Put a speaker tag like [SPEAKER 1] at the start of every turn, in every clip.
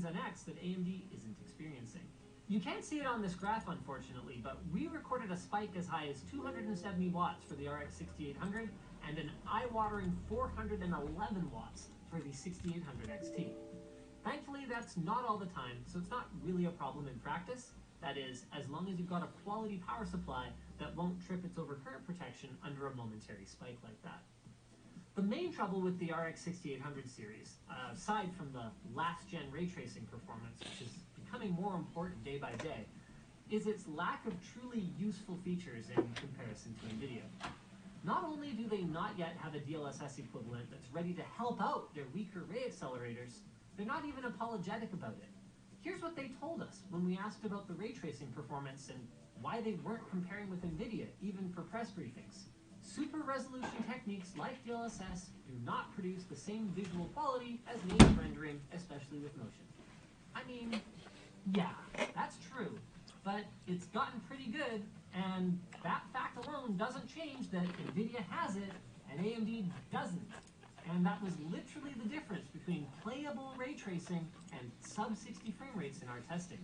[SPEAKER 1] Ryzen X that AMD isn't experiencing. You can't see it on this graph, unfortunately, but we recorded a spike as high as 270 watts for the RX 6800 and an eye-watering 411 watts for the 6800 XT. Thankfully, that's not all the time, so it's not really a problem in practice. That is, as long as you've got a quality power supply that won't trip its overcurrent protection under a momentary spike like that. The main trouble with the RX 6800 series, aside from the last-gen ray tracing performance, which is becoming more important day by day, is its lack of truly useful features in comparison to NVIDIA. Not only do they not yet have a DLSS equivalent that's ready to help out their weaker ray accelerators, they're not even apologetic about it. Here's what they told us when we asked about the ray tracing performance and why they weren't comparing with NVIDIA, even for press briefings. Super resolution techniques like DLSS do not produce the same visual quality as native rendering, especially with motion. I mean, yeah, that's true, but it's gotten pretty good, and that fact alone doesn't change that NVIDIA has it and AMD doesn't. And that was literally the difference between playable ray tracing and sub-60 frame rates in our testing.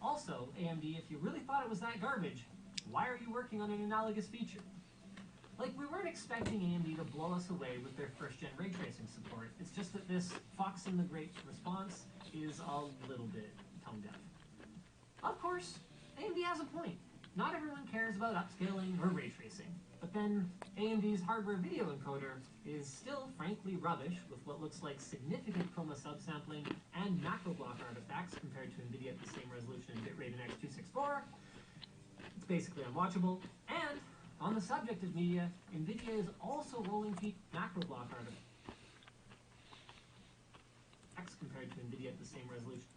[SPEAKER 1] Also, AMD, if you really thought it was that garbage, why are you working on an analogous feature? Like, we weren't expecting AMD to blow us away with their first-gen ray tracing support. It's just that this Fox and the Great response is a little bit tone-deaf. Of course, AMD has a point. Not everyone cares about upscaling or ray tracing. But then AMD's hardware video encoder is still frankly rubbish with what looks like significant chroma subsampling and macro block artifacts compared to NVIDIA at the same resolution and bitrate in X264. It's basically unwatchable. And on the subject of media, NVIDIA is also rolling peak macro block artifacts compared to NVIDIA at the same resolution.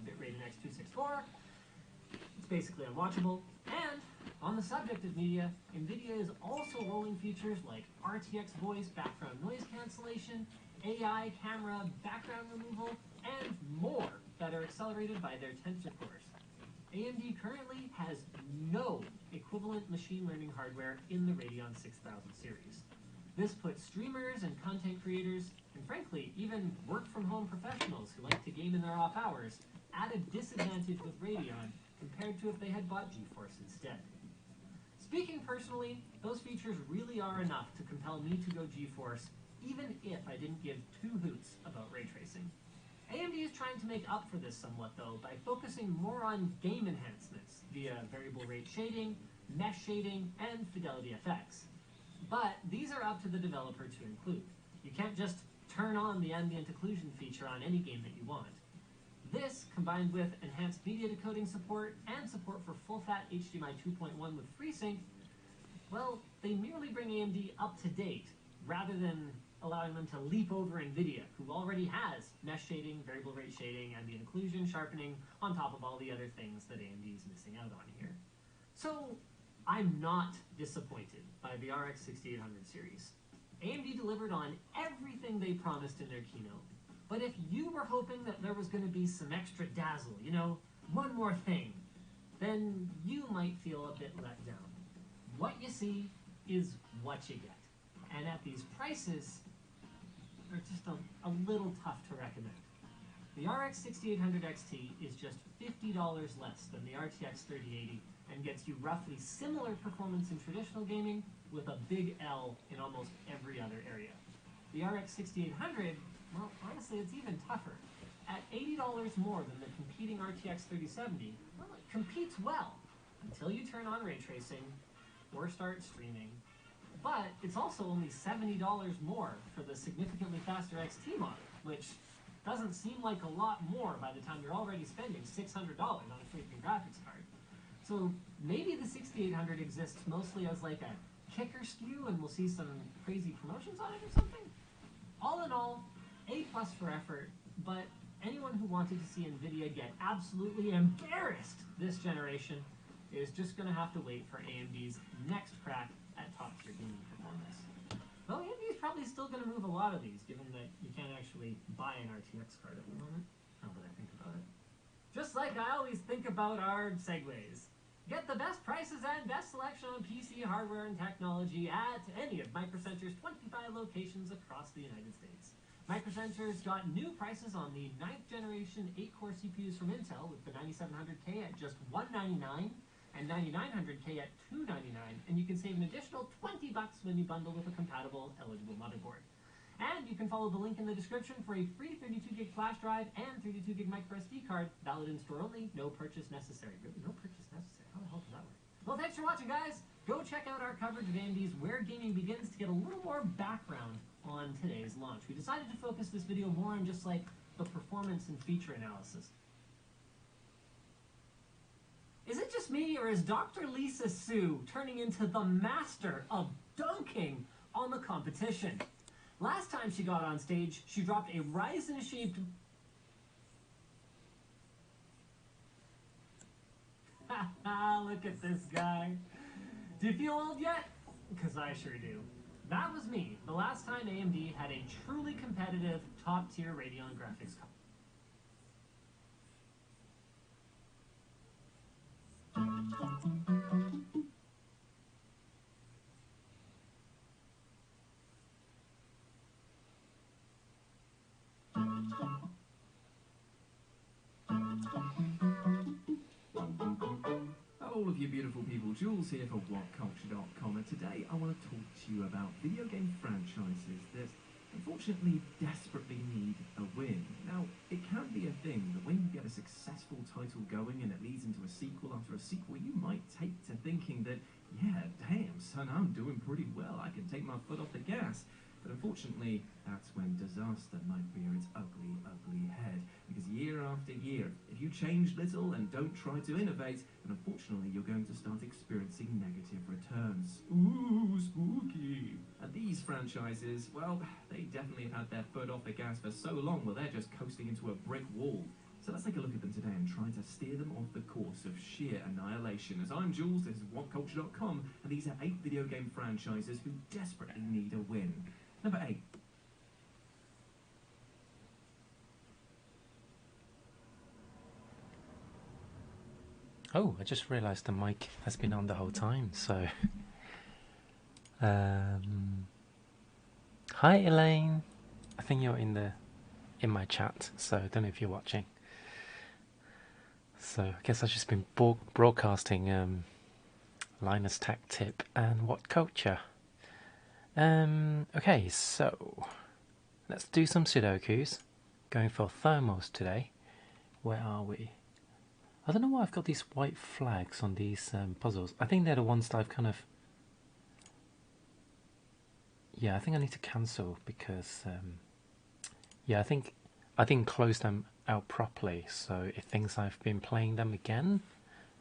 [SPEAKER 1] Bitrate in X264. It's basically unwatchable. And on the subject of media, NVIDIA is also rolling features like RTX voice background noise cancellation, AI camera background removal, and more that are accelerated by their tensor cores. AMD currently has no equivalent machine learning hardware in the Radeon 6000 series. This puts streamers and content creators, and frankly, even work-from-home professionals who like to game in their off hours, at a disadvantage with Radeon compared to if they had bought GeForce instead. Speaking personally, those features really are enough to compel me to go GeForce, even if I didn't give two hoots about ray tracing. AMD is trying to make up for this somewhat, though, by focusing more on game enhancements via variable rate shading, mesh shading, and fidelity effects. But these are up to the developer to include. You can't just turn on the ambient occlusion feature on any game that you want. This, combined with enhanced media decoding support and support for full-fat HDMI 2.1 with FreeSync, well, they merely bring AMD up to date, rather than allowing them to leap over NVIDIA, who already has mesh shading, variable rate shading, ambient occlusion, sharpening, on top of all the other things that AMD is missing out on here. So, I'm not disappointed by the RX 6800 series. AMD delivered on everything they promised in their keynote. But if you were hoping that there was going to be some extra dazzle, you know, one more thing, then you might feel a bit let down. What you see is what you get. And at these prices, they're just a little tough to recommend. The RX 6800 XT is just $50 less than the RTX 3080 and gets you roughly similar performance in traditional gaming with a big L in almost every other area. The RX 6800, well, honestly, it's even tougher. At $80 more than the competing RTX 3070, well, it competes well until you turn on ray tracing or start streaming. But it's also only $70 more for the significantly faster XT model, which doesn't seem like a lot more by the time you're already spending $600 on a freaking graphics card. So maybe the 6800 exists mostly as like a kicker SKU and we'll see some crazy promotions on it or something? All in all, A+ for effort, but anyone who wanted to see NVIDIA get absolutely embarrassed this generation is just going to have to wait for AMD's next crack at top-tier gaming performance. Well, AMD is probably still going to move a lot of these, given that you can't actually buy an RTX card at the moment, now that I think about it. Just like I always think about our segues. Get the best prices and best selection on PC hardware and technology at any of Micro Center's 25 locations across the United States. Micro Center's got new prices on the 9th generation 8-core CPUs from Intel with the 9700K at just $199 and 9900K at $299, and you can save an additional $20 when you bundle with a compatible eligible motherboard. And you can follow the link in the description for a free 32GB flash drive and 32GB micro SD card, valid in store only, no purchase necessary. Really, no purchase necessary? How the hell does that work? Well, thanks for watching, guys. Go check out our coverage of AMD's Where Gaming Begins to get a little more background on today's launch. We decided to focus this video more on just like the performance and feature analysis. Is it just me, or is Dr. Lisa Su turning into the master of dunking on the competition? Last time she got on stage, she dropped a Ryzen-shaped... Look at this guy. Do you feel old yet? Because I sure do. That was me, the last time AMD had a truly competitive, top-tier Radeon graphics card.
[SPEAKER 2] All of you beautiful people, Jules here for WhatCulture.com, and today I want to talk to you about video game franchises that unfortunately desperately need a win. Now, it can be a thing that when you get a successful title going and it leads into a sequel after a sequel, you might take to thinking that, yeah, damn son, I'm doing pretty well, I can take my foot off the gas. But unfortunately, that's when disaster might rear its ugly, ugly head. Because year after year, if you change little and don't try to innovate, then unfortunately you're going to start experiencing negative returns. Ooh, spooky! And these franchises, well, they definitely have had their foot off the gas for so long, well, they're just coasting into a brick wall. So let's take a look at them today and try to steer them off the course of sheer annihilation. As I'm Jules, this is WhatCulture.com, and these are 8 video game franchises who desperately need a win. Number 8.
[SPEAKER 3] Oh, I just realised the mic has been on the whole time, so... Hi Elaine! I think you're in my chat, so I don't know if you're watching. So I guess I've just been broadcasting Linus Tech Tip and What Culture. Okay, so let's do some Sudokus. Going for Thermos today. Where are we? I don't know why I've got these white flags on these puzzles. I think they're the ones that I've kind of... Yeah, I think I need to cancel because... yeah, I think I didn't close them out properly, so it thinks I've been playing them again.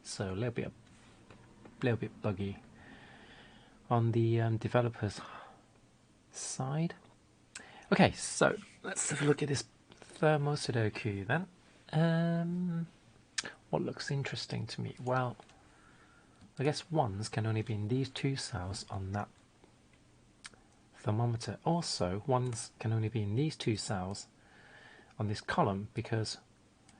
[SPEAKER 3] So a little bit buggy on the developers side. Okay, so let's have a look at this Thermo Sudoku then. What looks interesting to me? Well, I guess ones can only be in these 2 cells on that thermometer. Also, ones can only be in these 2 cells on this column because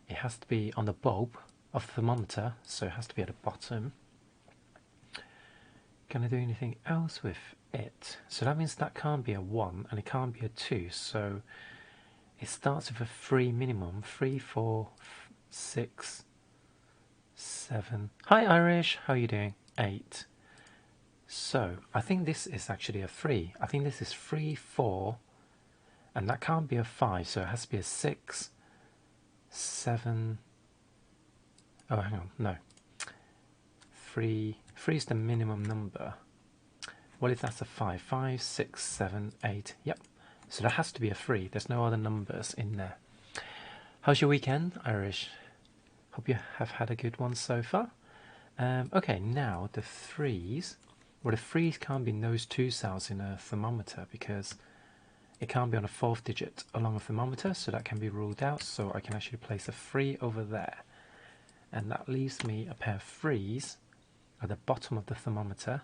[SPEAKER 3] it has to be on the bulb of the thermometer, so it has to be at the bottom. Can I do anything else with it? So that means that can't be a 1 and it can't be a 2, so it starts with a 3 minimum. 3, 4, 6, 7. Hi Irish, how are you doing? 8. So I think this is actually a 3. I think this is 3, 4, and that can't be a 5, so it has to be a 6, 7. Oh, hang on, no. 3 is the minimum number. What if that's a 5? 5, 6, 7, 8. Yep. So that has to be a 3. There's no other numbers in there. How's your weekend, Irish? Hope you have had a good one so far. Okay, now the 3s. Well, the 3s can't be in those 2 cells in a thermometer because it can't be on a 4th digit along a thermometer, so that can be ruled out. So I can actually place a 3 over there. And that leaves me a pair of 3s at the bottom of the thermometer.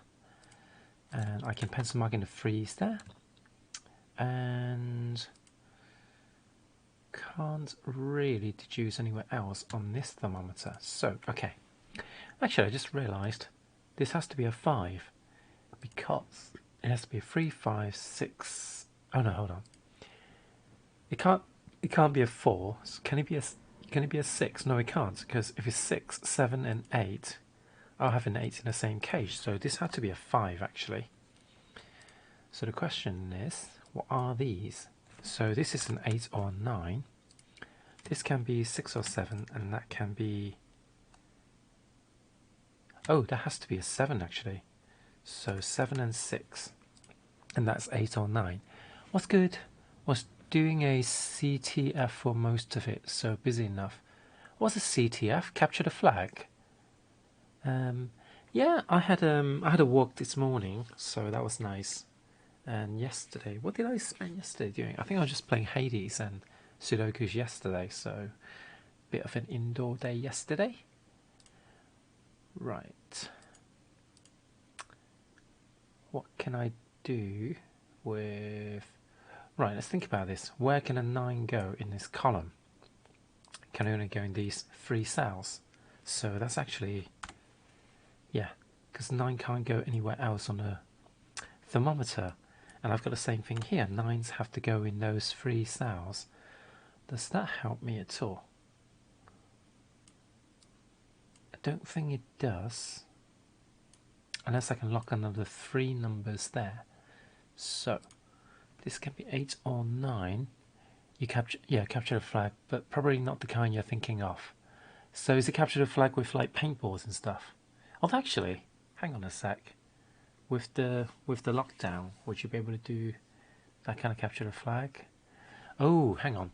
[SPEAKER 3] And I can pencil mark in the 3s there. And can't really deduce anywhere else on this thermometer. So, okay. Actually, I just realised this has to be a 5 because it has to be a 3, 5, 6. Oh no, hold on. It can't. It can't be a 4. So can it be a? Can it be a 6? No, it can't, because if it's 6, 7, and 8, I'll have an 8 in the same cage. So this had to be a 5 actually. So the question is, what are these? So this is an 8 or 9. This can be 6 or 7, and that can be... Oh, that has to be a 7 actually. So 7 and 6, and that's 8 or 9. What's good was doing a CTF for most of it, so busy enough. What's a CTF? Capture the flag? Yeah, I had a walk this morning, so that was nice. And yesterday, what did I spend yesterday doing? I think I was just playing Hades and Sudokus yesterday, so bit of an indoor day yesterday. Right. What can I do with... Right, let's think about this. Where can a 9 go in this column? Can only go in these 3 cells. So that's actually... Yeah, because 9 can't go anywhere else on the thermometer. And I've got the same thing here. 9s have to go in those 3 cells. Does that help me at all? I don't think it does. Unless I can lock another 3 numbers there. So, this can be 8 or 9. You capture the flag, but probably not the kind you're thinking of. So is it capture the flag with like paintballs and stuff? Oh, actually, hang on a sec. With the lockdown, would you be able to do that kind of capture the flag? Oh, hang on.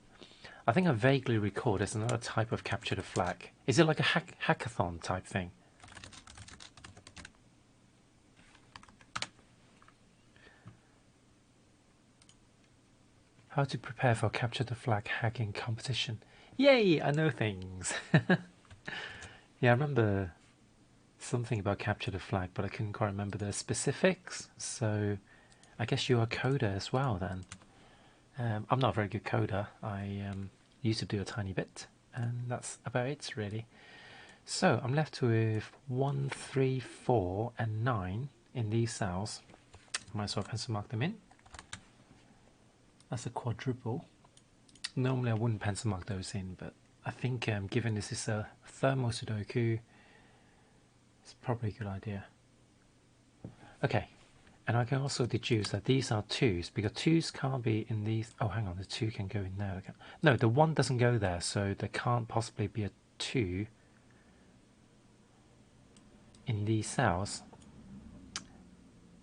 [SPEAKER 3] I think I vaguely recall there's another type of capture the flag. Is it like a hackathon type thing? How to prepare for capture the flag hacking competition. Yay, I know things. Yeah, I remember something about capture the flag, but I couldn't quite remember the specifics. So I guess you're a coder as well then. I'm not a very good coder. I used to do a tiny bit, and that's about it really. So I'm left with 1, 3, 4, and 9 in these cells. Might as well pencil mark them in. That's a quadruple. Normally I wouldn't pencil mark those in, but I think given this is a Thermo Sudoku, it's probably a good idea. Okay, and I can also deduce that these are 2s, because 2s can't be in these... Oh, hang on, the 2 can go in there. No, the 1 doesn't go there, so there can't possibly be a 2 in these cells.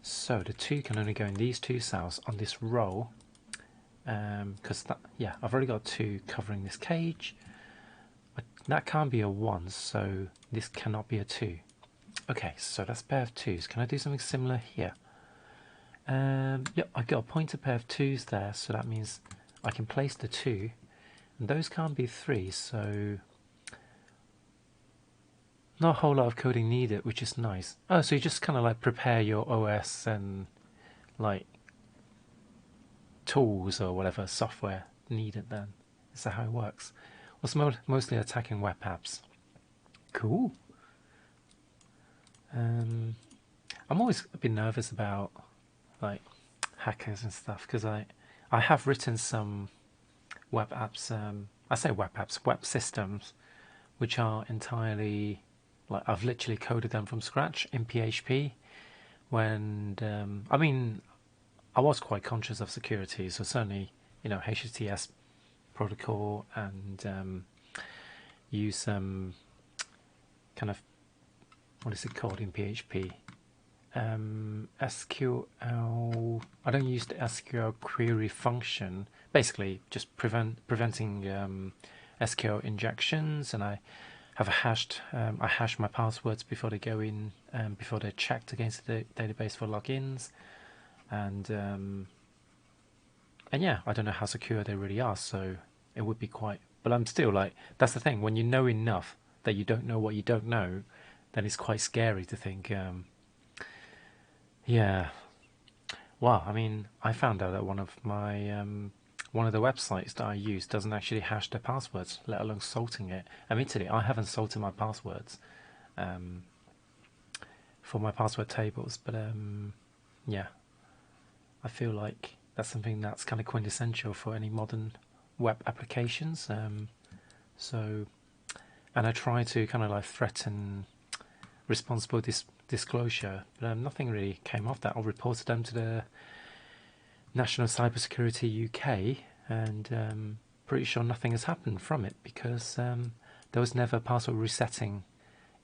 [SPEAKER 3] So the 2 can only go in these 2 cells on this row. Because I've already got 2 covering this cage. But that can't be a 1, so this cannot be a 2. Okay, so that's a pair of 2s. Can I do something similar here? Yep, I've got a pointer pair of 2s there, so that means I can place the 2. And those can't be 3, so not a whole lot of coding needed, which is nice. Oh, so you just kind of like prepare your OS and like tools or whatever software needed then. Is that how it works? Well, it's mostly attacking web apps. Cool. I'm always a bit nervous about like hackers and stuff, because I have written some web apps. I say web apps, web systems, which are entirely like I've literally coded them from scratch in PHP. When I mean, I was quite conscious of security, so certainly HTTPS protocol and use kind of, what is it called in PHP? SQL. I don't use the SQL query function. Basically, just preventing SQL injections, and I have I hash my passwords before they go in, before they're checked against the database for logins, and yeah, I don't know how secure they really are, so it would be quite. But I'm still like, that's the thing. When you know enough that you don't know what you don't know, then it's quite scary to think. Yeah. Well, I mean, I found out that one of the websites that I use doesn't actually hash their passwords, let alone salting it. Admittedly, I haven't salted my passwords for my password tables, but yeah, I feel like that's something that's kind of quintessential for any modern web applications. So, and I try to kind of like threaten responsible disclosure, but nothing really came of that. I reported them to the National Cybersecurity UK, and pretty sure nothing has happened from it because there was never a password resetting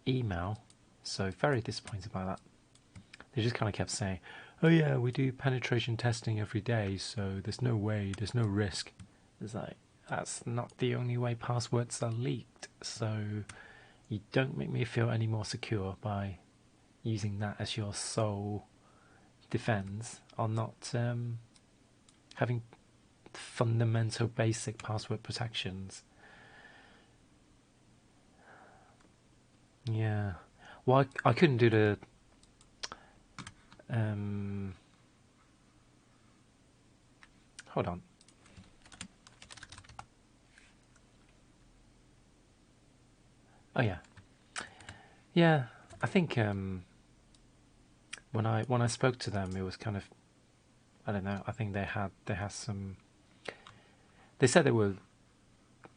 [SPEAKER 3] email. So very disappointed by that. They just kind of kept saying, "Oh yeah, we do penetration testing every day, so there's no way, there's no risk." It's like, that's not the only way passwords are leaked. So you don't make me feel any more secure by using that as your sole defense on not having fundamental basic password protections. Yeah. Well, I couldn't do the hold on. Oh yeah. Yeah, I think when I spoke to them, it was kind of, I don't know. I think they had some. They said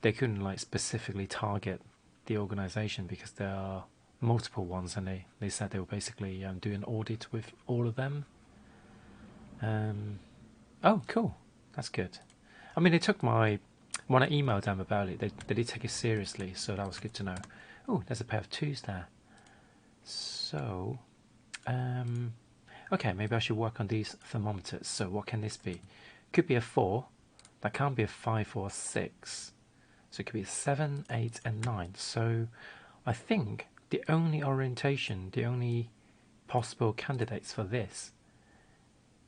[SPEAKER 3] they couldn't like specifically target the organization because there are multiple ones, and they said they were basically do an audit with all of them. Oh, cool. That's good. I mean, they took my when I emailed them about it, they did take it seriously, so that was good to know. Oh, there's a pair of twos there. So, okay, maybe I should work on these thermometers. So what can this be? Could be a 4. That can't be a 5 or a 6. So it could be a 7, 8, and 9. So I think the only orientation, the only possible candidates for this,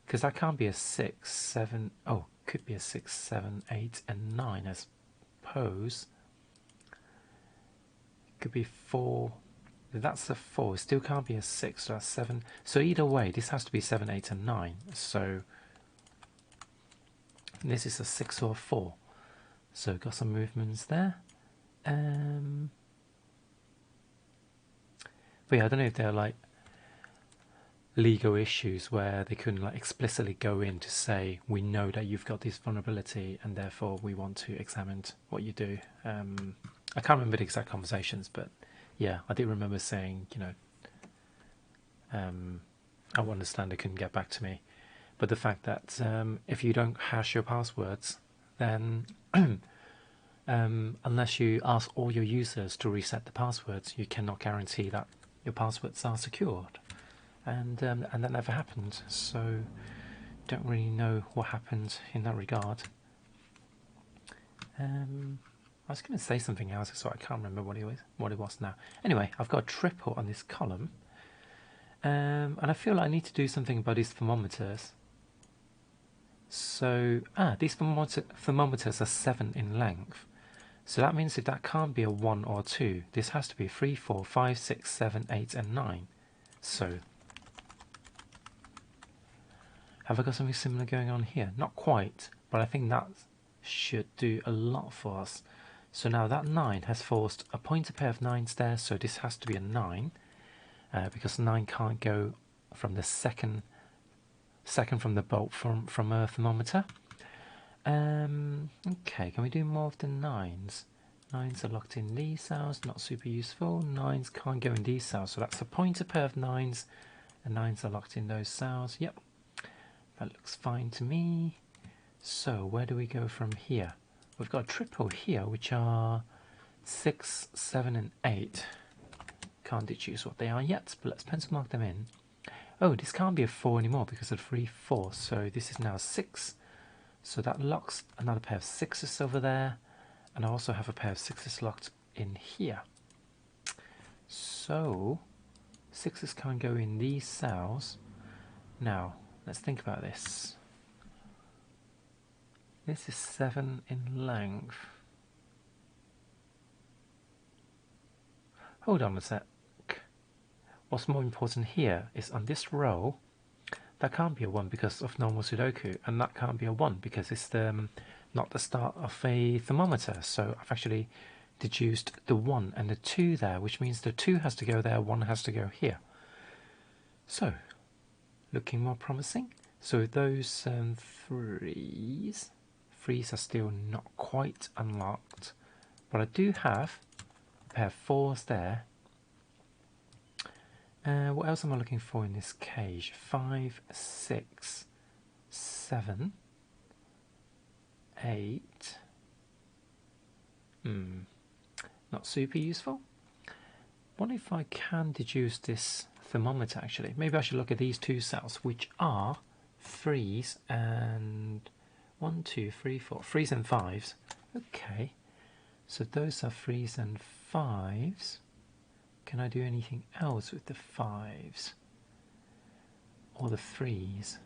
[SPEAKER 3] because that can't be a 6, 7, oh, could be a 6, 7, 8, and 9, I suppose. Could be 4. That's a 4. It still can't be a 6, so that's 7. So either way, this has to be 7, 8, and 9. So this is a 6 or a 4. So got some movements there. But yeah, I don't know if they're like legal issues where they couldn't like explicitly go in to say, we know that you've got this vulnerability and therefore we want to examine what you do. I can't remember the exact conversations, but yeah, I did remember saying, I understand they couldn't get back to me, but the fact that if you don't hash your passwords, then unless you ask all your users to reset the passwords, you cannot guarantee that your passwords are secured. And that never happened, so don't really know what happened in that regard. I was going to say something else, so I can't remember what it was now. Anyway, I've got a triple on this column, and I feel like I need to do something about these thermometers. So, these thermometers are 7 in length. So that means if that can't be a 1 or 2, this has to be 3, 4, 5, 6, 7, 8, and 9. So, have I got something similar going on here? Not quite, but I think that should do a lot for us. So now that 9 has forced a pointer pair of 9s there, so this has to be a 9, because 9 can't go from the second from the bolt from a thermometer. Okay, can we do more of the 9s? 9s are locked in these cells, not super useful. 9s can't go in these cells, so that's a pointer pair of 9s, and 9s are locked in those cells. Yep, that looks fine to me. So where do we go from here? We've got a triple here, which are 6, 7, and 8. Can't deduce what they are yet, but let's pencil mark them in. Oh, this can't be a 4 anymore because of 3, 4. So this is now 6. So that locks another pair of 6s over there. And I also have a pair of 6s locked in here. So 6s can't go in these cells. Now, let's think about this. This is 7 in length. Hold on a sec. What's more important here is on this row, that can't be a 1 because of normal Sudoku, and that can't be a 1 because it's not the start of a thermometer. So I've actually deduced the 1 and the 2 there, which means the 2 has to go there, 1 has to go here. So, looking more promising. So those 3s 3s are still not quite unlocked, but I do have a pair of 4s there. What else am I looking for in this cage? 5, 6, 7, 8. Not super useful. What if I can deduce this thermometer actually? Maybe I should look at these 2 cells, which are 3s and 1, 2, 3, 4. 3s and 5s. Okay. So those are 3s and 5s. Can I do anything else with the 5s? Or the 3s?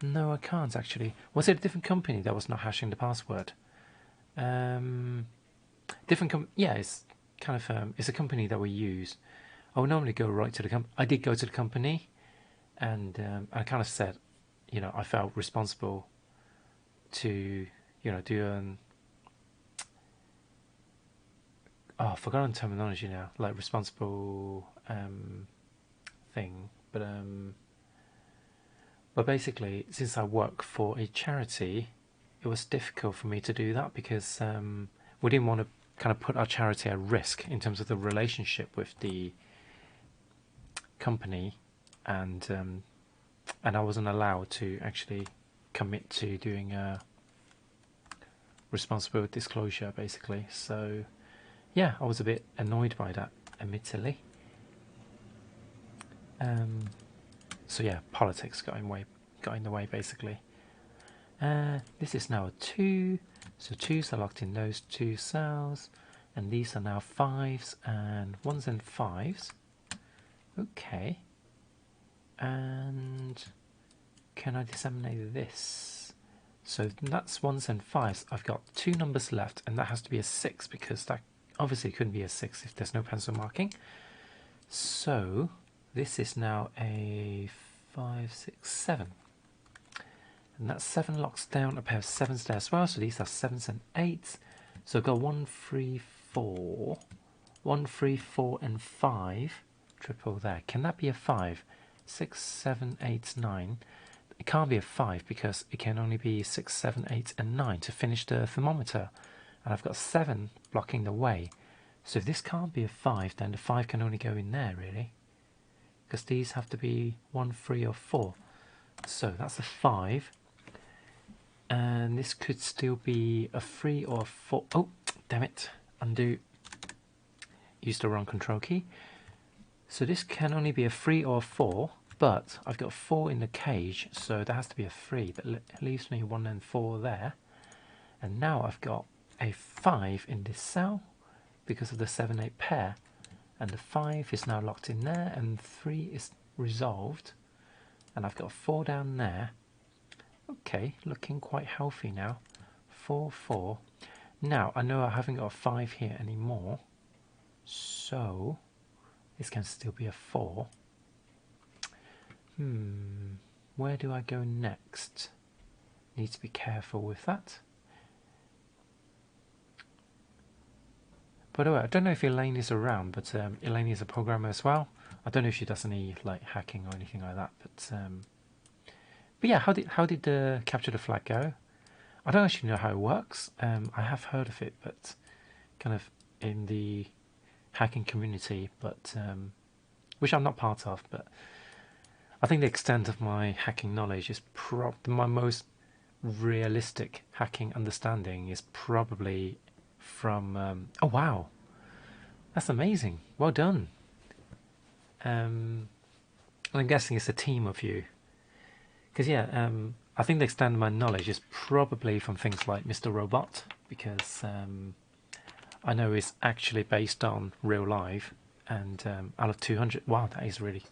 [SPEAKER 3] No, I can't actually. Was it a different company that was not hashing the password? Yeah, it's kind of it's a company that we use. I would normally go right to the I did go to the company, and I kind of said, you know, I felt responsible to, you know, do an I've forgotten terminology now, like responsible thing, but basically, since I work for a charity, it was difficult for me to do that because we didn't want to kind of put our charity at risk in terms of the relationship with the company, and I wasn't allowed to actually commit to doing a responsible disclosure, basically. So yeah, I was a bit annoyed by that, admittedly. So yeah, politics got in the way, basically. This is now a 2, so 2s are locked in those 2 cells, and these are now 5s and 1s and 5s. Okay. And can I disseminate this? So that's 1s and 5s. I've got 2 numbers left, and that has to be a 6 because that obviously couldn't be a 6 if there's no pencil marking. So this is now a 5, 6, 7. And that 7 locks down a pair of 7s there as well. So these are 7s and 8s. So I've got 1, 3, 4. 1, 3, 4, and 5. Triple there. Can that be a 5? 6, 7, 8, 9. It can't be a 5 because it can only be 6, 7, 8, and 9 to finish the thermometer. And I've got 7 blocking the way. So if this can't be a 5, then the 5 can only go in there, really. Because these have to be 1, 3, or 4. So that's a 5. And this could still be a 3 or a 4. Oh, damn it. Undo. Used the wrong control key. So this can only be a 3 or a 4. But I've got 4 in the cage. So there has to be a 3. That leaves me 1 and 4 there. And now I've got a 5 in this cell because of the 7-8 pair. And the 5 is now locked in there, and 3 is resolved. And I've got 4 down there. Okay, looking quite healthy now. 4, 4. Now, I know I haven't got a 5 here anymore. So, this can still be a 4. Where do I go next? Need to be careful with that. By the way, I don't know if Elaine is around, but Elaine is a programmer as well. I don't know if she does any like hacking or anything like that, but yeah, how did the capture the flag go? I don't actually know how it works. I have heard of it, but kind of in the hacking community, but which I'm not part of. But I think the extent of my hacking knowledge is my most realistic hacking understanding is probably from oh wow, that's amazing, well done. I'm guessing it's a team of you, because yeah, I think the extent of my knowledge is probably from things like Mr. Robot, because I know it's actually based on real life, and out of 200, wow, that is really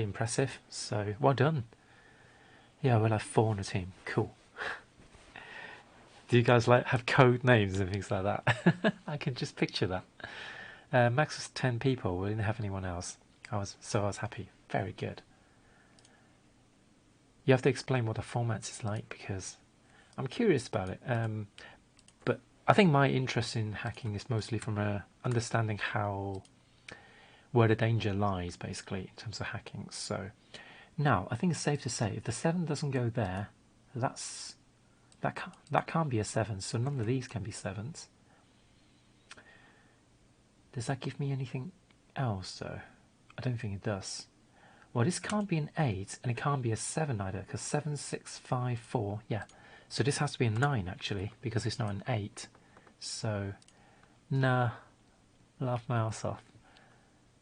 [SPEAKER 3] impressive, so well done. Yeah, we'll have 4 on the team, cool. Do you guys like have code names and things like that? I can just picture that. Max was 10 people. We didn't have anyone else. I was happy. Very good. You have to explain what the format is like because I'm curious about it. But I think my interest in hacking is mostly from understanding where the danger lies, basically, in terms of hacking. So now I think it's safe to say if the 7 doesn't go there, that can't be a 7, so none of these can be 7s. Does that give me anything else though? I don't think it does. Well, this can't be an 8 and it can't be a 7 either, because 7, 6, 5, 4, yeah. So this has to be a 9 actually, because it's not an 8. So, nah, laugh my ass off.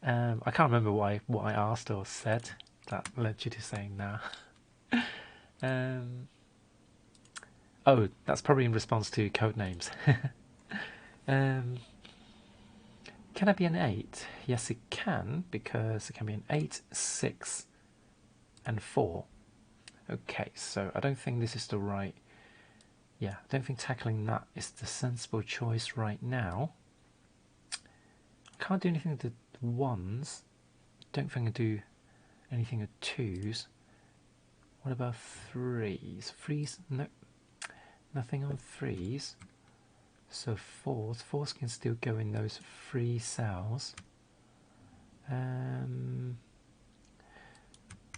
[SPEAKER 3] I can't remember what I asked or said that led you to saying nah. Oh, that's probably in response to code names. Can I be an 8? Yes, it can, because it can be an 8, 6, and 4. Okay, so I don't think this is the right... Yeah, I don't think tackling that is the sensible choice right now. I can't do anything with the 1s. Don't think I do anything with 2s. What about 3s? 3s? No, nothing on 3s. So 4s. 4s can still go in those 3 cells.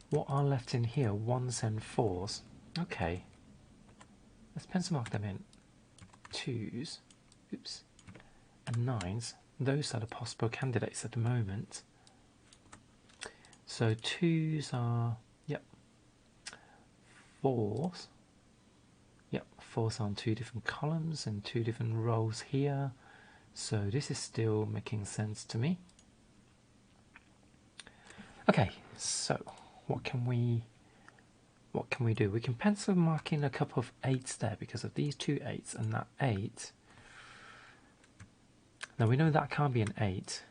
[SPEAKER 3] What are left in here? 1s and 4s. Okay. Let's pencil mark them in. 2s. Oops. And 9s. Those are the possible candidates at the moment. So 2s are, yep. 4s. Yep, 4s are on 2 different columns and 2 different rows here. So this is still making sense to me. Okay, so what can we do? We can pencil mark in a couple of 8s there because of these 2 8s and that 8. Now we know that can't be an 8.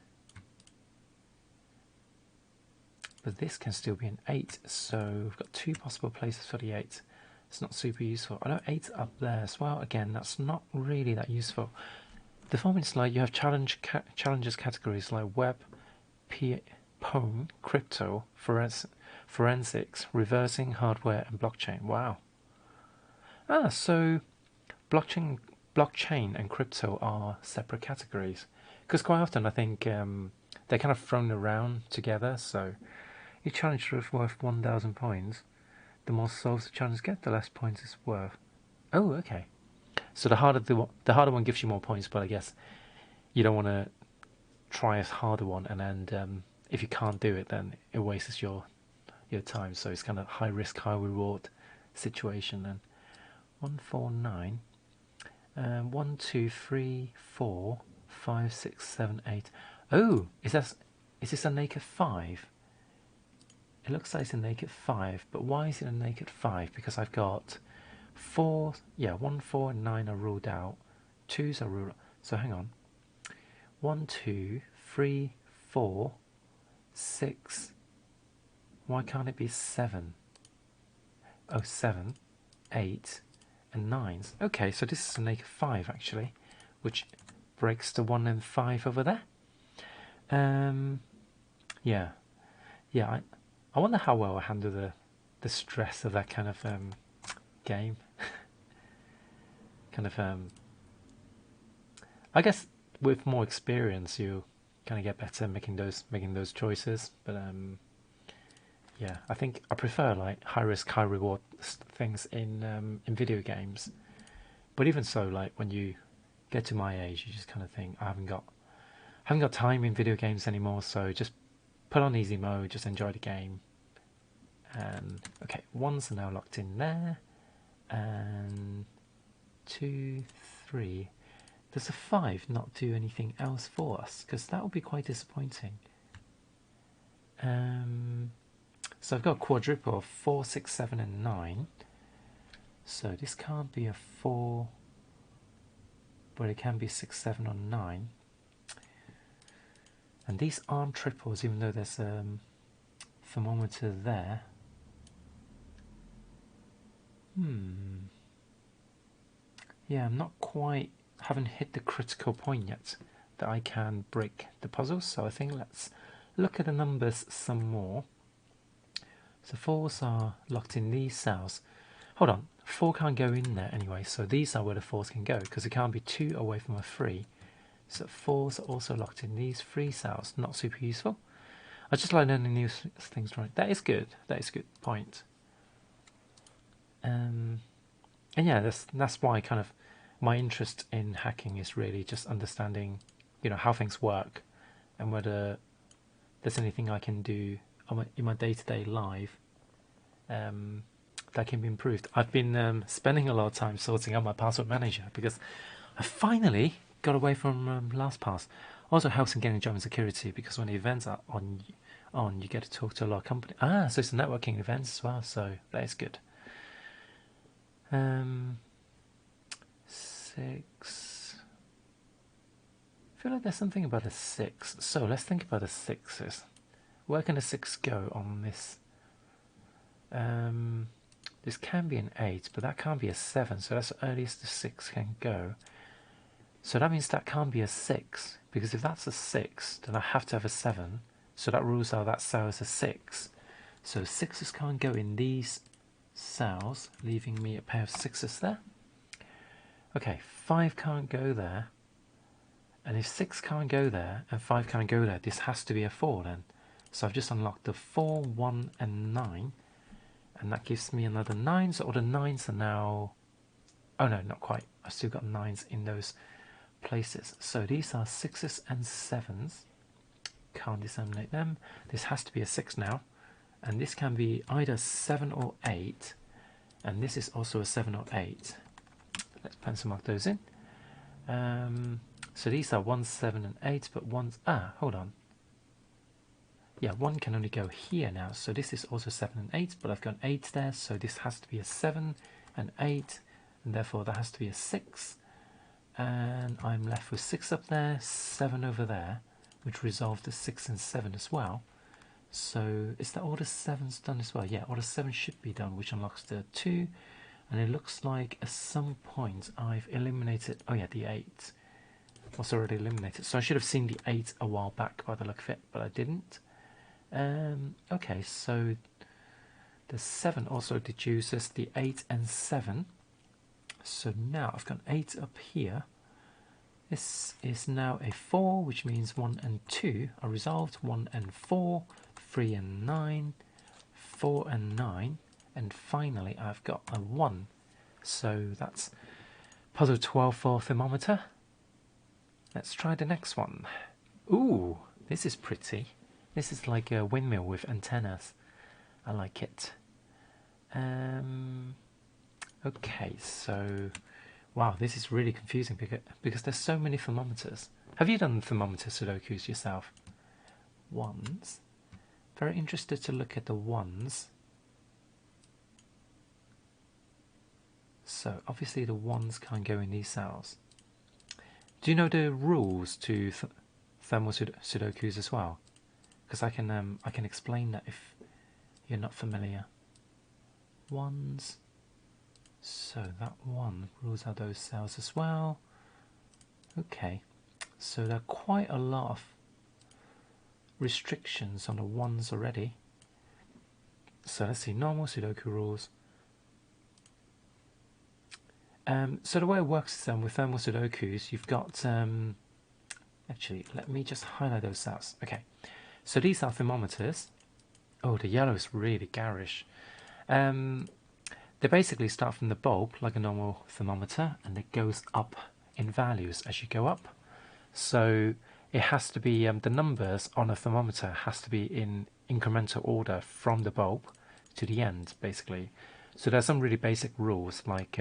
[SPEAKER 3] But this can still be an 8, so we've got 2 possible places for the 8. It's not super useful. I know 8's up there as well. Again, that's not really that useful. The format is like you have challenges categories like web, POEM, crypto, forensics, reversing, hardware, and blockchain. Wow. So blockchain and crypto are separate categories. Because quite often I think they're kind of thrown around together. So each challenge is worth 1,000 points. The more solves the challenge get, the less points it's worth. Oh, okay. So the harder one gives you more points, but I guess you don't want to try a harder one, and then if you can't do it, then it wastes your time. So it's kind of high risk, high reward situation. And 149, 1, 2, 3, 4, 5, 6, 7, 8. Oh, is this a naked 5? It looks like it's a naked 5, but why is it a naked 5? Because I've got 4, yeah, 1, 4, and 9 are ruled out. 2s are ruled out. So hang on. 1, 2, 3, 4, 6. Why can't it be 7? Oh, 7, 8, and 9s. Okay, so this is a naked 5 actually, which breaks the 1 and 5 over there. Yeah. I wonder how well I handle the stress of that kind of game. I guess with more experience you kind of get better making those choices. But yeah, I think I prefer like high risk, high reward things in video games. But even so, like when you get to my age, you just kind of think I haven't got time in video games anymore. So just put on easy mode, just enjoy the game. And okay, 1s are now locked in there, and 2, 3. Does a 5 not do anything else for us? Because that would be quite disappointing. So I've got a quadruple of 4, 6, 7, and 9. So this can't be a 4, but it can be 6, 7, or 9. And these aren't triples, even though there's a thermometer there. Yeah, I'm not quite, haven't hit the critical point yet that I can break the puzzle. So I think let's look at the numbers some more. So 4s are locked in these cells. Hold on, 4 can't go in there anyway, so these are where the 4s can go, because it can't be 2 away from a 3. So 4s are also locked in these 3 cells. Not super useful. I just like learning new things, right? That is good. That is a good point. and yeah, that's why kind of my interest in hacking is really just understanding, how things work and whether there's anything I can do in my day-to-day life that can be improved. I've been spending a lot of time sorting out my password manager because I finally got away from LastPass. Also helps in getting a job in security because when the events are on, you get to talk to a lot of companies. So it's a networking event as well, so that is good. 6. I feel like there's something about a 6. So let's think about the 6s. Where can a 6 go on this? This can be an 8, but that can't be a 7, so that's the earliest the 6 can go. So that means that can't be a 6, because if that's a 6, then I have to have a 7, so that rules out that cell as a 6. So 6s can't go in these cells, leaving me a pair of 6s there. Okay, 5 can't go there, and if 6 can't go there, and 5 can't go there, this has to be a 4 then. So I've just unlocked the 4, 1, and 9, and that gives me another 9, so all the 9s are now... Oh no, not quite. I've still got 9s in those places. So these are 6s and 7s. Can't disseminate them. This has to be a 6 now, and this can be either 7 or 8, and this is also a 7 or 8. Let's pencil mark those in. So these are 1, 7, and 8, but one's... hold on. Yeah, 1 can only go here now, so this is also 7 and 8, but I've got 8 there, so this has to be a 7 and 8, and therefore that has to be a 6. And I'm left with 6 up there, 7 over there, which resolved the 6 and 7 as well. So is that all the 7s done as well? Yeah, all the 7 should be done, which unlocks the 2. And it looks like at some point I've eliminated... Oh yeah, the 8 was already eliminated. So I should have seen the 8 a while back by the look of it, but I didn't. Okay, so the 7 also deduces the 8 and 7. So now I've got 8 up here. This is now a 4, which means 1 and 2 are resolved. 1 and 4, 3 and 9, 4 and 9, and finally I've got a 1. So that's puzzle 12 for thermometer. Let's try the next one. Ooh, this is pretty. This is like a windmill with antennas. I like it. Okay, so... Wow, this is really confusing because there's so many thermometers. Have you done thermometer Sudokus yourself? Ones. Very interested to look at the ones. So obviously the ones can't go in these cells. Do you know the rules to Thermo Sudokus as well? Because I can explain that if you're not familiar. Ones. So that 1 rules out those cells as well. Okay, so there are quite a lot of restrictions on the 1s already. So let's see, normal Sudoku rules. So the way it works is with thermal Sudokus, you've got... actually, let me just highlight those cells. Okay, so these are thermometers. Oh, the yellow is really garish. They basically start from the bulb like a normal thermometer, and it goes up in values as you go up. So it has to be the numbers on a thermometer has to be in incremental order from the bulb to the end, basically. So there's some really basic rules like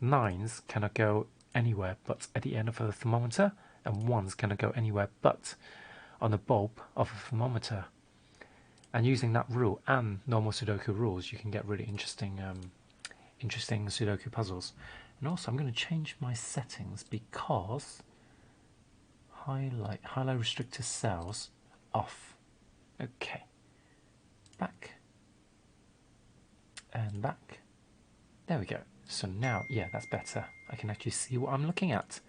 [SPEAKER 3] 9s cannot go anywhere but at the end of a thermometer, and 1s cannot go anywhere but on the bulb of a thermometer. And using that rule and normal Sudoku rules, you can get really interesting Sudoku puzzles. And also, I'm going to change my settings because highlight restricted cells off. Okay, back and back. There we go. So now, yeah, that's better. I can actually see what I'm looking at.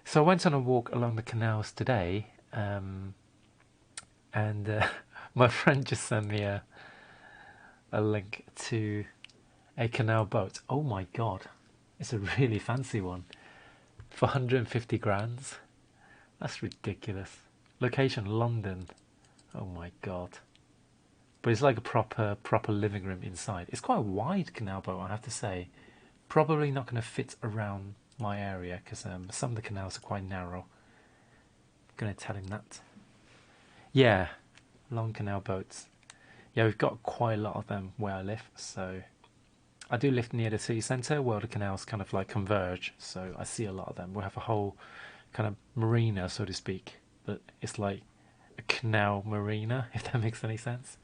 [SPEAKER 3] So I went on a walk along the canals today, and my friend just sent me a link to a canal boat. Oh my god, it's a really fancy one for 150 grand. That's ridiculous. Location London. Oh my god. but it's like a proper living room inside. It's quite a wide canal boat, I have to say. Probably not going to fit around my area because some of the canals are quite narrow. Going to tell him that. Yeah, long canal boats. Yeah, we've got quite a lot of them where I live. So I do live near the city centre where the canals kind of like converge. So I see a lot of them. We have a whole kind of marina, so to speak, but it's like a canal marina, if that makes any sense.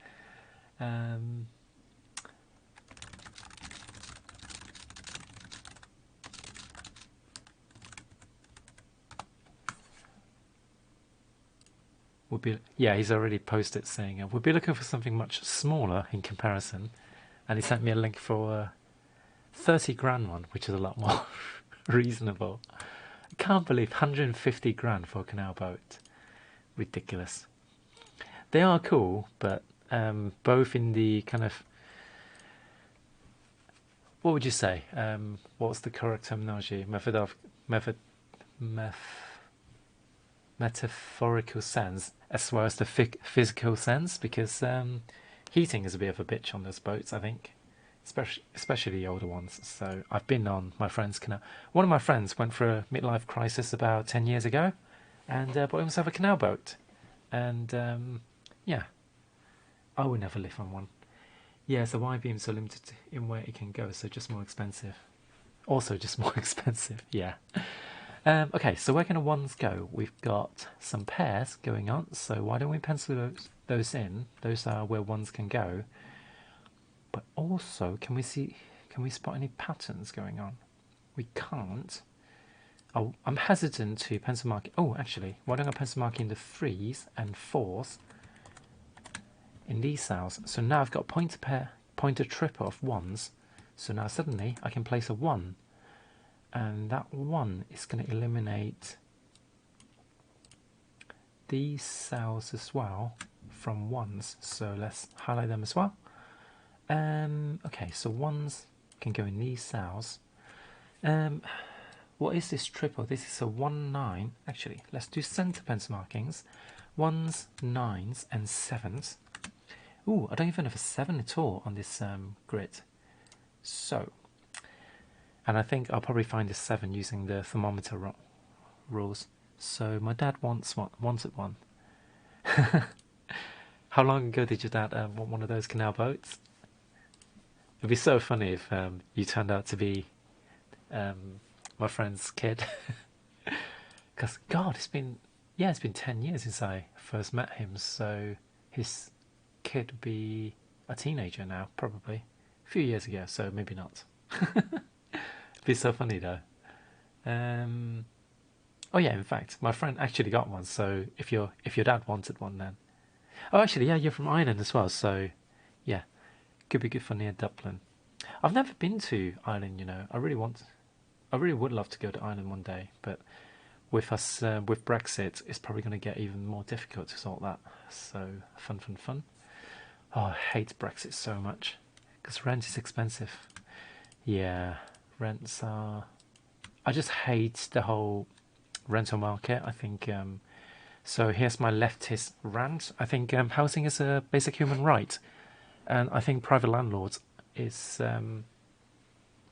[SPEAKER 3] We'll be, yeah, he's already posted saying we'll be looking for something much smaller in comparison, and he sent me a link for a 30 grand one, which is a lot more reasonable. I can't believe 150 grand for a canal boat. Ridiculous. They are cool, but both in the kind of, what would you say? What's the correct terminology? Metaphorical sense as well as the physical sense, because heating is a bit of a bitch on those boats, I think, especially the older ones. So I've been on my friend's canal. One of my friends went for a midlife crisis about 10 years ago and bought himself a canal boat, and yeah, I would never live on one. Yeah, so why being so limited in where it can go? So just more expensive. Also just more expensive, yeah. Okay, so where can the ones go? We've got some pairs going on, so why don't we pencil those in? Those are where ones can go. But also, can we spot any patterns going on? We can't. Oh, I'm hesitant to pencil mark. Oh, actually, why don't I pencil mark in the 3s and 4s in these cells? So now I've got pointer tripper of 1s. So now suddenly I can place a 1. And that 1 is going to eliminate these cells as well from 1s. So let's highlight them as well. Okay, so 1s can go in these cells. What is this triple? This is a 1, 9. Actually, let's do center pencil markings. 1s, 9s, and 7s. Ooh, I don't even have a 7 at all on this grid. So, and I think I'll probably find a 7 using the thermometer rules. So my dad wanted one. How long ago did your dad want one of those canal boats? It'd be so funny if you turned out to be my friend's kid. Because God, it's been 10 years since I first met him. So his kid would be a teenager now, probably a few years ago. So maybe not. It'd be so funny though. Oh yeah, in fact, my friend actually got one. So if your dad wanted one, then actually, yeah, you're from Ireland as well. So yeah, could be good for near Dublin. I've never been to Ireland. I really would love to go to Ireland one day. But with us, with Brexit, it's probably going to get even more difficult to sort that. So fun. Oh, I hate Brexit so much because rent is expensive. Yeah, rents are. I just hate the whole rental market. I think so. Here's my leftist rant. I think housing is a basic human right, and I think private landlords is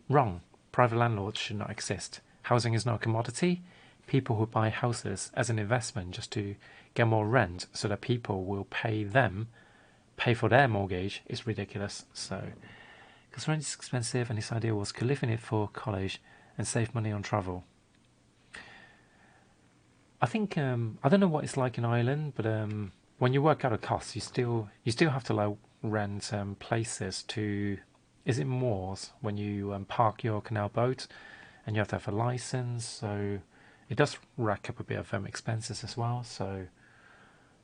[SPEAKER 3] wrong. Private landlords should not exist. Housing is not a commodity. People who buy houses as an investment just to get more rent so that people will pay for their mortgage is ridiculous. So, because rent is expensive, and his idea was to live in it for college and save money on travel. I think I don't know what it's like in Ireland, but when you work out a cost, you still have to like rent places to. Is it moors when you park your canal boat, and you have to have a license? So it does rack up a bit of expenses as well. So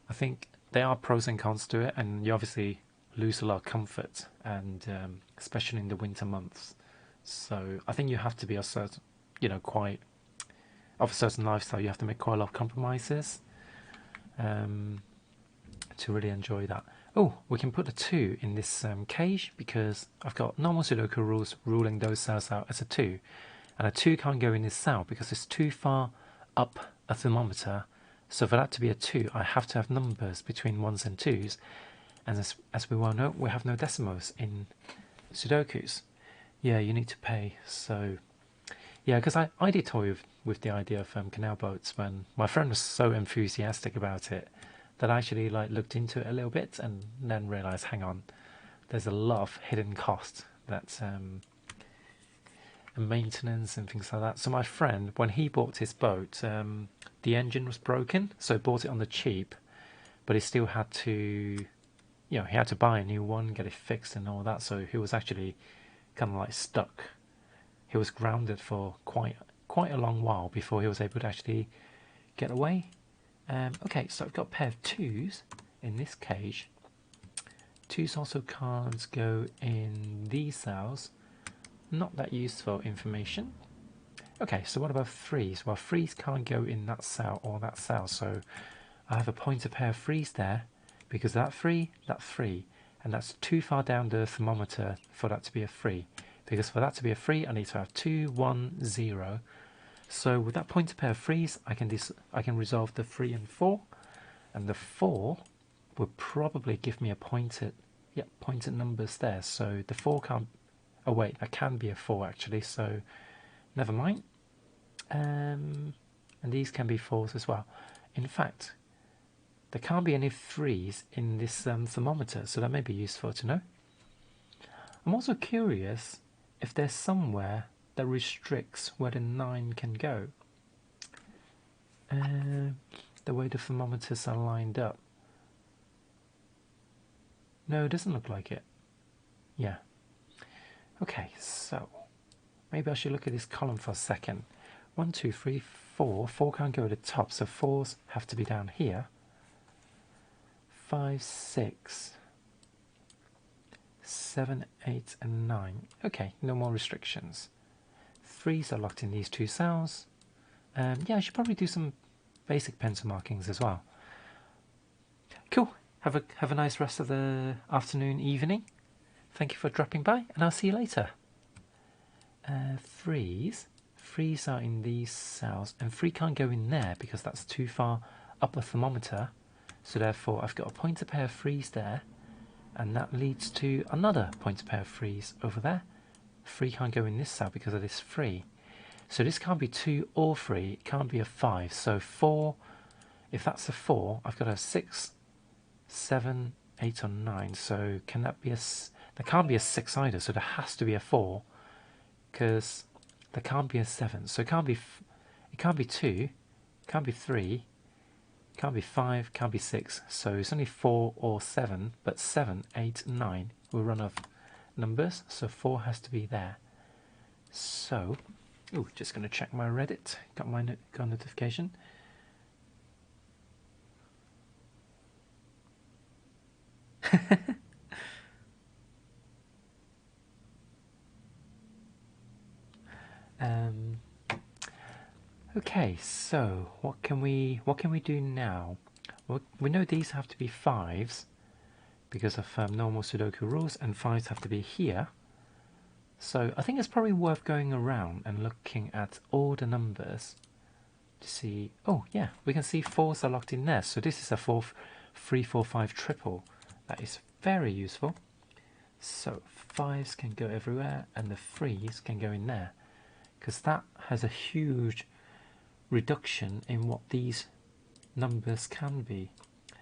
[SPEAKER 3] I think there are pros and cons to it, and you obviously lose a lot of comfort, and especially in the winter months. So I think you have to be a certain, quite of a certain lifestyle. You have to make quite a lot of compromises to really enjoy that. Oh, we can put a 2 in this cage because I've got normal Sudoku rules ruling those cells out as a 2. And a 2 can't go in this cell because it's too far up a thermometer. So for that to be a 2, I have to have numbers between 1s and 2s. And as we well know, we have no decimals in Sudokus. Yeah, you need to pay. So yeah, because I did toy with the idea of canal boats when my friend was so enthusiastic about it that I actually like looked into it a little bit and then realized, hang on, there's a lot of hidden cost that's and maintenance and things like that. So my friend, when he bought his boat, the engine was broken, so he bought it on the cheap, but he still had to, he had to buy a new one, get it fixed and all that. So he was actually kind of like stuck. He was grounded for quite a long while before he was able to actually get away. Okay, so I've got a pair of twos in this cage. Twos also can't go in these cells. Not that useful information. Okay, so what about threes? Well, threes can't go in that cell or that cell, so I have a pointer pair of threes there because that three, and that's too far down the thermometer for that to be a 3. Because for that to be a 3, I need to have 2, 1, 0. So with that pointer pair of 3s, I can resolve the 3 and 4, and the 4 would probably give me a pointed numbers there. So the 4 can't. Oh wait, that can be a 4 actually. So never mind. And these can be 4s as well. In fact, there can't be any 3s in this thermometer, so that may be useful to know. I'm also curious if there's somewhere that restricts where the 9 can go. The way the thermometers are lined up. No, it doesn't look like it. Yeah. Okay, so maybe I should look at this column for a second. 1, 2, 3, 4. 4 can't go at the top, so 4s have to be down here. 5, 6, 7, 8, and 9. Okay, no more restrictions. 3s are locked in these two cells. Yeah, I should probably do some basic pencil markings as well. Cool. Have a nice rest of the afternoon, evening. Thank you for dropping by, and I'll see you later. 3s are in these cells, and 3 can't go in there because that's too far up the thermometer. So therefore, I've got a pointer pair of 3s there, and that leads to another pointer pair of 3s over there. 3 can't go in this cell because of this 3. So this can't be 2 or 3. It can't be a 5. So 4. If that's a 4, I've got a 6, 7, 8, or 9. So can that be a? There can't be a 6 either. So there has to be a 4, because there can't be a 7. So it can't be 2, can't be 3, can't be 5, can't be 6. So it's only 4 or 7. But 7, 8, 9 will run off numbers. So 4 has to be there. So, just going to check my Reddit. Got my notification. Okay, so what can we do now? Well, we know these have to be 5s because of normal Sudoku rules, and 5s have to be here. So I think it's probably worth going around and looking at all the numbers to see. Oh yeah, we can see 4s are locked in there. So this is a 3, 4, 5 triple. That is very useful. So 5s can go everywhere, and the 3s can go in there, because that has a huge reduction in what these numbers can be.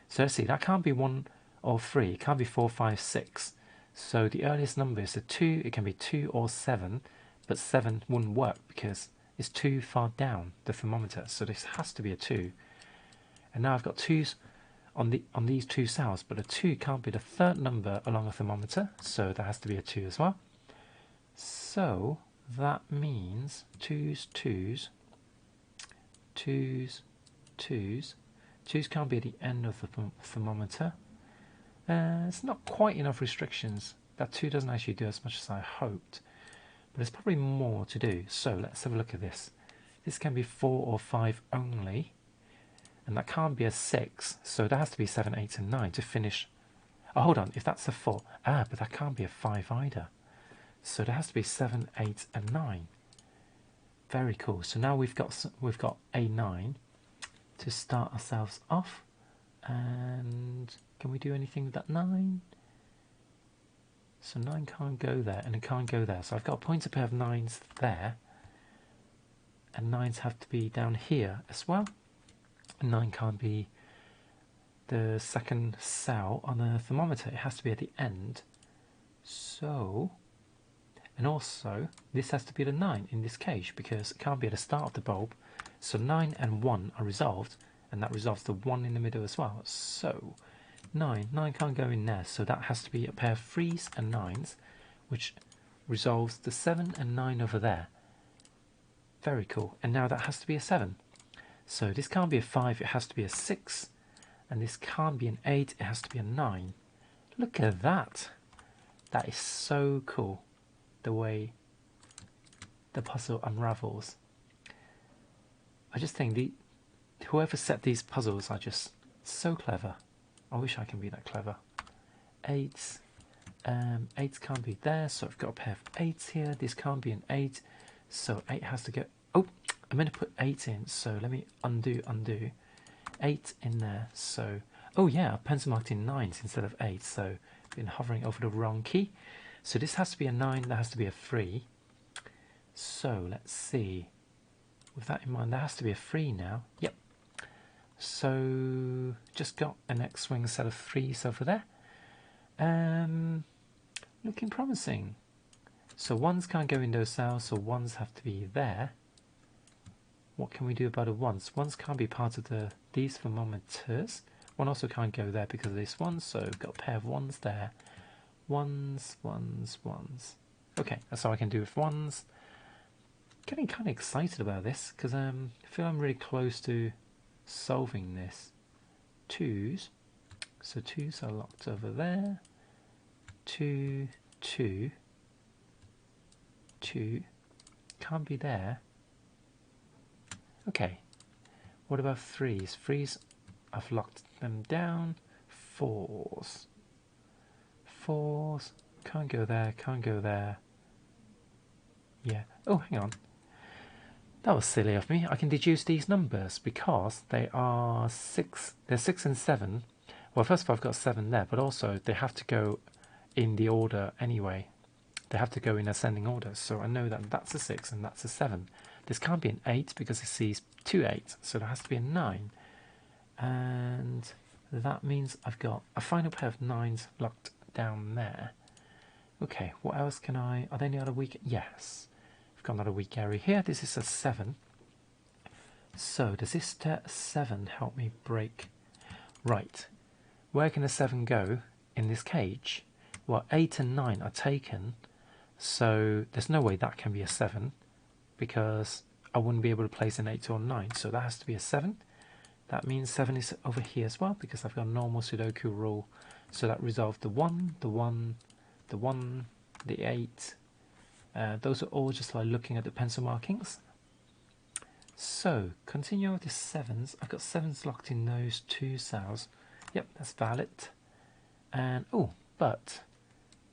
[SPEAKER 3] So let's see, that can't be 1 or 3, it can't be 4, 5, 6. So the earliest number is a 2, it can be 2 or 7, but 7 wouldn't work because it's too far down the thermometer, so this has to be a 2. And now I've got 2s on these two cells, but a 2 can't be the third number along a thermometer, so that has to be a 2 as well. So that means 2s, 2s, 2s, 2s. 2s can't be at the end of the thermometer. It's not quite enough restrictions. That 2 doesn't actually do as much as I hoped, but there's probably more to do. So let's have a look at this. This can be 4 or 5 only, and that can't be a 6, so that has to be 7, 8, and 9 to finish. Oh, hold on, if that's a 4, but that can't be a 5 either. So there has to be 7, 8, and 9. Very cool. So now we've got a 9 to start ourselves off, and Can we do anything with that 9? So 9 can't go there, and it can't go there. So I've got a pointer pair of 9s there, and 9s have to be down here as well. And 9 can't be the second cell on the thermometer. It has to be at the end. So, and also this has to be the 9 in this case, because it can't be at the start of the bulb. So 9 and 1 are resolved, and that resolves the 1 in the middle as well. So 9 can't go in there, so that has to be a pair of 3s and 9s, which resolves the 7 and 9 over there. Very cool. And now that has to be a 7. So this can't be a 5, it has to be a 6. And this can't be an 8, it has to be a 9. Look at that. That is so cool, the way the puzzle unravels. I just think whoever set these puzzles are just so clever. I wish I can be that clever. 8s. 8s can't be there, so I've got a pair of 8s here. This can't be an 8, so 8 has to go. Oh, I'm going to put 8 in, so let me undo. 8 in there, so. Oh yeah, I pencil marked in 9s instead of 8, so I've been hovering over the wrong key. So this has to be a 9, that has to be a 3. So let's see. With that in mind, there has to be a 3 now. Yep. So just got an X-wing set of 3s over there. Looking promising. So 1s can't go in those cells, so 1s have to be there. What can we do about the 1s? 1s can't be part of these thermometers. 1 also can't go there because of this 1, so we've got a pair of 1s there. 1s. Okay, that's all I can do with 1s. Getting kind of excited about this because I feel I'm really close to solving this. 2s. So 2s are locked over there. 2, 2. Can't be there. Okay. What about 3s? 3s, I've locked them down. 4s. 4s. Can't go there, can't go there. Yeah. Oh, hang on. That was silly of me. I can deduce these numbers because they are 6. They're 6 and 7. Well, first of all, I've got 7 there, but also they have to go in the order anyway. They have to go in ascending order. So I know that that's a 6 and that's a 7. This can't be an 8 because it sees 2 8s. So there has to be a 9. And that means I've got a final pair of 9s locked down there. Okay, what else can I... Are there any other weak... Yes. I've got another weak area here. This is a 7. So does this 7 help me break? Right. Where can a 7 go in this cage? Well, 8 and 9 are taken. So there's no way that can be a 7 because I wouldn't be able to place an 8 or 9. So that has to be a 7. That means 7 is over here as well because I've got a normal Sudoku rule. So that resolved the 1, the 1, the 1, the 8. Those are all just like looking at the pencil markings. So, continue with the 7s. I've got 7s locked in those 2 cells. Yep, that's valid. And, oh, but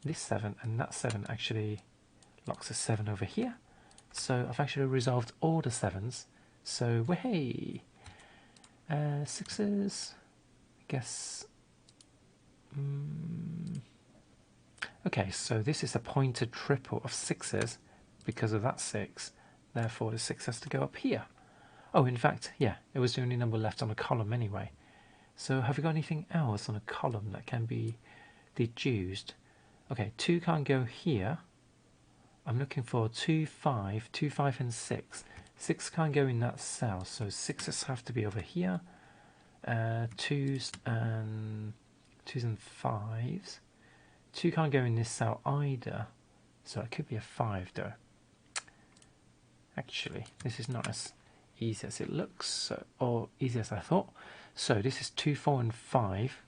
[SPEAKER 3] this 7 and that 7 actually locks a 7 over here. So, I've actually resolved all the 7s. So, hey, 6s, I guess. Okay, so this is a pointed triple of 6s because of that 6. Therefore, the 6 has to go up here. Oh, in fact, yeah, it was the only number left on the column anyway. So have we got anything else on a column that can be deduced? Okay, 2 can't go here. I'm looking for 2, 5, 2, 5 and 6. 6 can't go in that cell, so 6s have to be over here. 2s and 5s. 2 can't go in this cell either, so it could be a 5 though. Actually, this is not as easy as it looks, or easy as I thought. So this is 2, 4 and 5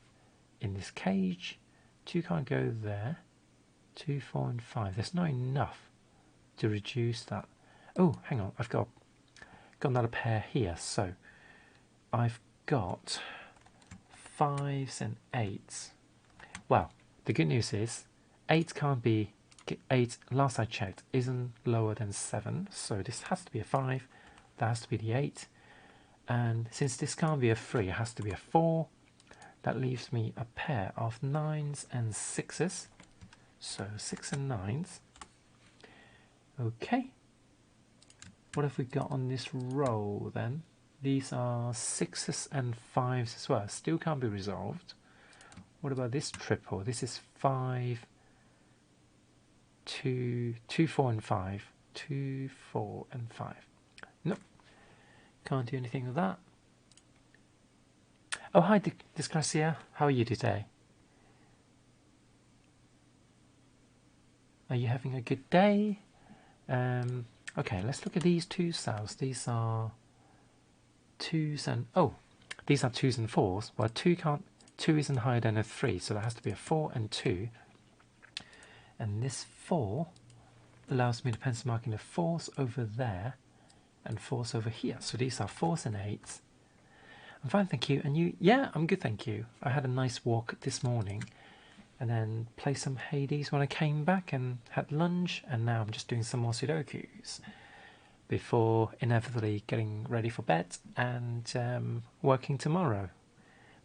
[SPEAKER 3] in this cage. 2 can't go there. 2, 4 and 5. There's not enough to reduce that. Oh, hang on, I've got another pair here. So I've got 5s and 8s. Well, the good news is 8 can't be 8. Last I checked isn't lower than 7, so this has to be a 5. That has to be the 8. And since this can't be a 3, it has to be a 4. That leaves me a pair of 9s and 6s. So 6 and 9s. Okay. What have we got on this row then? These are 6s and 5s as well. Still can't be resolved. What about this triple? This is 5, 2, 2, 4 and 5. 2, 4 and 5. Nope. Can't do anything with that. Oh, hi, Disgracia. How are you today? Are you having a good day? Okay, let's look at these two cells. These are 2s and... Oh, these are 2s and 4s. Well, 2 isn't higher than a 3, so there has to be a 4 and 2. And this 4 allows me to pencil mark in the 4s over there and 4s over here. So these are 4s and 8s. I'm fine, thank you. And you? Yeah, I'm good, thank you. I had a nice walk this morning and then played some Hades when I came back and had lunch, and now I'm just doing some more Sudokus before inevitably getting ready for bed and working tomorrow.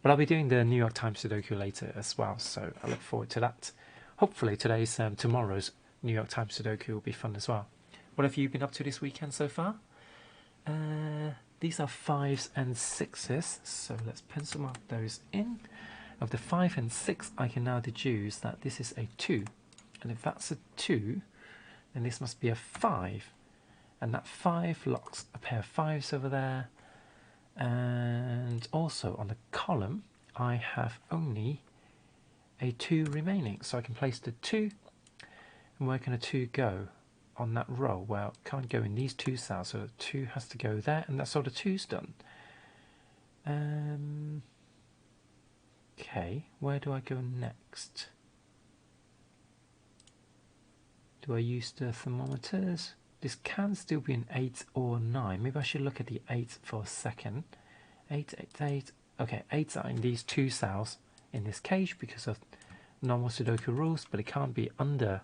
[SPEAKER 3] But I'll be doing the New York Times Sudoku later as well, so I look forward to that. Hopefully tomorrow's New York Times Sudoku will be fun as well. What have you been up to this weekend so far? These are 5s and 6s, so let's pencil mark those in. Of the 5 and 6, I can now deduce that this is a 2. And if that's a 2, then this must be a 5. And that 5 locks a pair of 5s over there. And also on the column, I have only a 2 remaining. So I can place the 2, and where can a 2 go on that row? Well, it can't go in these 2 cells, so the 2 has to go there, and that's all the 2's done. Okay, where do I go next? Do I use the thermometers? This can still be an 8 or 9. Maybe I should look at the 8 for a second. 8, 8, 8. Okay, 8s are in these 2 cells in this cage because of normal Sudoku rules, but it can't be under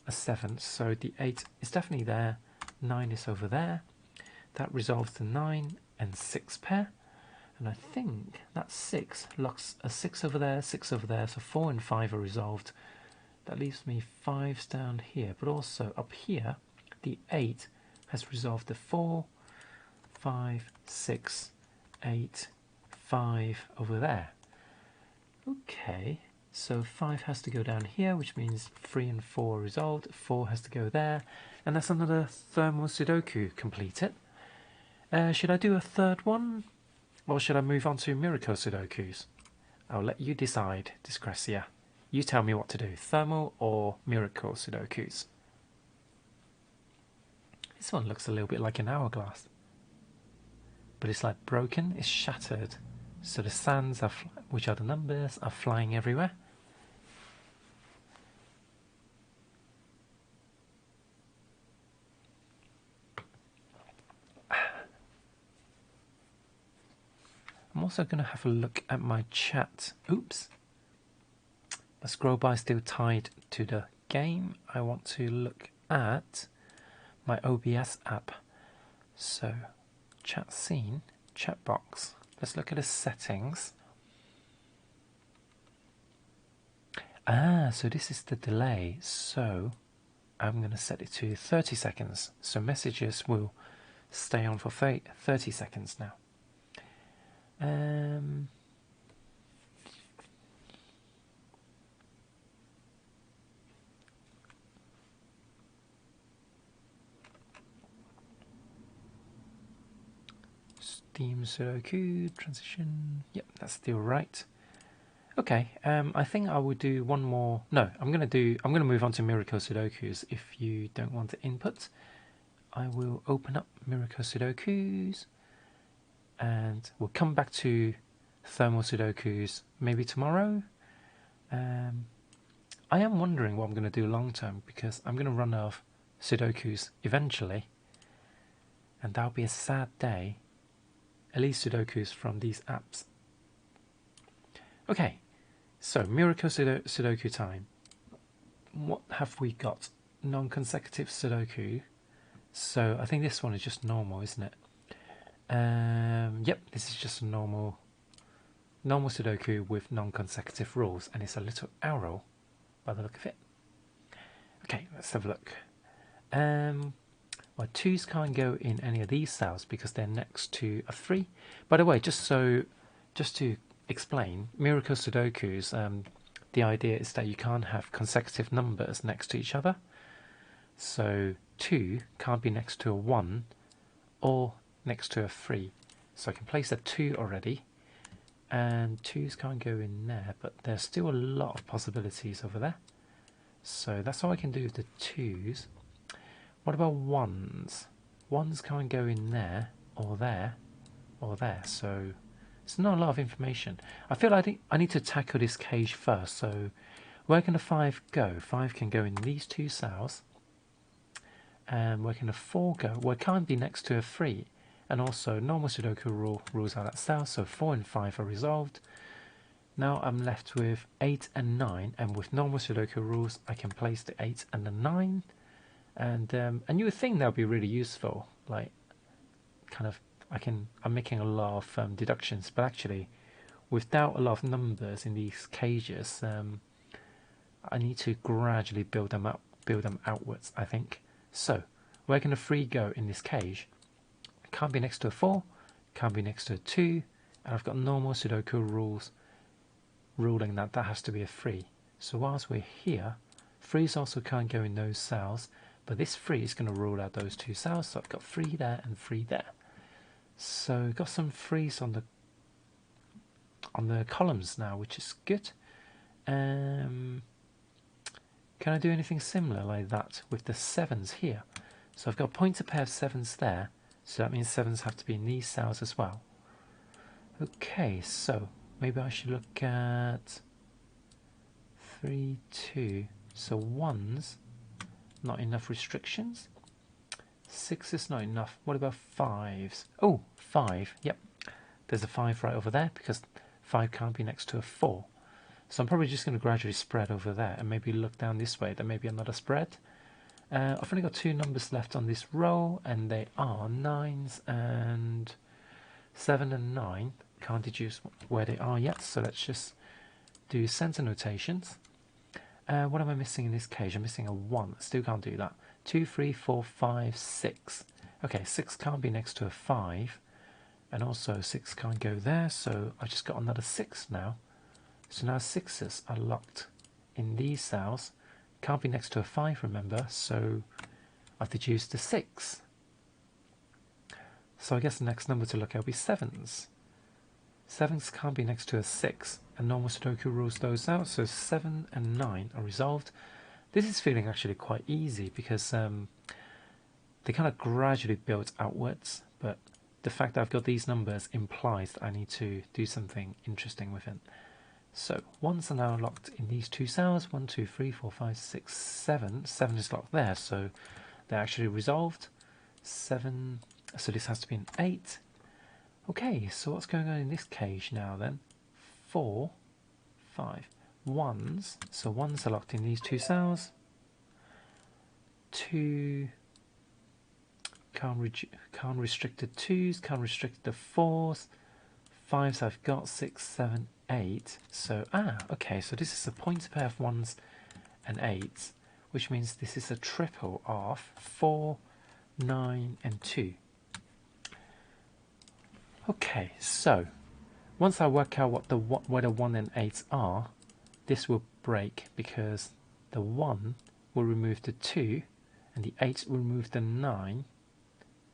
[SPEAKER 3] a 7, so the 8 is definitely there. 9 is over there. That resolves the 9 and 6 pair, and I think that 6 locks a 6 over there, 6 over there, so 4 and 5 are resolved. That leaves me 5s down here, but also up here the 8 has resolved the 4, 5, 6, 8, 5 over there. Okay, so 5 has to go down here, which means 3 and 4 are resolved. 4 has to go there, and that's another Thermo Sudoku completed. Should I do a third one, or should I move on to Miracle Sudokus? I'll let you decide, Disgracia. You tell me what to do, Thermal or Miracle Sudokus. This one looks a little bit like an hourglass, but it's like broken, it's shattered. So the sands, are which are the numbers, are flying everywhere. I'm also going to have a look at my chat. Oops. My scroll bar is still tied to the game. I want to look at my OBS app. So, chat scene, chat box. Let's look at the settings. So this is the delay. So, I'm going to set it to 30 seconds. So messages will stay on for 30 seconds now. Steam Sudoku transition. Yep, that's still right. Okay, I think I will do one more. No, I'm gonna move on to Miracle Sudokus. If you don't want to input, I will open up Miracle Sudokus, and we'll come back to Thermal Sudokus maybe tomorrow. I am wondering what I'm going to do long term, because I'm going to run out of Sudokus eventually, and that'll be a sad day. At least Sudokus from these apps. Okay, so Miracle Sudoku time. What have we got? Non-consecutive Sudoku. So I think this one is just normal, isn't it? Yep, this is just a normal normal Sudoku with non-consecutive rules, and it's a little arrow by the look of it. Okay, let's have a look. Well, 2's can't go in any of these cells because they're next to a 3. By the way, just to explain, Miracle Sudokus, the idea is that you can't have consecutive numbers next to each other. So 2 can't be next to a 1 or next to a 3. So I can place a 2 already, and 2's can't go in there, but there's still a lot of possibilities over there. So that's all I can do with the 2's. What about 1's? 1's can't go in there, or there, or there. So it's not a lot of information. I feel like I need to tackle this cage first. So where can the 5 go? 5 can go in these 2 cells. And where can the 4 go? Well, it can't be next to a 3. And also, normal Sudoku rule rules out that cell. So 4 and 5 are resolved. Now I'm left with 8 and 9. And with normal Sudoku rules, I can place the 8 and the 9. And you would think that would be really useful. Like, kind of, I'm making a lot of deductions. But actually, without a lot of numbers in these cages, I need to gradually build them outwards, I think. So, where can a 3 go in this cage? It can't be next to a 4, can't be next to a 2, and I've got normal Sudoku rules ruling that that has to be a 3. So whilst we're here, 3's also can't go in those cells, but this 3 is going to rule out those 2 cells, so I've got 3 there and 3 there. So I've got some 3's on the columns now, which is good. Can I do anything similar like that with the 7's here? So I've got a pointer pair of 7's there, so that means 7's have to be in these cells as well. Okay, so maybe I should look at 3, 2. So 1's not enough restrictions. 6 is not enough. What about 5's? Oh, 5. Yep, there's a 5 right over there because 5 can't be next to a 4. So I'm probably just going to gradually spread over there and maybe look down this way. There may be another spread. I've only got 2 numbers left on this row, and they are 9's and 7 and 9. Can't deduce where they are yet, so let's just do center notations. What am I missing in this cage? I'm missing a 1. Still can't do that. 2, 3, 4, 5, 6. Okay, 6 can't be next to a 5, and also 6 can't go there, so I just got another 6 now. So now 6's are locked in these cells. Can't be next to a 5, remember, so I've deduced a 6. So I guess the next number to look at will be 7's. 7's can't be next to a 6, and normal Sudoku rules those out, so 7 and 9 are resolved. This is feeling actually quite easy because they kind of gradually build outwards, but the fact that I've got these numbers implies that I need to do something interesting with it. So 1's are now locked in these 2 cells. 1, 2, 3, 4, 5, 6, 7. 7 is locked there, so they're actually resolved. 7, so this has to be an 8. Okay, so what's going on in this cage now then? 4, 5. 1's, so 1's are locked in these 2 cells. 2, can't restrict the 2's, can't restrict the 4's. 5's I've got, 6, 7, 8. So, okay, so this is a pointer pair of 1's and 8's, which means this is a triple of 4, 9, and 2. Okay, so once I work out where the 1 and 8's are, this will break because the 1 will remove the 2 and the 8 will remove the 9.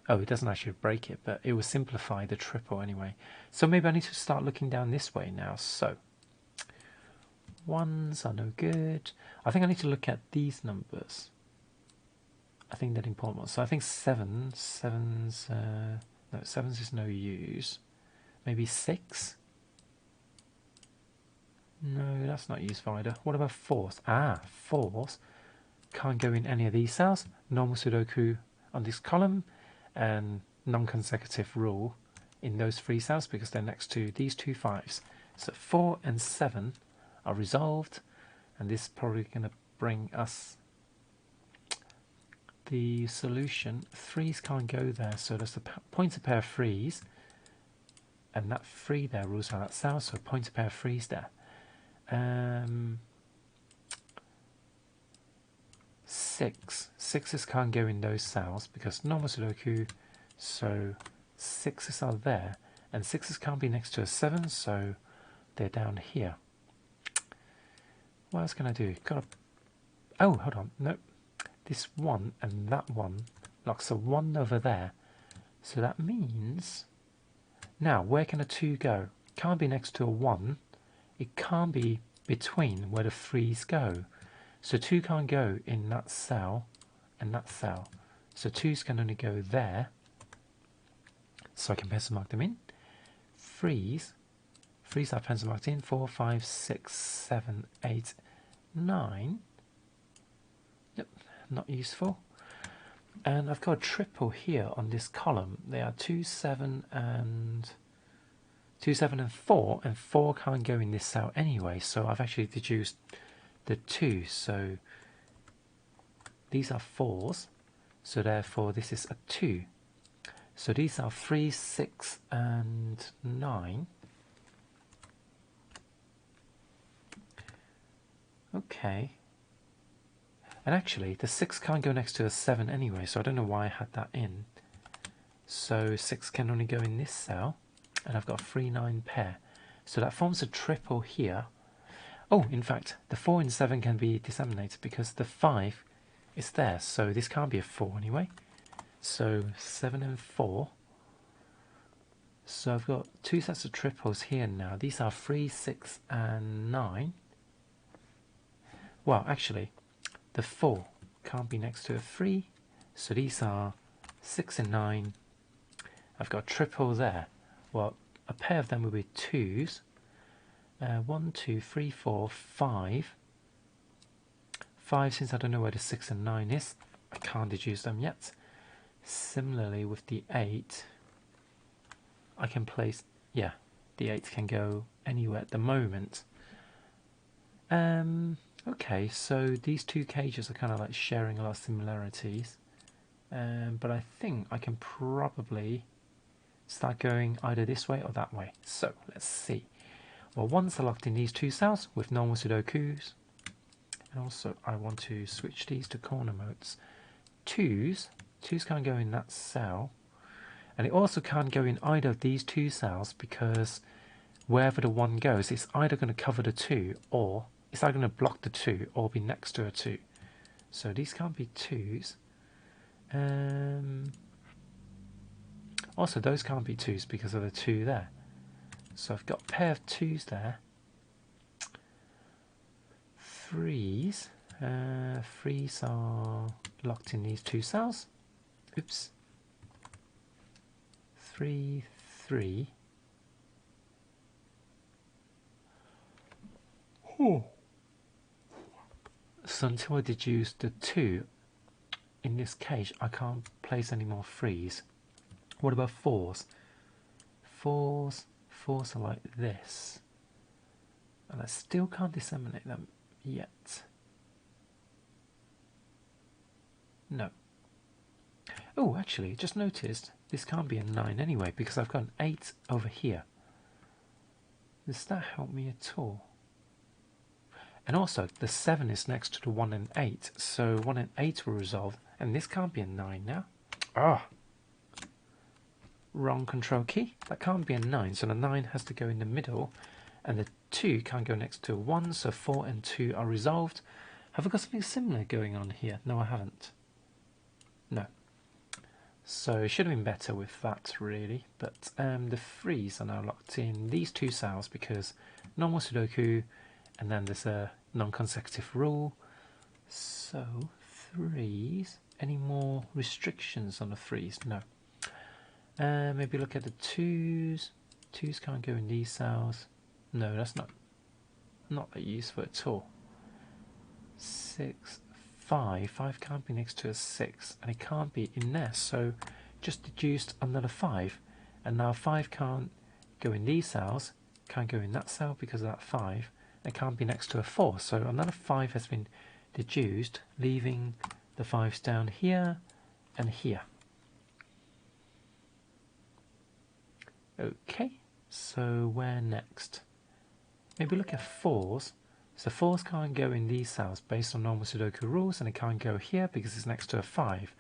[SPEAKER 3] Oh, it doesn't actually break it, but it will simplify the triple anyway. So maybe I need to start looking down this way now. So 1's are no good. I think I need to look at these numbers. I think they're important ones. So I think 7's no, 7's is no use. Maybe 6? No, that's not useful either. What about 4's? 4's can't go in any of these cells. Normal Sudoku on this column, and non-consecutive rule in those 3 cells because they're next to these 2 5's. So 4 and 7 are resolved, and this is probably going to bring us the solution. 3's can't go there, so there's a pointer pair of 3's. and that 3 there rules out that cell, so point a pair of 3s there. 6. 6s can't go in those cells because normal Sudoku, so 6s are there, and 6s can't be next to a 7, so they're down here. What else can I do? Oh, hold on, nope. This 1 and that 1 locks a 1 over there, so that means, now where can a 2 go? Can't be next to a 1, it can't be between where the 3s go. So 2 can't go in that cell and that cell. So 2s can only go there. So I can pencil mark them in. 3s are pencil marked in. 4, 5, 6, 7, 8, 9. Yep, not useful. And I've got a triple here on this column. They are 2, 7 and 4, and 4 can't go in this cell anyway, so I've actually deduced the 2, so these are 4s, so therefore this is a 2. So these are 3, 6 and 9. Okay. And actually the 6 can't go next to a 7 anyway, so I don't know why I had that in. So 6 can only go in this cell, and I've got a 3, 9 pair. So that forms a triple here. Oh, in fact, the 4 and 7 can be disseminated because the 5 is there, so this can't be a 4 anyway. So 7 and 4. So I've got 2 sets of triples here now. These are 3, 6 and 9. Well, actually, the 4 can't be next to a 3, so these are 6 and 9. I've got a triple there. Well, a pair of them will be 2s. 1, 2, 3, 4, 5. 5, since I don't know where the 6 and 9 is, I can't deduce them yet. Similarly with the 8, I can place, yeah, the 8 can go anywhere at the moment. Okay, so these two cages are kind of like sharing a lot of similarities. But I think I can probably start going either this way or that way. So let's see. Well, ones are locked in these 2 cells with normal Sudokus. And also I want to switch these to corner modes. 2s can't go in that cell. And it also can't go in either of these 2 cells because wherever the 1 goes, it's either going to cover the 2 or it's either going to block the 2 or be next to a 2. So these can't be 2s. Also, those can't be 2s because of the 2 there. So I've got a pair of 2s there. 3s. 3s are locked in these 2 cells. Oops. 3, 3. Oh. So until I deduce the 2 in this cage, I can't place any more 3s. What about 4s? 4s are like this. And I still can't disseminate them yet. No. Oh, actually, just noticed this can't be a 9 anyway because I've got an 8 over here. Does that help me at all? And also, the 7 is next to the 1 and 8, so 1 and 8 will resolve, and this can't be a 9 now. Ah! Wrong control key. That can't be a 9, so the 9 has to go in the middle, and the 2 can't go next to a 1, so 4 and 2 are resolved. Have I got something similar going on here? No, I haven't. No. So it should have been better with that, really, but the 3s are now locked in these 2 cells because normal Sudoku, and then there's a non-consecutive rule. So 3s, any more restrictions on the 3s? No. Maybe look at the 2s. 2s can't go in these cells. No, that's not that useful at all. 6, 5. 5 can't be next to a 6, and it can't be in there, so just deduced another 5. And now 5 can't go in these cells, can't go in that cell because of that 5. It can't be next to a 4, so another 5 has been deduced, leaving the 5s down here and here. Okay, So where next? Maybe look at 4s. So 4s can't go in these cells based on normal Sudoku rules, and it can't go here because it's next to a 5.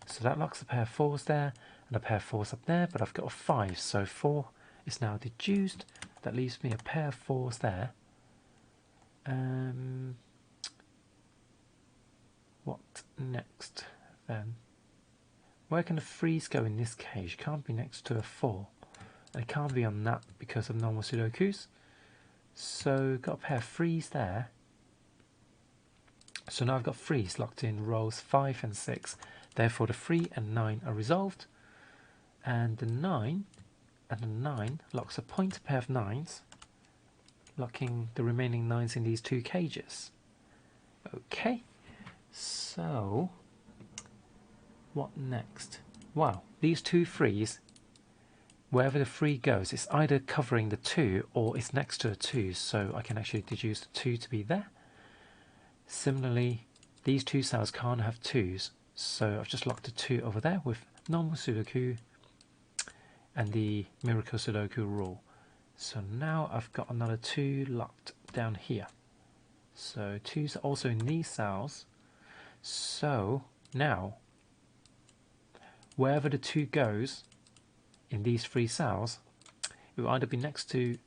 [SPEAKER 3] So that locks a pair of 4s there and a pair of 4s up there, but I've got a 5, so 4 is now deduced. That leaves me a pair of 4s there. What next then? Where can the 3s go in this cage? It can't be next to a 4. And it can't be on that because of normal Sudokus. So got a pair of 3s there. So now I've got 3s locked in rows 5 and 6. Therefore the 3 and 9 are resolved. And the 9 and the 9 locks a pointer pair of 9s, locking the remaining 9s in these 2 cages. Okay, so what next? Wow, these 2 3s, wherever the 3 goes, it's either covering the 2 or it's next to a 2, so I can actually deduce the 2 to be there. Similarly, these 2 cells can't have 2s, so I've just locked a 2 over there with normal Sudoku and the miracle Sudoku rule. So now I've got another 2 locked down here. So 2's are also in these cells. So now, wherever the 2 goes in these 3 cells, it will either be next to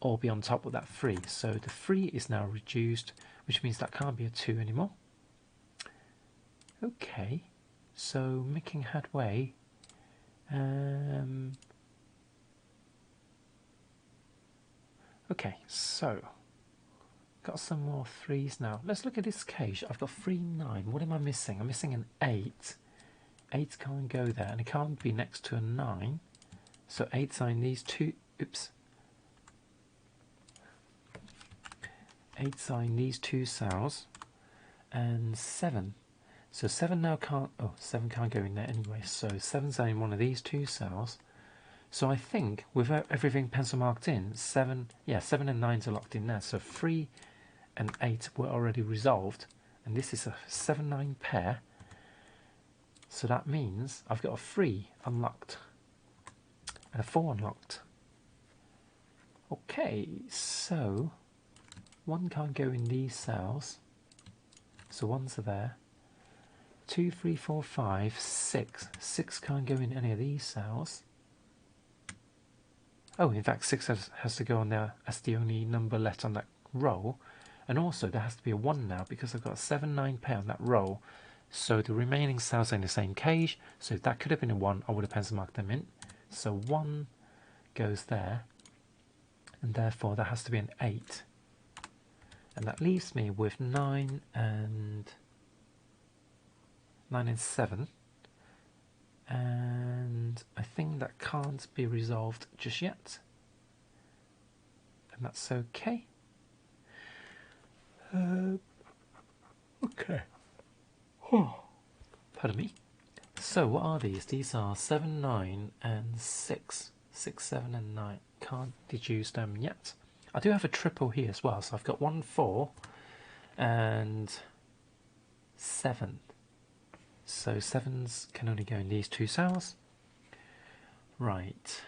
[SPEAKER 3] or be on top of that 3. So the 3 is now reduced, which means that can't be a 2 anymore. Okay, so making headway. Okay, so got some more 3s now. Let's look at this cage. I've got 3, 9. What am I missing? I'm missing an 8. 8 can't go there, and it can't be next to a 9. So 8's are in these 2. Oops. 8's are in these 2 cells, and 7. So 7 now can't. Oh, 7 can't go in there anyway. So 7's are in one of these 2 cells. So I think with everything pencil marked in, 7 and 9's are locked in there. So 3 and 8 were already resolved, and this is a 7-9 pair. So that means I've got a 3 unlocked and a 4 unlocked. Okay, so 1 can't go in these cells, so 1's are there. 2, 3, 4, 5, 6. 6 can't go in any of these cells. Oh, in fact 6 has to go on there as the only number left on that row. And also there has to be a 1 now because I've got a 7-9 pair on that row. So the remaining cells are in the same cage. So if that could have been a 1, I would have pencil marked them in. So 1 goes there. And therefore there has to be an 8. And that leaves me with 9 and 7. And I think that can't be resolved just yet. And that's okay. Okay. Pardon me. So what are these? These are 7, 9 and 6. 6, 7 and 9. Can't deduce them yet. I do have a triple here as well. So I've got 1, 4 and 7. So 7's can only go in these 2 cells. Right.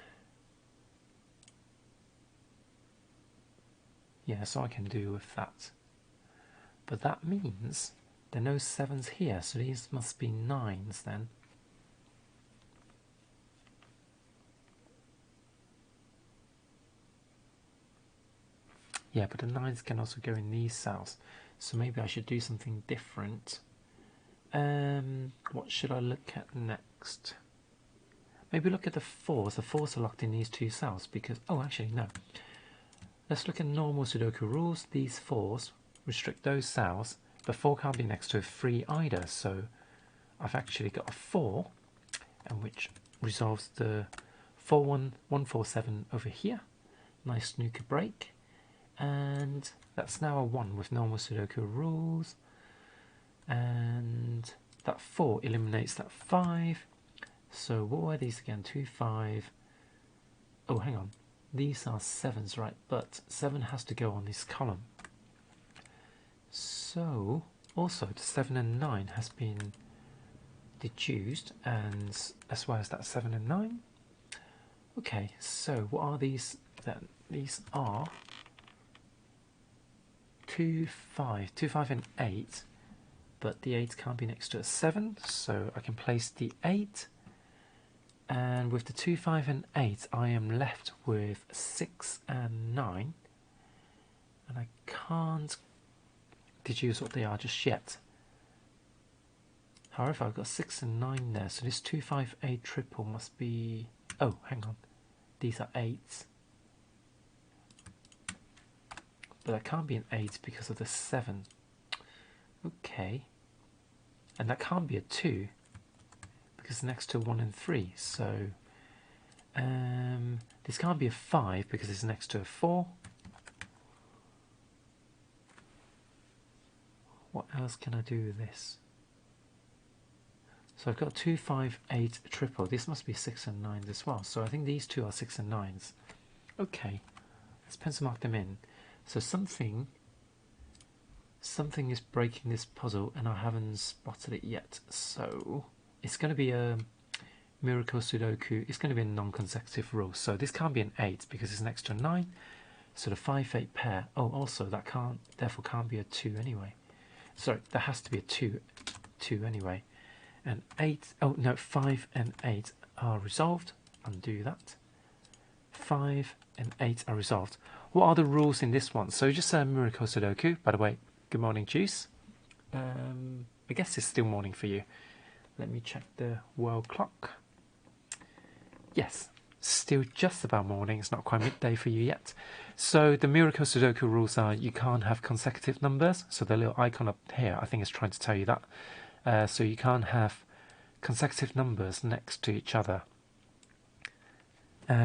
[SPEAKER 3] Yeah, so I can do with that. But that means there are no 7's here, so these must be 9's then. Yeah, but the 9's can also go in these cells. So maybe I should do something different. What should I look at next? Maybe look at the 4s. The 4s are locked in these 2 cells because... Oh, actually, no. Let's look at normal Sudoku rules. These 4s restrict those cells, but 4 can't be next to a 3 either. So I've actually got a 4, and which resolves the 4, 1, 1, 4, 7 over here. Nice snooker break. And that's now a 1 with normal Sudoku rules. And that 4 eliminates that 5. So what were these again? 2, 5. Oh, hang on. These are 7's, right? But 7 has to go on this column. So also the 7 and 9 has been deduced, and as well as that 7 and 9. Okay, so what are these then? These are 2, 5, 2, 5 and 8, but the 8 can't be next to a 7, so I can place the 8, and with the 2, 5 and 8 I am left with 6 and 9, and I can't deduce what they are just yet. However, I've got 6 and 9 there, so this 2, 5, 8 triple must be... oh, hang on. These are 8s. But that can't be an 8 because of the 7. Okay. And that can't be a 2 because it's next to 1 and 3. So this can't be a 5 because it's next to a 4. What else can I do with this? So I've got 2, 5, 8 triple. This must be 6 and 9 as well. So I think these two are 6 and 9s. Okay, let's pencil mark them in. So something is breaking this puzzle and I haven't spotted it yet. So it's going to be a miracle Sudoku. It's going to be a non-consecutive rule. So this can't be an 8 because it's next to a 9. So the 5, 8 pair. Oh, also that therefore can't be a 2 anyway. Sorry, that has to be a 2 anyway. And 8, oh no, 5 and 8 are resolved. Undo that. 5 and 8 are resolved. What are the rules in this one? So just a miracle Sudoku. By the way, good morning, Juice. I guess it's still morning for you. Let me check the world clock. Yes, still just about morning. It's not quite midday for you yet. So the miracle Sudoku rules are you can't have consecutive numbers. So the little icon up here, I think is trying to tell you that. So you can't have consecutive numbers next to each other.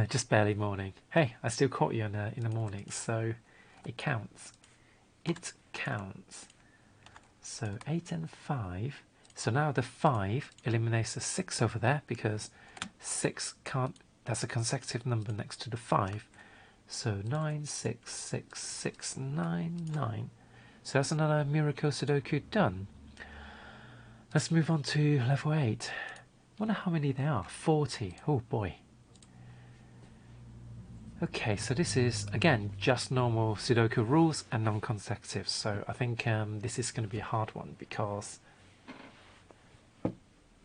[SPEAKER 3] Just barely morning. Hey, I still caught you in the morning, so it counts. It counts. So 8 and 5. So now the 5 eliminates the 6 over there because 6 can't. That's a consecutive number next to the 5. So 9, 6, 6, 6, 9, 9. So that's another miracle Sudoku done. Let's move on to level 8. I wonder how many there are. 40. Oh boy. Okay, so this is, again, just normal Sudoku rules and non-consecutive. So I think this is going to be a hard one because,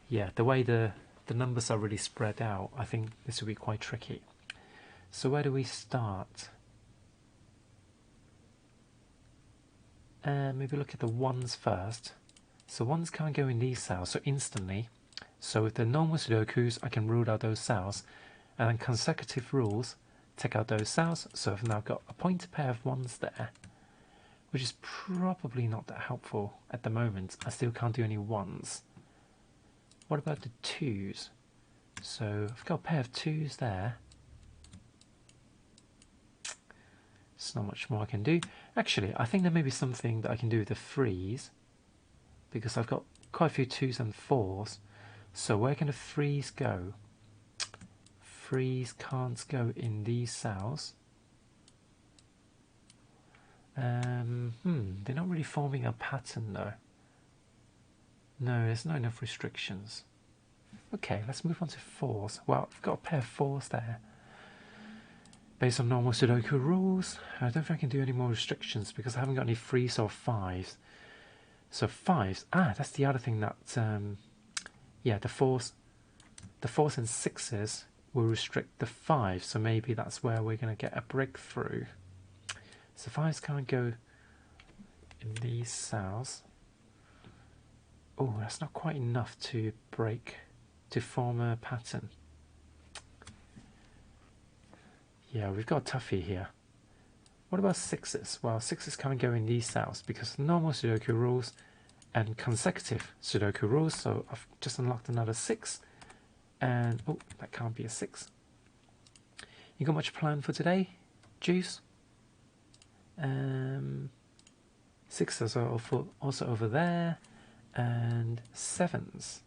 [SPEAKER 3] yeah, the way the numbers are really spread out, I think this will be quite tricky. So where do we start? Maybe look at the ones first. So ones can't go in these cells, so instantly. So with the normal Sudokus, I can rule out those cells. And then consecutive rules, take out those cells. So I've now got a pointer pair of ones there, which is probably not that helpful at the moment. I still can't do any ones. What about the 2s? So I've got a pair of 2s there. There's not much more I can do. Actually, I think there may be something that I can do with the 3s, because I've got quite a few 2s and 4s. So where can the 3s go? 3s can't go in these cells. They're not really forming a pattern though. No, there's not enough restrictions. Okay, let's move on to 4s. Well, I've got a pair of 4s there. Based on normal Sudoku rules, I don't think I can do any more restrictions because I haven't got any 3s or 5s. So 5s, that's the other thing that, yeah, the 4s and 6s will restrict the 5s, so maybe that's where we're going to get a breakthrough. So 5s can't go in these cells. Oh, that's not quite enough to form a pattern. Yeah, we've got a toughie here. What about 6s? Well, 6s can't go in these cells because normal Sudoku rules and consecutive Sudoku rules. So I've just unlocked another 6. And, oh, that can't be a 6. You got much planned for today, Juice? 6s are also over there. And 7s.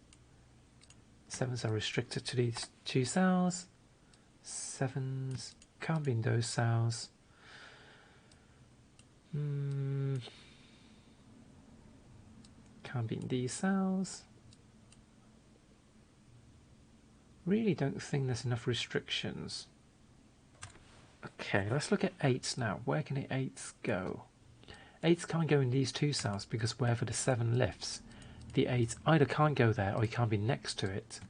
[SPEAKER 3] 7s are restricted to these 2 cells. 7s can't be in those cells. Can't be in these cells. Really don't think there's enough restrictions. Okay, let's look at 8s now. Where can the 8s go? 8s can't go in these two cells because wherever the 7 lifts, the 8 either can't go there or it can't be next to it.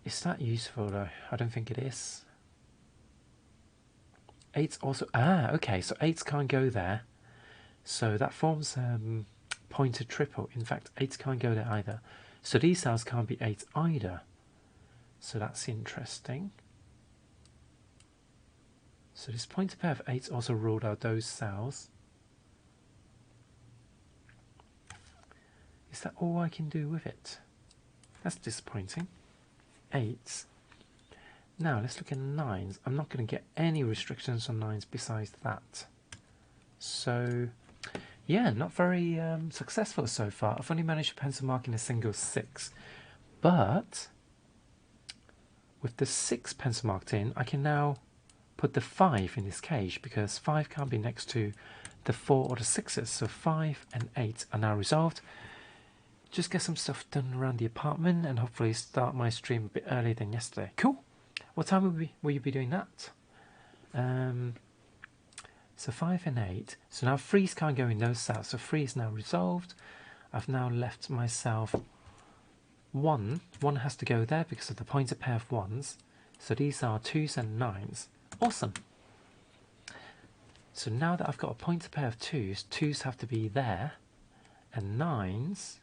[SPEAKER 3] Is that useful though? I don't think it is. 8s also... okay, so 8s can't go there. So that forms pointed triple. In fact, 8s can't go there either. So these cells can't be 8s either. So that's interesting. So this pointed pair of 8s also ruled out those cells. Is that all I can do with it? That's disappointing. 8s. Now let's look at 9s. I'm not going to get any restrictions on 9s besides that. So yeah, not very successful so far. I've only managed to pencil mark in a single 6. But with the 6 pencil marked in, I can now put the 5 in this cage because 5 can't be next to the 4 or the 6s. So 5 and 8 are now resolved. Just get some stuff done around the apartment and hopefully start my stream a bit earlier than yesterday. Cool. What time will you be doing that? So 5 and 8. So now 3s can't go in those cells. So 3 is now resolved. I've now left myself 1. 1 has to go there because of the pointed pair of 1s. So these are 2s and 9s. Awesome. So now that I've got a pointed pair of 2s, 2s have to be there. And 9s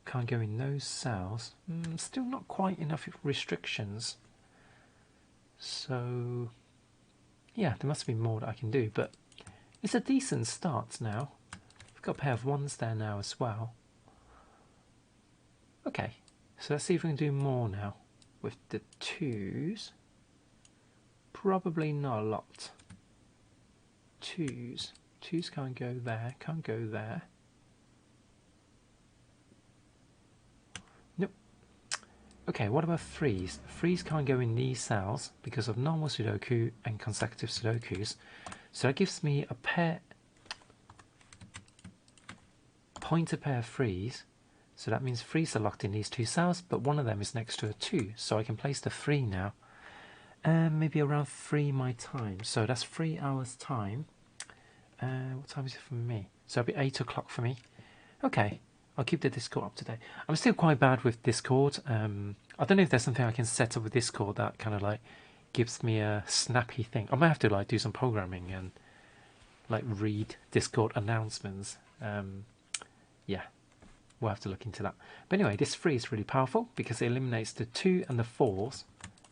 [SPEAKER 3] can't go in those cells. Still not quite enough restrictions. So yeah, there must be more that I can do, but it's a decent start now. I've got a pair of 1s there now as well. Okay, so let's see if we can do more now with the 2s. Probably not a lot. 2s. 2s can't go there, can't go there. Nope. Okay, what about 3s? 3s can't go in these cells because of normal Sudoku and consecutive Sudokus. So that gives me a pointed pair of 3s. So that means 3s are locked in these two cells, but one of them is next to a 2. So I can place the 3 now. And maybe around 3 my time. So that's 3 hours time. What time is it for me? So it'll be 8 o'clock for me. Okay, I'll keep the Discord up to date. I'm still quite bad with Discord. I don't know if there's something I can set up with Discord that kind of like gives me a snappy thing. I might have to like do some programming and like read Discord announcements. Yeah, we'll have to look into that. But anyway, this 3 is really powerful because it eliminates the 2 and the 4s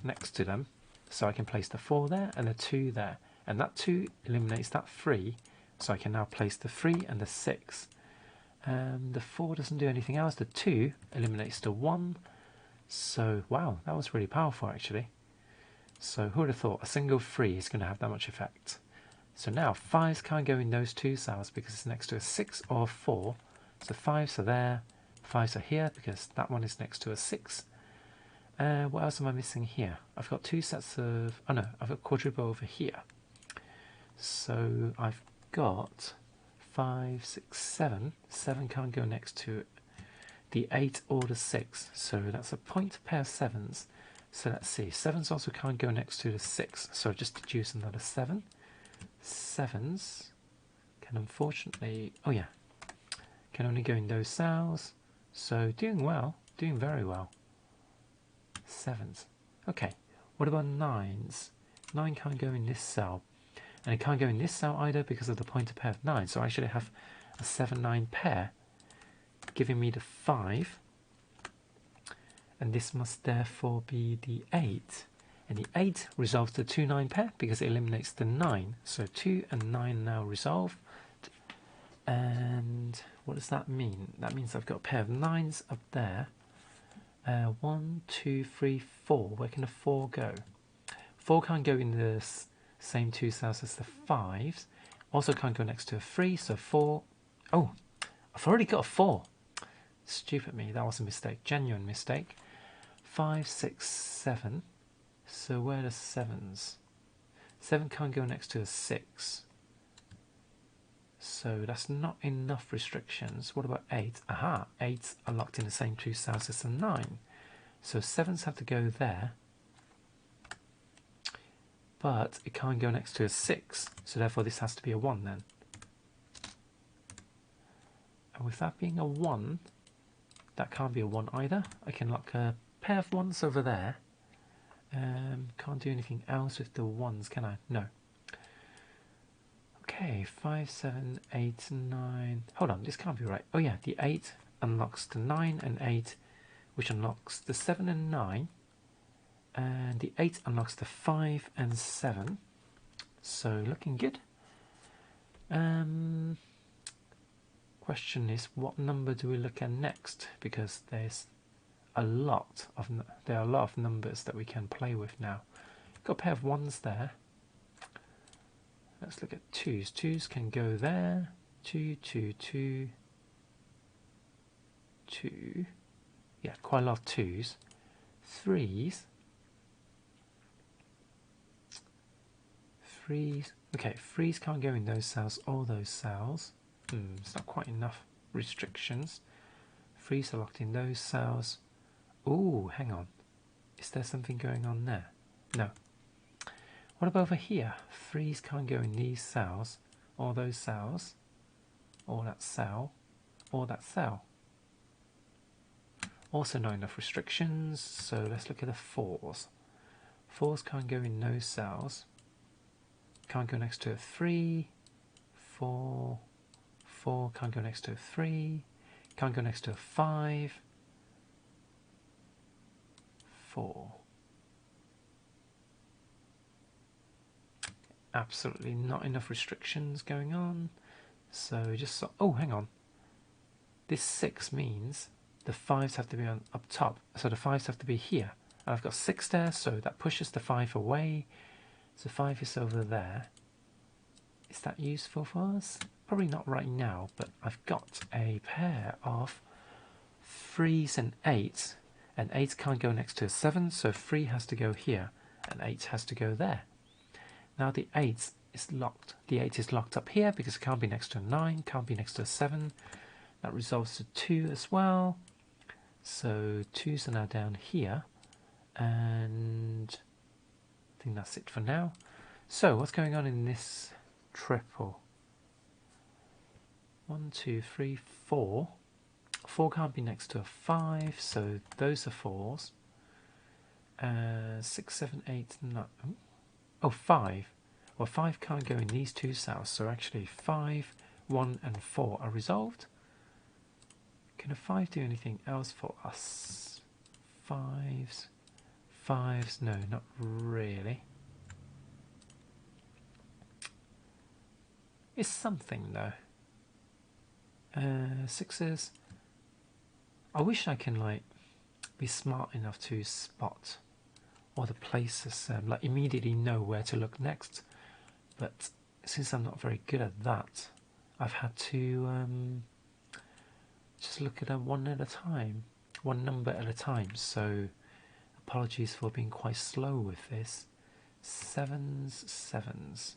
[SPEAKER 3] next to them. So I can place the 4 there and the 2 there. And that 2 eliminates that 3. So I can now place the 3 and the 6. The 4 doesn't do anything else. The 2 eliminates the 1. So, wow, that was really powerful actually. So who would have thought a single 3 is going to have that much effect? So now 5s can't go in those two cells because it's next to a 6 or a 4. So 5s are there. 5s are here because that one is next to a 6. What else am I missing here? I've got 2 sets of... Oh no, I've got quadruple over here. So I've got 5, 6, 7. 7 can't go next to the 8 or the 6. So that's a pointed pair of 7s. So let's see. 7s also can't go next to the 6. So just deduce another 7. 7s can unfortunately... Oh yeah. Can only go in those cells. So doing well. Doing very well. 7s. Okay, what about 9s? 9 can't go in this cell. And it can't go in this cell either because of the pointed pair of 9. So I actually have a 7-9 pair giving me the 5. And this must therefore be the 8. And the 8 resolves the 2-9 pair because it eliminates the 9. So 2 and 9 now resolved. And what does that mean? That means I've got a pair of 9s up there. 1, 2, 3, 4. Where can the 4 go? 4 can't go in the same two cells as the 5s. Also can't go next to a 3, so 4. Oh, I've already got a 4. Stupid me, that was a mistake. Genuine mistake. 5, 6, 7. So where are the 7s? 7 can't go next to a 6. So that's not enough restrictions. What about 8? Aha, 8s are locked in the same two cells as a 9. So 7s have to go there. But it can't go next to a 6. So therefore this has to be a 1 then. And with that being a 1, that can't be a 1 either. I can lock a pair of 1s over there. Can't do anything else with the 1s, can I? No. Okay, 5, 7, 8, 9. Hold on, this can't be right. Oh yeah, the 8 unlocks the 9 and 8, which unlocks the 7 and 9. And the 8 unlocks the 5 and 7. So looking good. Question is, what number do we look at next? Because there are a lot of numbers that we can play with now. Got a pair of 1s there. Let's look at 2s. 2s can go there. 2, 2, 2, 2. Yeah, quite a lot of 2s. 3s. 3s. Okay, 3s can't go in those cells or those cells. It's not quite enough restrictions. 3s are locked in those cells. Ooh, hang on. Is there something going on there? No. What about over here? 3s can't go in these cells, or those cells, or that cell, or that cell. Also not enough restrictions, so let's look at the 4s. 4s can't go in those cells. Can't go next to a 3, 4, 4 can't go next to a 3, can't go next to a 5, 4. Absolutely not enough restrictions going on. So just oh, hang on. This 6 means the 5s have to be on up top. So the 5s have to be here. And I've got 6 there, so that pushes the 5 away. So 5 is over there. Is that useful for us? Probably not right now, but I've got a pair of 3s and 8s. And 8 can't go next to a 7, so 3 has to go here. And 8 has to go there. Now the 8 is locked. The 8 is locked up here because it can't be next to a 9, can't be next to a 7. That resolves to 2 as well. So 2s are now down here. And I think that's it for now. So what's going on in this triple? 1, 2, 3, 4. 4 can't be next to a 5, so those are 4s. 6, 7, 8, 9. Oh, 5. Well, 5 can't go in these two cells, so actually 5, 1 and 4 are resolved. Can a 5 do anything else for us? 5s. 5s, no, not really. It's something though. 6s. I wish I can like be smart enough to spot all the places, like immediately know where to look next. But since I'm not very good at that, I've had to just look at one at a time, one number at a time. So apologies for being quite slow with this. 7s, 7s.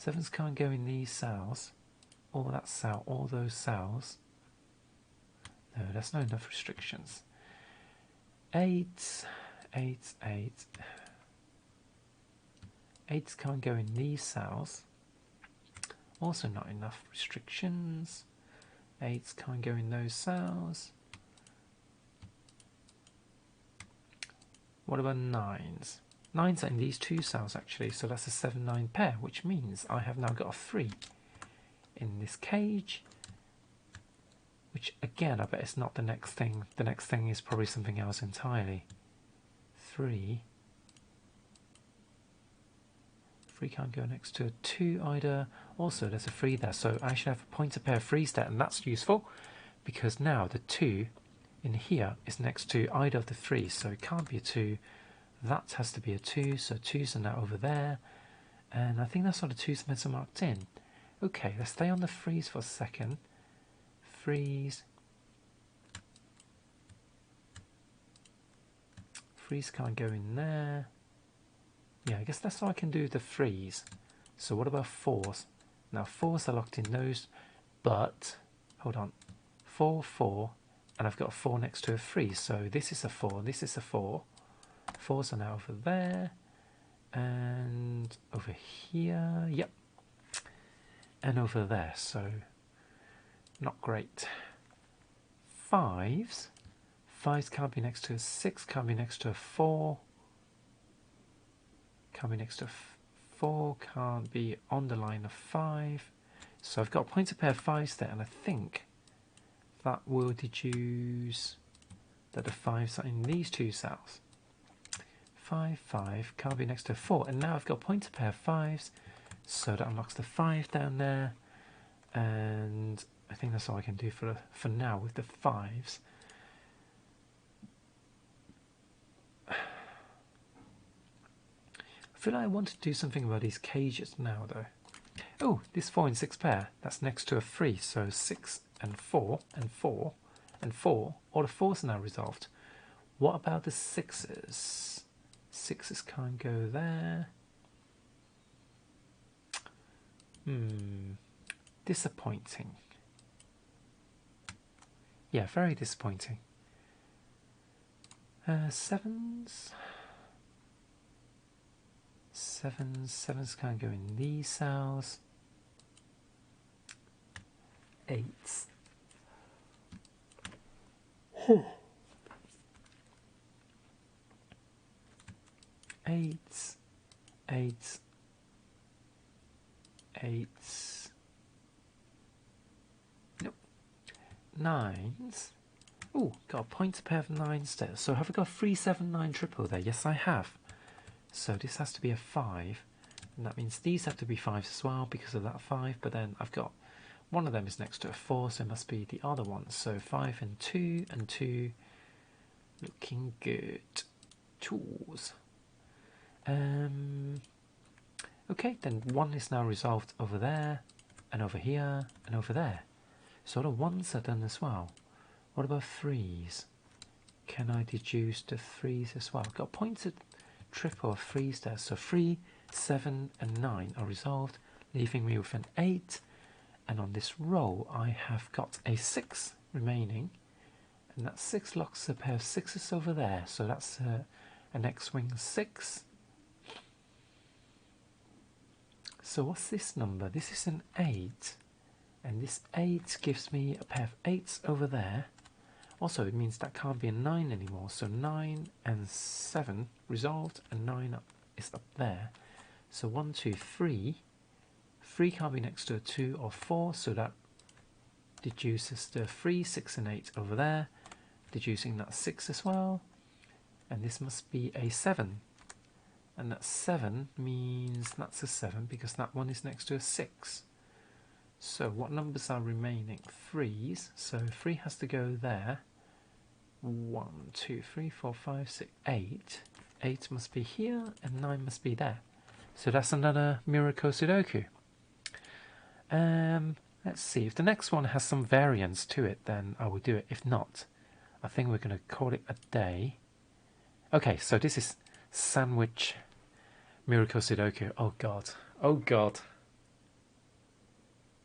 [SPEAKER 3] 7s can't go in these cells, or that cell, or those cells. No, that's not enough restrictions. 8s, 8s, 8. 8s can't go in these cells. Also not enough restrictions. 8s can't go in those cells. What about 9s? 9s are in these two cells actually, so that's a 7-9 pair, which means I have now got a 3 in this cage. Which again, I bet it's not the next thing. The next thing is probably something else entirely. 3. 3 can't go next to a 2 either. Also, there's a 3 there, so I should have a pointer pair of 3s there, and that's useful because now the 2 in here is next to either of the 3s, so it can't be a 2. That has to be a 2, so 2s are now over there, and I think that's all the 2s meant are marked in. Okay, let's stay on the 3s for a second. 3s. 3s can't go in there. Yeah, I guess that's all I can do with the 3s. So what about 4s? Now 4s are locked in those, but hold on. 4, 4, and I've got a 4 next to a 3. So this is a 4, this is a 4. 4s are now over there, and over here, yep, and over there, so not great. 5s can't be next to a 6, can't be next to a 4, can't be next to a 4, can't be on the line of 5. So I've got a pointed pair of 5s there, and I think that will deduce that the 5s are in these two cells. 5, 5, can't be next to a 4, and now I've got a pointed pair of 5s, so that unlocks the 5 down there, and I think that's all I can do for now with the 5s. I feel like I want to do something about these cages now, though. Oh, this 4 and 6 pair, that's next to a 3, so 6 and 4 and 4 and 4. All the 4s are now resolved. What about the 6s? 6s can't go there. Disappointing. Yeah, very disappointing. 7s. 7s can't go in these cells. 8s. 8s. 8s. 8s. Nope. 9s. Oh, got a pointed pair of 9s there. So have I got a 3, 7, 9 triple there? Yes, I have. So this has to be a 5. And that means these have to be 5s as well because of that 5. But then I've got one of them is next to a 4, so it must be the other one. So 5 and 2 and 2. Looking good. Tools. Okay, then 1 is now resolved over there, and over here, and over there. So the 1s are done as well. What about 3s? Can I deduce the 3s as well? I've got a pointed triple of 3s there. So 3, 7, and 9 are resolved, leaving me with an 8. And on this row, I have got a 6 remaining. And that 6 locks a pair of 6s over there. So that's an X-Wing 6. So what's this number? This is an 8. And this 8 gives me a pair of 8s over there. Also, it means that can't be a 9 anymore. So 9 and 7 resolved, and 9 is up there. So 1, 2, 3. 3 can't be next to a 2 or 4, so that deduces the 3, 6, and 8 over there, deducing that 6 as well. And this must be a 7. And that 7 means that's a 7 because that one is next to a 6. So what numbers are remaining? 3s. So 3 has to go there. 1, 2, 3, 4, 5, 6, 8. 8 must be here and 9 must be there. So that's another Miracle Sudoku. Let's see. If the next one has some variance to it, then I will do it. If not, I think we're going to call it a day. Okay, so this is Sandwich Miracle Sudoku. Oh God. Oh God.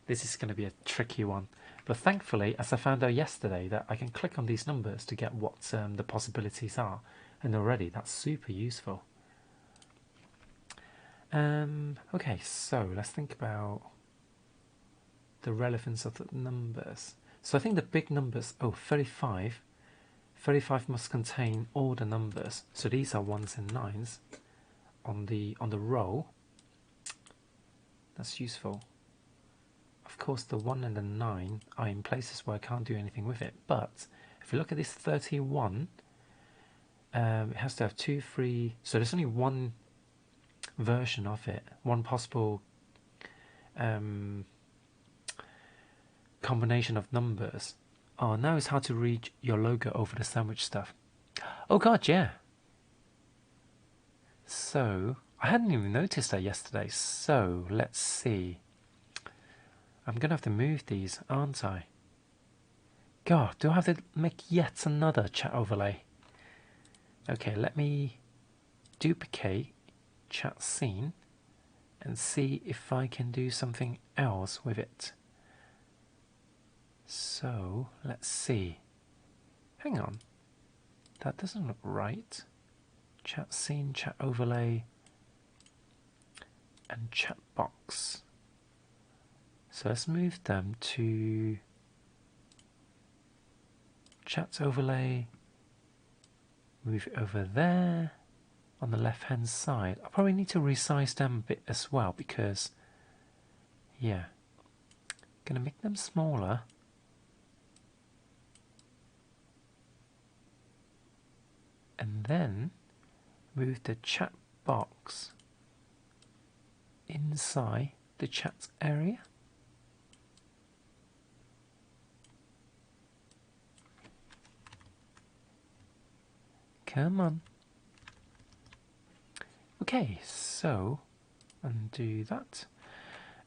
[SPEAKER 3] This is going to be a tricky one. But thankfully, as I found out yesterday, that I can click on these numbers to get what the possibilities are. And already, that's super useful. Okay, so let's think about the relevance of the numbers. So I think the big numbers, 35. 35 must contain all the numbers. So these are 1s and 9s on the row. That's useful. Of course, the 1 and the 9 are in places where I can't do anything with it. But if you look at this 31, it has to have 2, 3. So there's only one version of it, one possible combination of numbers. Oh, now it's hard to read your logo over the sandwich stuff. Oh God, yeah. So I hadn't even noticed that yesterday. So let's see. I'm gonna have to move these, aren't I? God, do I have to make yet another chat overlay? Okay, let me duplicate chat scene and see if I can do something else with it. So let's see. Hang on. That doesn't look right. Chat scene, chat overlay, and chat box. So let's move them to chat overlay. Move it over there on the left hand side. I probably need to resize them a bit as well because, yeah, gonna make them smaller. And then move the chat box inside the chat area. Come on. Okay, so undo that.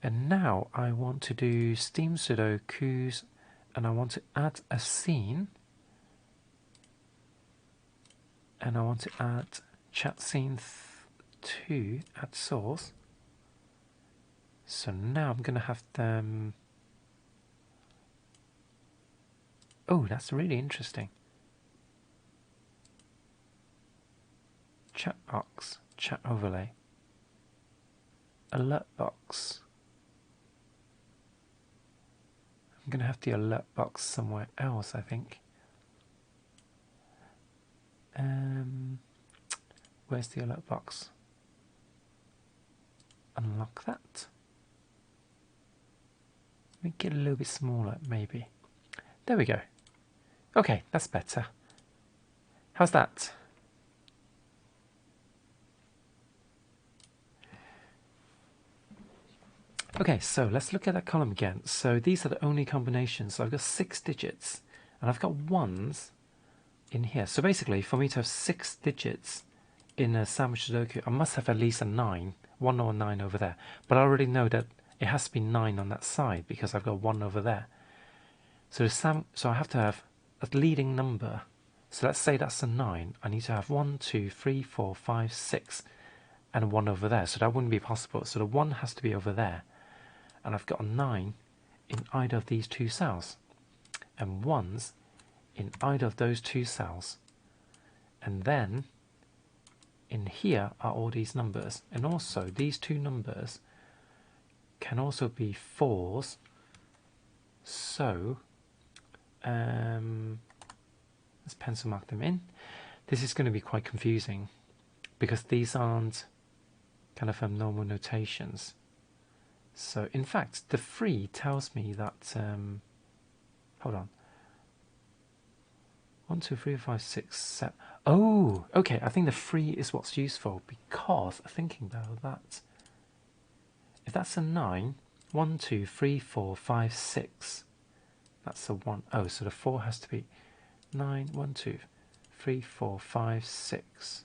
[SPEAKER 3] And now I want to do Steam Sudokus, and I want to add a scene. And I want to add chat scene 2, add source. So now I'm going to have them. Oh, that's really interesting. Chat box, chat overlay, alert box. I'm going to have the alert box somewhere else, I think. Where's the alert box? Unlock that. Make it a little bit smaller, maybe. There we go. Okay, that's better. How's that? Okay, so let's look at that column again. So these are the only combinations. So I've got 6 digits, and I've got ones in here. So basically, for me to have 6 digits in a sandwich Sudoku, I must have at least a 9, 1 or 9 over there. But I already know that it has to be 9 on that side because I've got 1 over there. So so I have to have a leading number. So let's say that's a 9. I need to have 1, 2, 3, 4, 5, 6, and a 1 over there. So that wouldn't be possible. So the 1 has to be over there. And I've got a 9 in either of these 2 cells. And 1s in either of those 2 cells. And then in here are all these numbers. And also these 2 numbers can also be 4s. So let's pencil mark them in. This is going to be quite confusing because these aren't kind of normal notations. So in fact, the 3 tells me that, hold on, 1, 2, 3, 5, 6, 7. Oh, okay, I think the 3 is what's useful because thinking about that, if that's a 9, 1, 2, 3, 4, 5, 6, that's a 1. Oh, so the 4 has to be 9, 1, 2, 3, 4, 5, 6.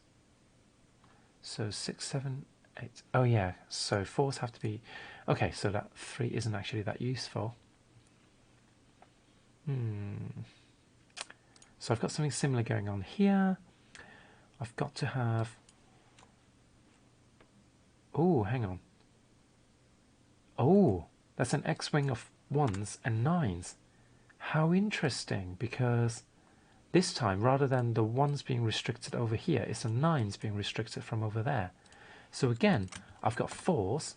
[SPEAKER 3] So 6, 7, 8. Oh yeah, so 4s have to be. Okay, so that 3 isn't actually that useful. So I've got something similar going on here. I've got to have. Oh, hang on. Oh, that's an X-wing of 1s and 9s. How interesting, because this time, rather than the 1s being restricted over here, it's the 9s being restricted from over there. So again, I've got 4s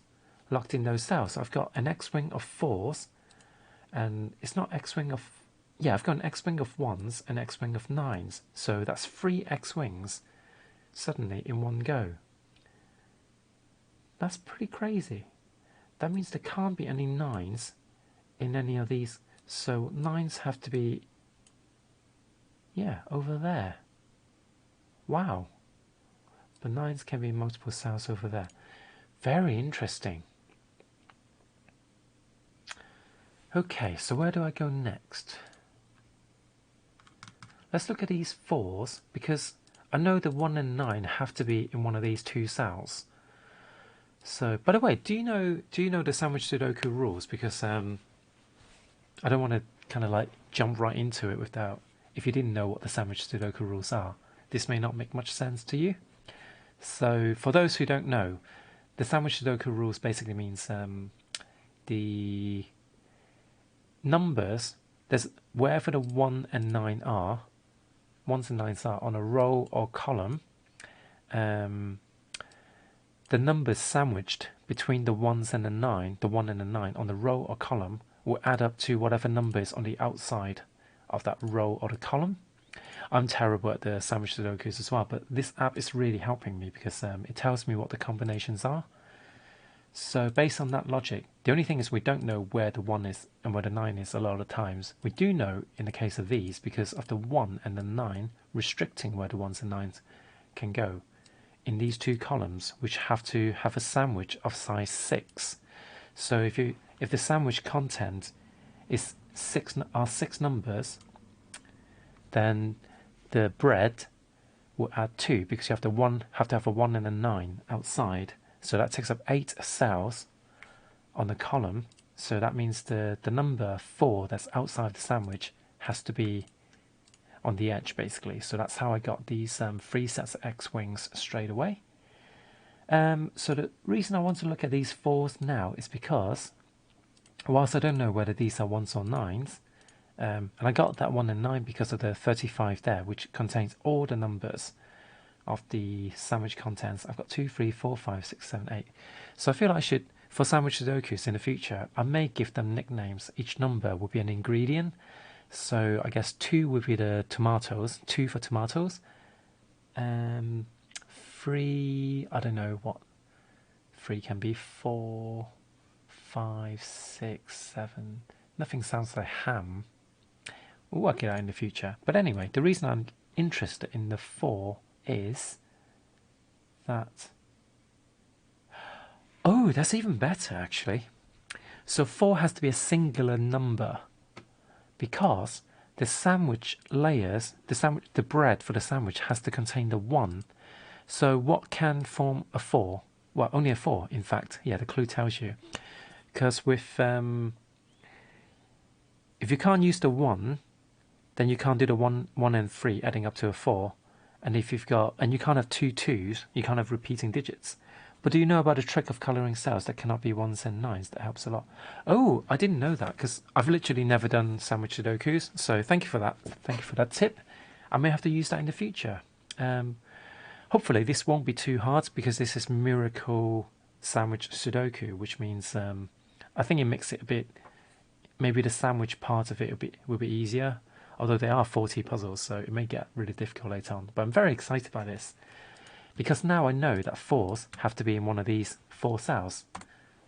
[SPEAKER 3] locked in those cells. So I've got an X-wing of 4s, and it's not X-wing of. Yeah, I've got an X-wing of 1s and X-wing of 9s. So that's 3 X-wings suddenly in one go. That's pretty crazy. That means there can't be any 9s in any of these. So 9s have to be, yeah, over there. Wow. But 9s can be in multiple cells over there. Very interesting. Okay, so where do I go next? Let's look at these 4s, because I know the 1 and 9 have to be in one of these 2 cells. So, by the way, do you know the sandwich Sudoku rules? Because I don't want to kind of like jump right into it without. If you didn't know what the sandwich Sudoku rules are, this may not make much sense to you. So, for those who don't know, the sandwich Sudoku rules basically means the numbers. There's wherever the 1 and 9 are, ones and nines are on a row or column, the numbers sandwiched between the ones and the 9, the 1 and the 9 on the row or column will add up to whatever number is on the outside of that row or the column. I'm terrible at the sandwich Sudokus as well, but this app is really helping me because it tells me what the combinations are. So based on that logic, the only thing is we don't know where the 1 is and where the 9 is a lot of times. We do know in the case of these because of the 1 and the 9 restricting where the 1s and 9s can go in these two columns, which have to have a sandwich of size 6. So if the sandwich content is 6 numbers, then the bread will add 2 because you have to have a 1 and a 9 outside. So that takes up 8 cells on the column. So that means the number 4 that's outside the sandwich has to be on the edge, basically. So that's how I got these 3 sets of X-wings straight away. So the reason I want to look at these 4s now is because whilst I don't know whether these are 1s or 9s, and I got that 1 and 9 because of the 35 there, which contains all the numbers of the sandwich contents. I've got 2, 3, 4, 5, 6, 7, 8. So I feel like I should, for sandwich Sudokus in the future, I may give them nicknames. Each number will be an ingredient. So I guess 2 would be the tomatoes, 2 for tomatoes. 3, I don't know what 3 can be, 4, 5, 6, 7. Nothing sounds like ham. We'll work it out in the future. But anyway, the reason I'm interested in the 4 is that, oh, that's even better actually. So 4 has to be a singular number because the sandwich layers, the bread for the sandwich has to contain the 1. So what can form a 4? Well, only a 4, in fact. Yeah, the clue tells you. Because with if you can't use the 1, then you can't do the 1 and 3 adding up to a 4. And if you've got, and you can't have 2 2s, you can't have repeating digits. But do you know about a trick of colouring cells that cannot be 1s and 9s? That helps a lot. Oh, I didn't know that because I've literally never done sandwich Sudokus. So thank you for that. Thank you for that tip. I may have to use that in the future. Hopefully this won't be too hard because this is Miracle Sandwich Sudoku, which means I think it makes it a bit, maybe the sandwich part of it will be easier. Although there are 40 puzzles, so it may get really difficult later on. But I'm very excited by this because now I know that 4s have to be in one of these 4 cells.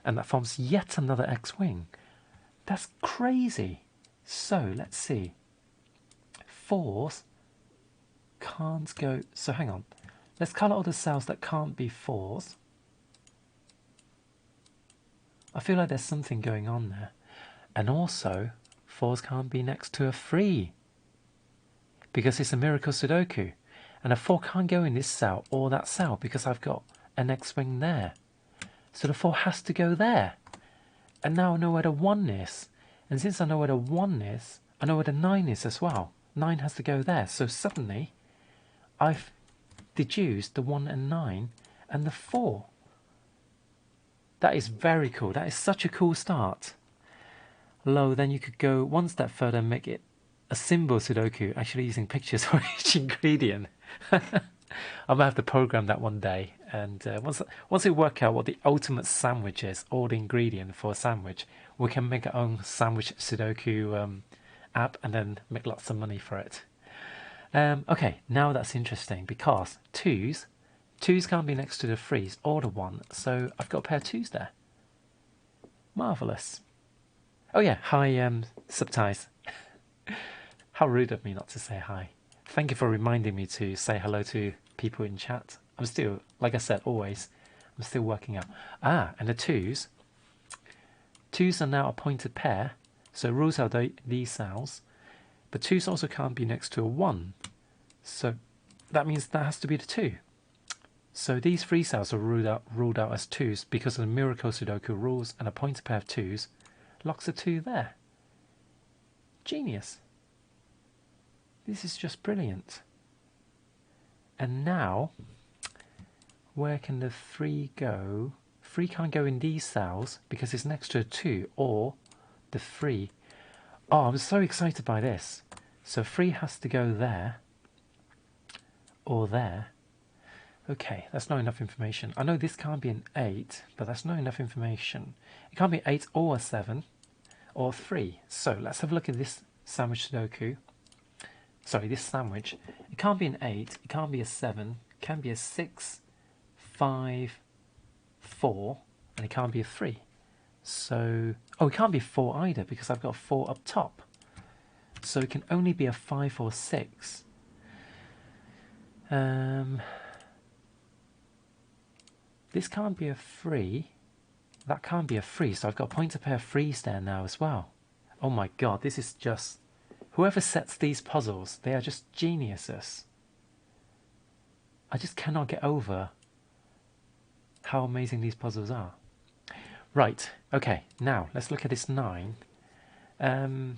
[SPEAKER 3] And that forms yet another X-wing. That's crazy. So let's see. 4s can't go. So hang on. Let's colour all the cells that can't be 4s. I feel like there's something going on there. And also, 4s can't be next to a 3. Because it's a Miracle Sudoku. And a 4 can't go in this cell or that cell because I've got an X-wing there. So the 4 has to go there. And now I know where the 1 is. And since I know where the 1 is, I know where the 9 is as well. 9 has to go there. So suddenly, I've deduced the 1 and 9 and the 4. That is very cool. That is such a cool start. Although then you could go one step further and make it a symbol Sudoku, actually using pictures for each ingredient. I might have to program that one day. And once we work out what the ultimate sandwich is, all the ingredient for a sandwich, we can make our own sandwich Sudoku app and then make lots of money for it. Okay, now that's interesting because 2s can't be next to the 3s or the 1, so I've got a pair of 2s there. Marvellous. Oh yeah, hi Subties. How rude of me not to say hi. Thank you for reminding me to say hello to people in chat. I'm still, like I said, always, I'm still working out. And the 2s are now a pointed pair, so rules out these cells. But 2s also can't be next to a 1. So that means that has to be the 2. So these 3 cells are ruled out as 2s because of the Miracle Sudoku rules, and a pointed pair of 2s locks a 2 there. Genius. This is just brilliant. And now, where can the 3 go? 3 can't go in these cells because it's next to a 2 or the 3. Oh, I'm so excited by this. So 3 has to go there. or there. Okay, that's not enough information. I know this can't be an 8, but that's not enough information. It can't be 8 or a 7 or 3. So let's have a look at this sandwich Sudoku. Sorry, this sandwich. It can't be an 8, it can't be a 7, it can be a 6, 5, 4, and it can't be a 3. So, oh, it can't be 4 either because I've got 4 up top. So it can only be a 5 or 6. This can't be a 3. That can't be a 3, so I've got a pointer pair 3s there now as well. Oh my god, this is just... Whoever sets these puzzles, they are just geniuses. I just cannot get over how amazing these puzzles are. Right, okay, now let's look at this 9. Can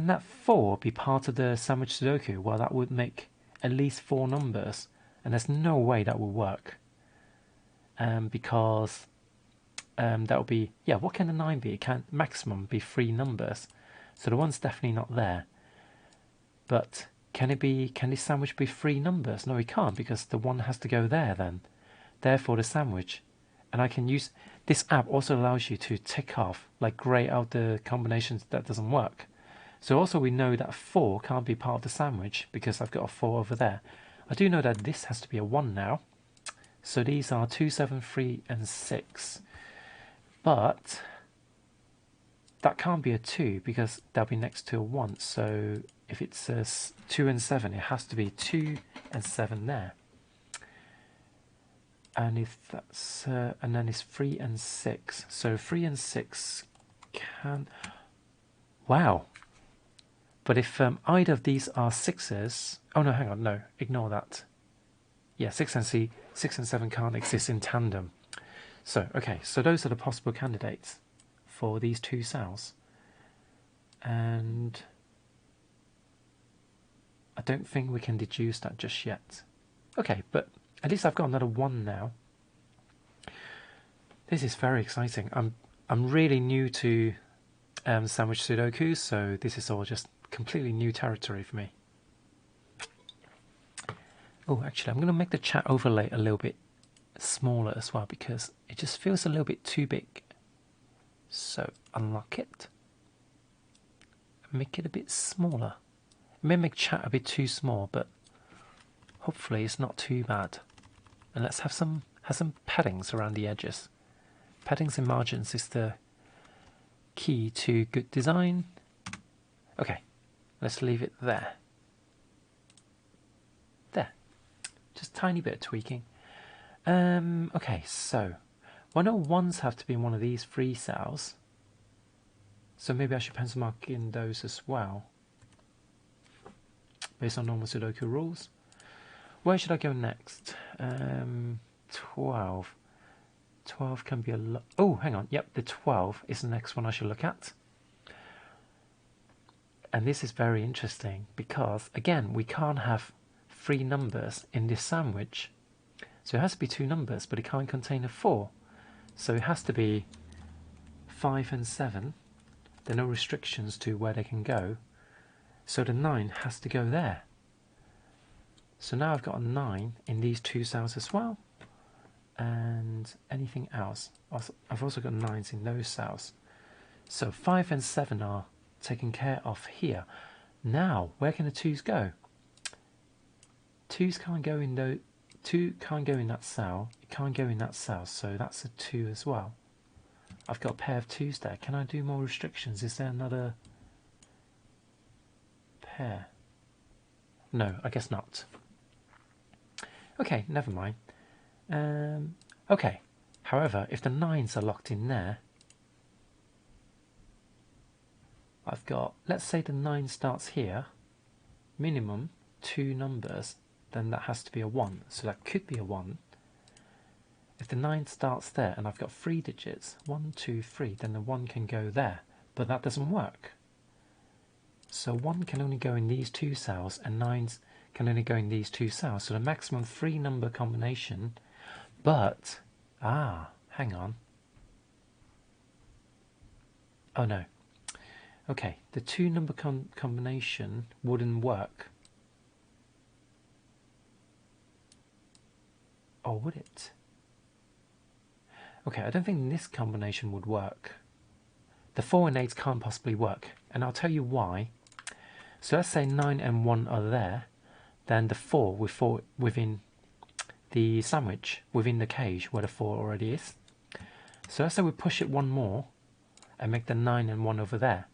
[SPEAKER 3] that 4 be part of the sandwich Sudoku? Well, that would make at least 4 numbers, and there's no way that will work. Because that would be, yeah, what can the 9 be? It can maximum be 3 numbers. So the 1's definitely not there. But can this sandwich be 3 numbers? No, it can't, because the 1 has to go there then. Therefore the sandwich. And I can use, this app also allows you to tick off, like grey out the combinations that doesn't work. So also we know that 4 can't be part of the sandwich, because I've got a 4 over there. I do know that this has to be a 1 now. So these are 2, 7, 3, and 6. But that can't be a 2 because they'll be next to a 1. So if it says 2 and 7, it has to be 2 and 7 there. And if that's and then it's 3 and 6. So 3 and 6 can... Wow. But if either of these are 6s... Oh no, hang on, no, ignore that. Yeah, 6 and 7 can't exist in tandem. So, okay, so those are the possible candidates for these 2 cells. And I don't think we can deduce that just yet. Okay, but at least I've got another 1 now. This is very exciting. I'm really new to sandwich Sudoku, so this is all just completely new territory for me. Oh, actually, I'm going to make the chat overlay a little bit smaller as well because it just feels a little bit too big. So unlock it, make it a bit smaller. It may make chat a bit too small, but hopefully it's not too bad. And let's have some paddings around the edges. Paddings and margins is the key to good design. Okay, let's leave it there. There, just a tiny bit of tweaking. Okay, so I know 1s have to be in one of these 3 cells, so maybe I should pencil mark in those as well, based on normal Sudoku rules. Where should I go next? 12. 12 can be a lot. Oh, hang on. Yep, the 12 is the next one I should look at. And this is very interesting because, again, we can't have 3 numbers in this sandwich. So it has to be 2 numbers, but it can't contain a 4. So it has to be 5 and 7. There are no restrictions to where they can go. So the 9 has to go there. So now I've got a 9 in these 2 cells as well. And anything else? I've also got 9s in those cells. So 5 and 7 are taken care of here. Now, where can the 2s go? 2s can't go in those. 2 can't go in that cell, it can't go in that cell, so that's a 2 as well. I've got a pair of 2s there. Can I do more restrictions? Is there another pair? No, I guess not. Okay, never mind. Okay, however, if the 9s are locked in there, I've got, let's say the 9 starts here, minimum 2 numbers, then that has to be a 1, so that could be a 1. If the 9 starts there and I've got 3 digits, 1, 2, 3, then the 1 can go there, but that doesn't work. So 1 can only go in these 2 cells and 9s can only go in these 2 cells, so the maximum 3 number combination, but, hang on. Oh no. Okay, the 2 number combination wouldn't work. Or would it? Okay, I don't think this combination would work. The 4 and 8 can't possibly work, and I'll tell you why. So let's say 9 and 1 are there, then the 4 with 4 within the sandwich, within the cage where the 4 already is. So let's say we push it one more and make the 9 and 1 over there.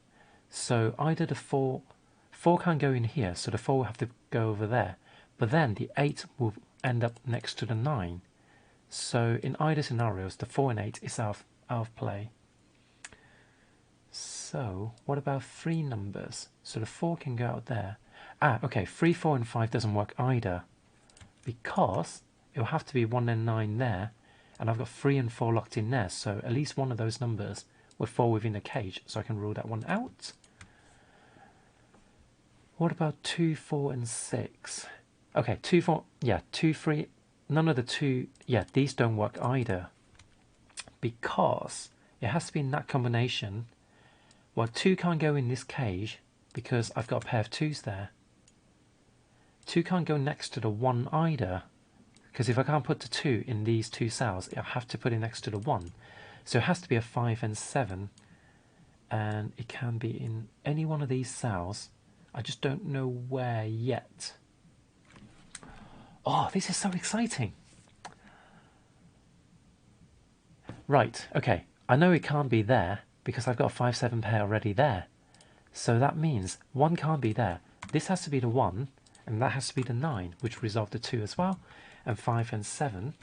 [SPEAKER 3] So either the 4 can't go in here, so the 4 will have to go over there. But then the 8 will end up next to the 9. So in either scenarios, the 4 and 8 is out of play. So what about 3 numbers? So the 4 can go out there. Okay, 3, 4 and 5 doesn't work either, because it will have to be 1 and 9 there, and I've got 3 and 4 locked in there, so at least one of those numbers would fall within the cage, so I can rule that one out. What about 2, 4 and 6? Okay, 2, 4, yeah, 2, 3, none of the 2, yeah, these don't work either, because it has to be in that combination. Well, 2 can't go in this cage because I've got a pair of 2s there. 2 can't go next to the 1 either, because if I can't put the 2 in these 2 cells, I have to put it next to the 1. So it has to be a 5 and 7, and it can be in any one of these cells. I just don't know where yet. Oh, this is so exciting. Right, okay, I know it can't be there, because I've got a 5, 7 pair already there. So that means 1 can't be there. This has to be the 1, and that has to be the 9, which resolve the 2 as well. And 5 and 7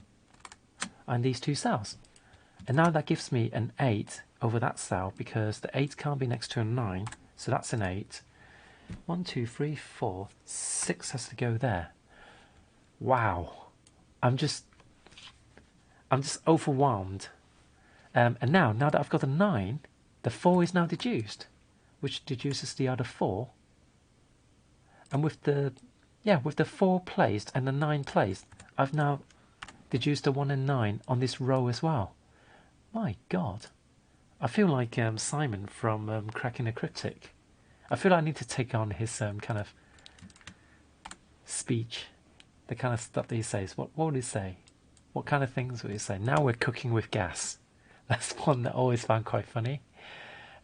[SPEAKER 3] are in these 2 cells. And now that gives me an 8 over that cell, because the 8 can't be next to a 9, so that's an 8. 1, 2, 3, 4, 6 has to go there. Wow. I'm just overwhelmed. And now that I've got a 9, the 4 is now deduced, which deduces the other 4. And with the 4 placed and the 9 placed, I've now deduced the 1 and 9 on this row as well. My God. I feel like Simon from Cracking the Cryptic. I feel I need to take on his kind of speech, the kind of stuff that he says. What would he say? What kind of things would he say? Now we're cooking with gas. That's one that I always found quite funny.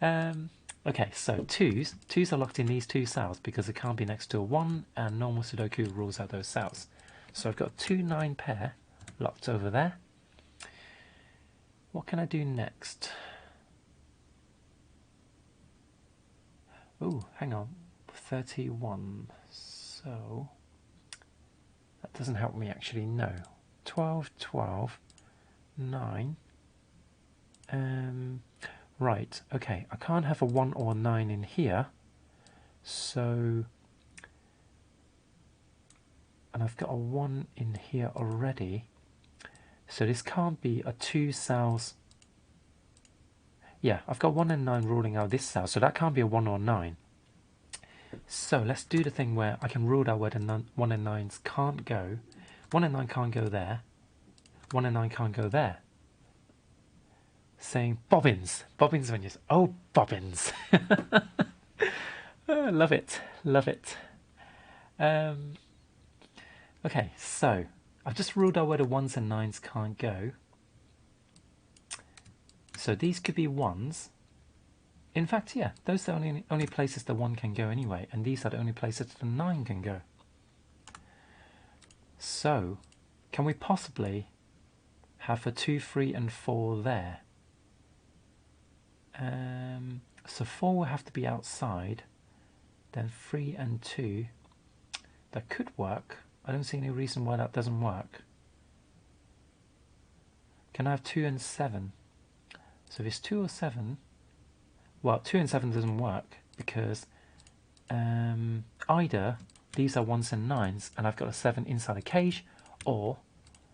[SPEAKER 3] Okay, so 2s are locked in these 2 cells because it can't be next to a 1, and normal Sudoku rules out those cells. So I've got 2, 9 pair locked over there. What can I do next? Oh, hang on, 31. So that doesn't help me actually. No, 12, 12, 9. Right, okay, I can't have a 1 or a 9 in here, so, and I've got a 1 in here already, so this can't be a 2 cells. Yeah, I've got 1 and 9 ruling out this cell, so that can't be a 1 or 9. So let's do the thing where I can rule out where the 1 and 9s can't go. 1 and 9 can't go there, 1 and 9 can't go there. Saying bobbins when you say, oh, bobbins. Oh, love it, love it. Okay, so I've just ruled out where the 1s and 9s can't go. So these could be 1s. In fact, yeah, those are the only places the 1 can go anyway, and these are the only places the 9 can go. So, can we possibly have a 2, 3 and 4 there? So 4 will have to be outside, then 3 and 2, that could work. I don't see any reason why that doesn't work. Can I have 2 and 7? So if it's 2 or 7, well, 2 and 7 doesn't work, because either these are 1s and 9s and I've got a 7 inside a cage, or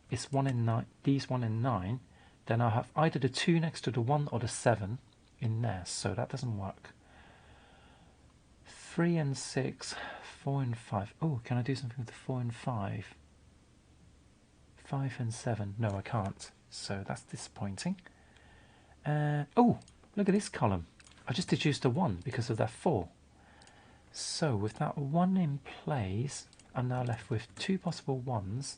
[SPEAKER 3] it's 1 and 9, these 1 and 9, then I'll have either the 2 next to the 1 or the 7 in there, so that doesn't work. 3 and 6, 4 and 5. Oh, can I do something with the 4 and 5? 5 and 7. No, I can't. So that's disappointing. Oh, look at this column. I just deduced a 1 because of that 4. So with that 1 in place, I'm now left with 2 possible 1s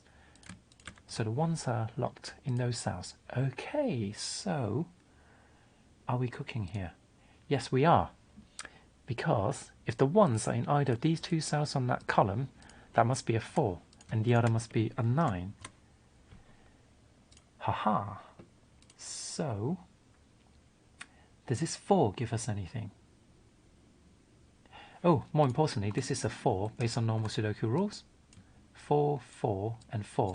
[SPEAKER 3] So the 1s are locked in those cells. Okay, so are we cooking here? Yes, we are. Because if the 1s are in either of these 2 cells on that column, that must be a 4, and the other must be a 9. Haha. So, does this 4 give us anything? Oh, more importantly, this is a 4 based on normal Sudoku rules. 4, 4, and 4.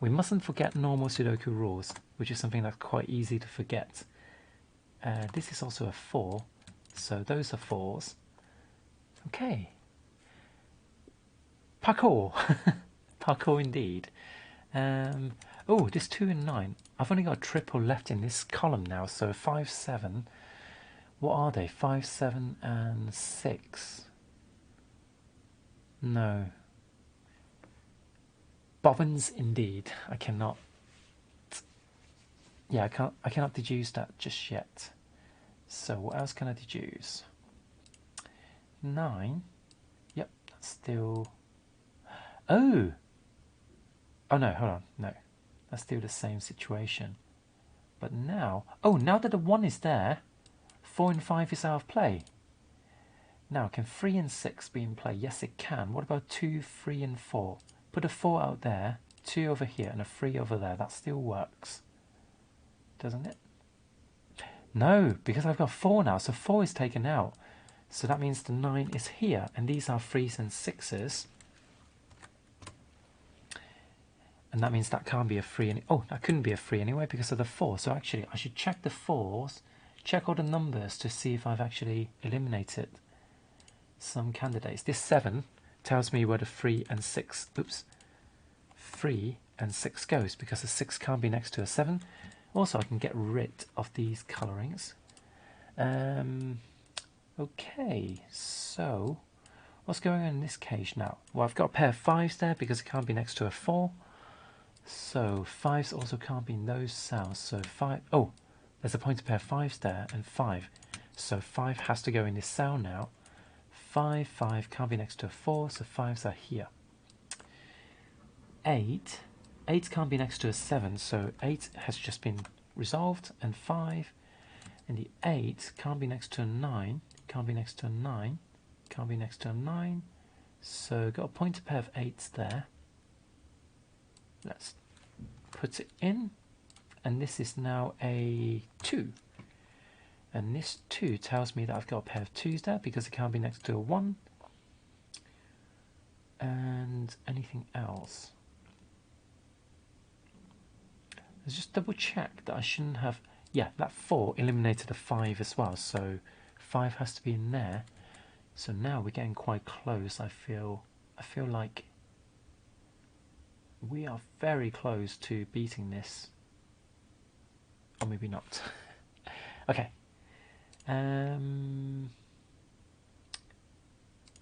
[SPEAKER 3] We mustn't forget normal Sudoku rules, which is something that's quite easy to forget. This is also a 4, so those are 4s. Okay. Parkour! Parkour indeed. Oh, this 2 and 9. I've only got a triple left in this column now, so 5, 7. What are they? 5, 7, and 6. No. Bobbins indeed. I cannot. Yeah, I cannot deduce that just yet. So what else can I deduce? 9. Yep, that's still. Oh! Oh no, hold on. No. That's still the same situation. But now. Oh, now that the 1 is there, 4 and 5 is out of play. Now, can 3 and 6 be in play? Yes, it can. What about 2, 3, and 4? Put a 4 out there, 2 over here, and a 3 over there. That still works. Doesn't it? No, because I've got 4 now, so 4 is taken out. So that means the 9 is here, and these are 3s and 6s. And that means that can't be a 3. Oh, that couldn't be a 3 anyway because of the 4. So actually, I should check the 4s, check all the numbers to see if I've actually eliminated some candidates. This 7 tells me where the 3 and 6, oops, 3 and 6 goes because the 6 can't be next to a 7. Also, I can get rid of these colorings. Okay, so what's going on in this cage now? Well, I've got a pair of 5s there because it can't be next to a 4. So 5s also can't be in those cells. So 5, oh, there's a pointer pair of 5s there and 5. So 5 has to go in this cell now. 5, 5 can't be next to a 4, so 5s are here. 8 can't be next to a 7, so 8 has just been resolved, and 5, and the 8 can't be next to a 9, can't be next to a 9, can't be next to a 9, so got a pointer pair of 8s there. Let's put it in, and this is now a 2. And this 2 tells me that I've got a pair of 2s there because it can't be next to a 1. And anything else? Let's just double check that I shouldn't have. Yeah, that 4 eliminated a 5 as well, so 5 has to be in there. So now we're getting quite close. I feel like we are very close to beating this, or maybe not. Okay.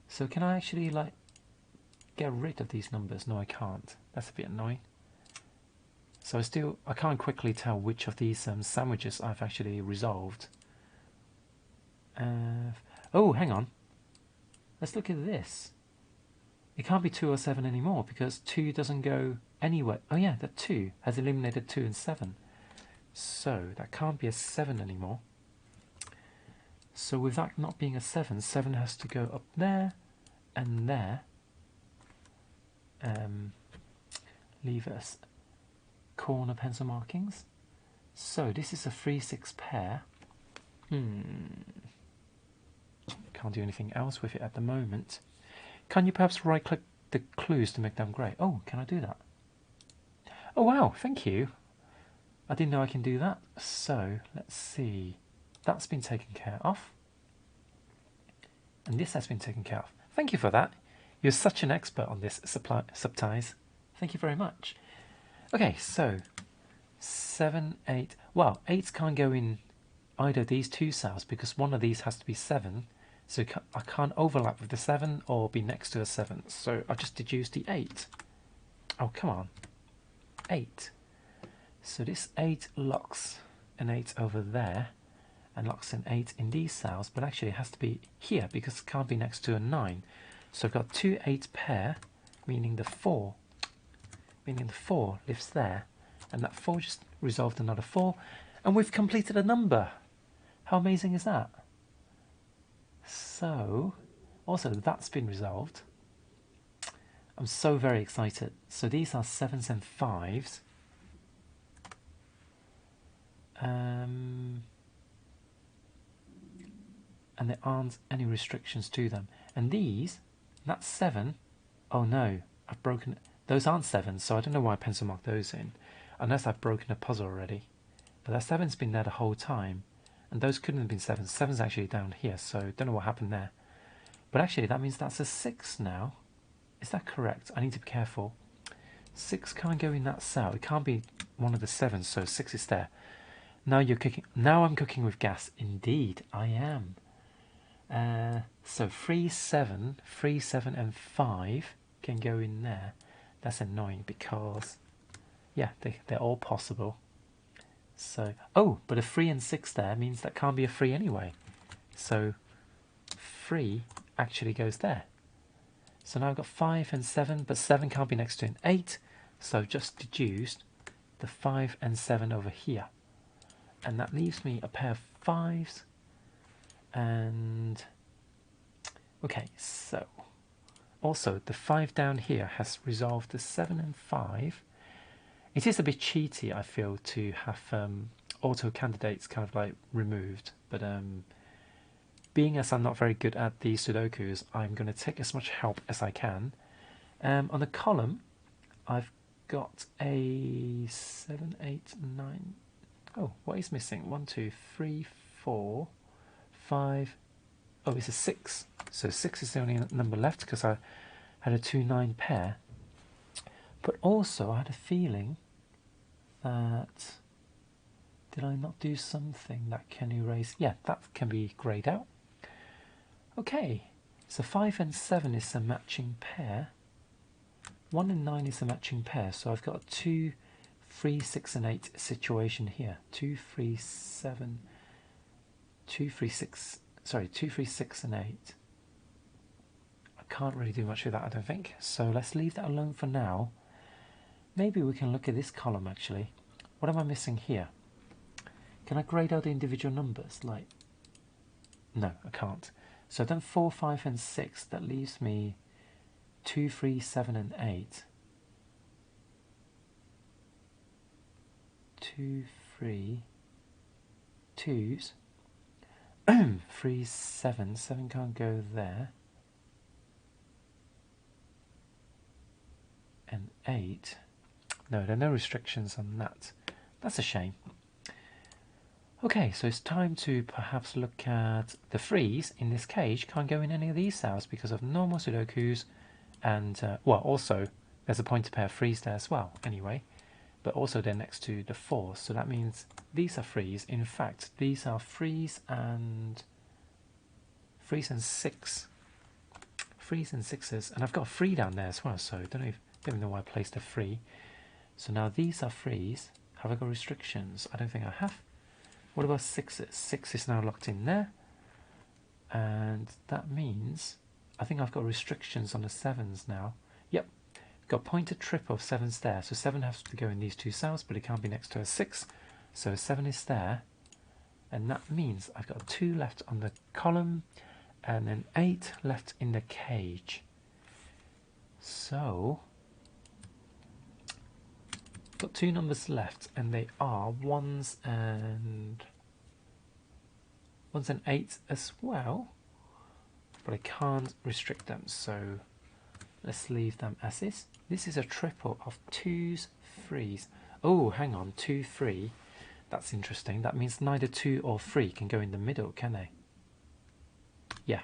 [SPEAKER 3] So can I actually like get rid of these numbers? No, I can't. That's a bit annoying. So I can't quickly tell which of these sandwiches I've actually resolved. Oh, hang on. Let's look at this. It can't be 2 or 7 anymore because 2 doesn't go anywhere. Oh yeah, that 2 has eliminated 2 and 7. So that can't be a 7 anymore. So with that not being a 7, 7 has to go up there and there. Leave us corner pencil markings. So this is a 3-6 pair. Can't do anything else with it at the moment. Can you perhaps right click the clues to make them grey? Oh, can I do that? Oh wow, thank you. I didn't know I can do that. So let's see. That's been taken care of. And this has been taken care of. Thank you for that. You're such an expert on this subties. Thank you very much. Okay, so 7, 8. Well, 8s can't go in either of these 2 cells because one of these has to be 7. So I can't overlap with the 7 or be next to a 7. So I'll just deduce the 8. Oh, come on. 8. So this 8 locks an 8 over there and locks an 8 in these cells, but actually it has to be here because it can't be next to a 9. So I've got 2 8 pair, meaning the 4 meaning the 4 lives there, and that 4 just resolved another 4, and we've completed a number. How amazing is that? So, also that's been resolved. I'm so very excited. So these are 7s and 5s. And there aren't any restrictions to them. And these, that's 7. Oh no, I've broken. Those aren't 7s, so I don't know why I pencil marked those in. Unless I've broken a puzzle already. But that 7's been there the whole time. And those couldn't have been 7s. 7's actually down here, so don't know what happened there. But actually, that means that's a 6 now. Is that correct? I need to be careful. 6 can't go in that cell. It can't be one of the 7s, so 6 is there. Now you're cooking. Now I'm cooking with gas. Indeed, I am. So 3, 7, 3, 7, and 5 can go in there. That's annoying because, yeah, they're all possible. So, oh, but a 3 and 6 there means that can't be a 3 anyway. So 3 actually goes there. So now I've got 5 and 7, but 7 can't be next to an 8. So I've just deduced the 5 and 7 over here. And that leaves me a pair of 5s. And, okay, so also the 5 down here has resolved the 7 and 5. It is a bit cheaty, I feel, to have auto candidates kind of like removed. But being as I'm not very good at the Sudokus, I'm going to take as much help as I can. On the column, I've got a 7, 8, 9. Oh, what is missing? 1, 2, 3, 4, 5. Oh, it's a 6. So 6 is the only number left because I had a 2, 9 pair. But also, I had a feeling that, did I not do something that can erase? Yeah, that can be grayed out. Okay, so 5 and 7 is a matching pair. 1 and 9 is a matching pair, so I've got a 2, 3, 6, and 8 situation here. 2, 3, 7, 2, 3, 6, sorry, 2, 3, 6, and 8. I can't really do much with that, I don't think. So let's leave that alone for now. Maybe we can look at this column actually. What am I missing here? Can I grade out the individual numbers? Like, no, I can't. So I've done 4, 5, and 6. That leaves me 2, 3, 7, and 8. 2, 3, 2s. 3, 7. 7 can't go there. And 8. No, there are no restrictions on that. That's a shame. Okay, so it's time to perhaps look at the 3s in this cage. Can't go in any of these cells because of normal Sudokus. And, well, also, there's a pointer pair of 3s there as well, anyway. But also they're next to the 4s, so that means these are 3s. In fact, these are 3s and 6. 3s and 6s, and I've got a 3 down there as well, so I don't even know why I placed a 3. So now these are 3s. Have I got restrictions? I don't think I have. What about 6s? 6 is now locked in there. And that means I think I've got restrictions on the 7s now. Yep. Got pointer triple of 7s there. So 7 has to go in these two cells, but it can't be next to a 6. So 7 is there. And that means I've got 2 left on the column and then 8 left in the cage. So got 2 numbers left, and they are 1s and 8 as well, but I can't restrict them, so let's leave them as is. This is a triple of 2s, 3s. Oh, hang on, 2, 3. That's interesting. That means neither 2 or 3 can go in the middle, can they? Yeah.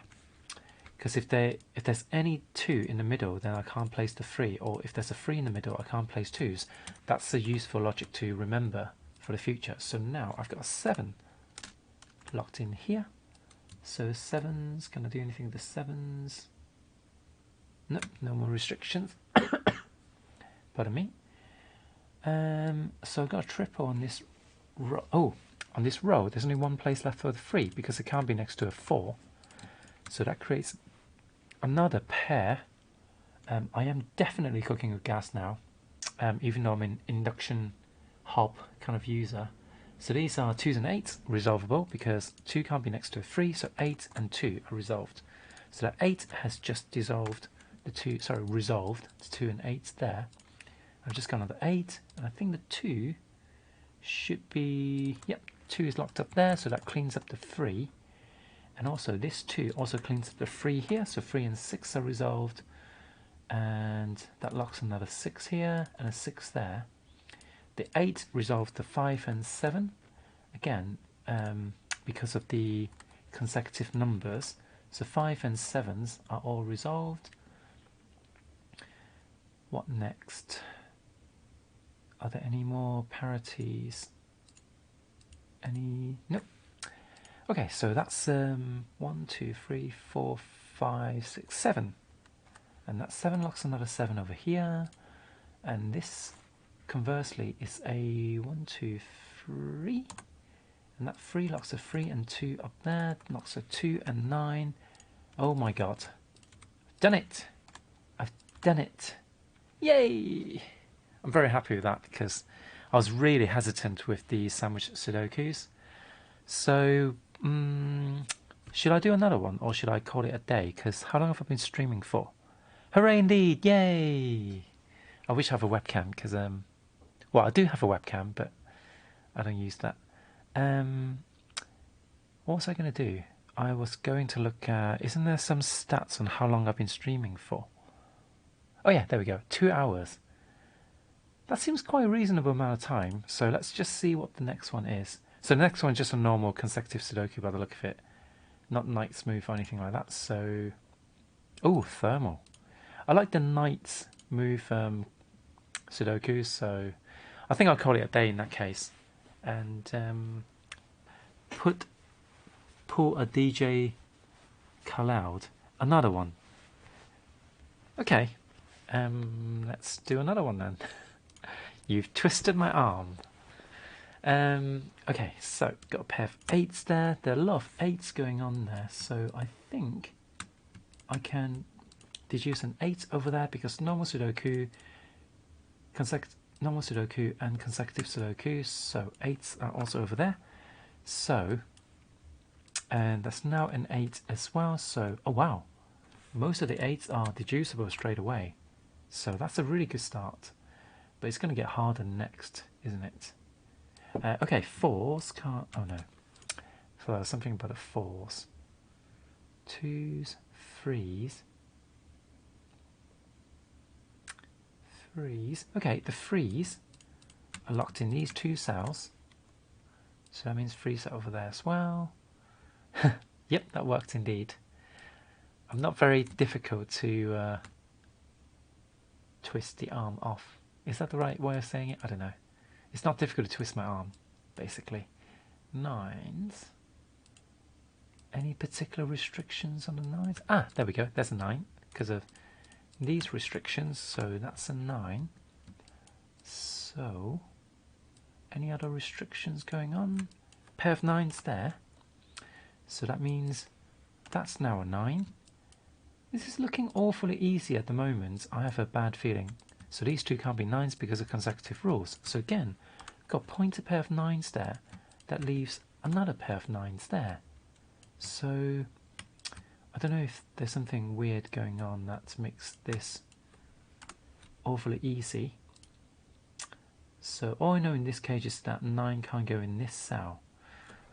[SPEAKER 3] Because if there's any 2 in the middle, then I can't place the 3. Or if there's a 3 in the middle, I can't place 2s. That's a useful logic to remember for the future. So now I've got a 7 locked in here. So 7s, can I do anything with the 7s? Nope, no more restrictions. Pardon me. So I've got a triple on this row. Oh, on this row, there's only one place left for the 3 because it can't be next to a 4. So that creates another pair. I am definitely cooking with gas now. even though I'm an induction hob kind of user. So these are 2s and 8s resolvable because 2 can't be next to a 3, so 8 and 2 are resolved. So that 8 has just dissolved the 2, sorry, resolved the 2 and 8 there. I've just gone on the 8, and I think the 2 should be, yep, 2 is locked up there, so that cleans up the 3. And also this 2 also cleans up the 3 here, so 3 and 6 are resolved. And that locks another 6 here, and a 6 there. The 8 resolved the 5 and 7, again, because of the consecutive numbers. So 5 and 7s are all resolved. What next? Are there any more parities? Any? Nope. Okay, so that's 1, 2, 3, 4, 5, 6, 7. And that 7 locks another 7 over here. And this, conversely, is a 1, 2, 3. And that 3 locks a 3 and 2 up there. Locks a 2 and 9. Oh my god. I've done it! I've done it! Yay! I'm very happy with that because I was really hesitant with the sandwich Sudokus. So, should I do another one or should I call it a day? Because how long have I been streaming for? Hooray indeed! Yay! I wish I have a webcam because, well, I do have a webcam, but I don't use that. What was I going to do? I was going to look at, isn't there some stats on how long I've been streaming for? Oh yeah, there we go, 2 hours. That seems quite a reasonable amount of time, so let's just see what the next one is. So the next one's just a normal consecutive Sudoku by the look of it. Not night smooth or anything like that, so... Oh, Thermo. I like the night move Sudokus, so I think I'll call it a day in that case. And pull a DJ Khaled, another one. Okay, let's do another one then. You've twisted my arm. Okay, so got a pair of 8s there. There are a lot of 8s going on there, so I think I can deduce an 8 over there because normal Sudoku, normal Sudoku and consecutive Sudoku, so 8s are also over there. So, and that's now an 8 as well, so, oh wow, most of the 8s are deducible straight away. So that's a really good start. But it's going to get harder next, isn't it? Okay, 4s can't... Oh no. So there's something about the 4s. 2s, 3s. 3s. Okay, the 3s are locked in these 2 cells. So that means 3s are over there as well. Yep, that worked indeed. I'm not very difficult to twist the arm off. Is that the right way of saying it? I don't know. It's not difficult to twist my arm, basically. 9s. Any particular restrictions on the 9s? Ah, there we go. There's a 9 because of these restrictions. So that's a 9. So, any other restrictions going on? Pair of 9s there. So that means that's now a 9. This is looking awfully easy at the moment. I have a bad feeling. So these 2 can't be 9s because of consecutive rules. So again, got pointed pair of 9s there. That leaves another pair of 9s there. So I don't know if there's something weird going on that makes this awfully easy. So all I know in this case is that 9 can't go in this cell.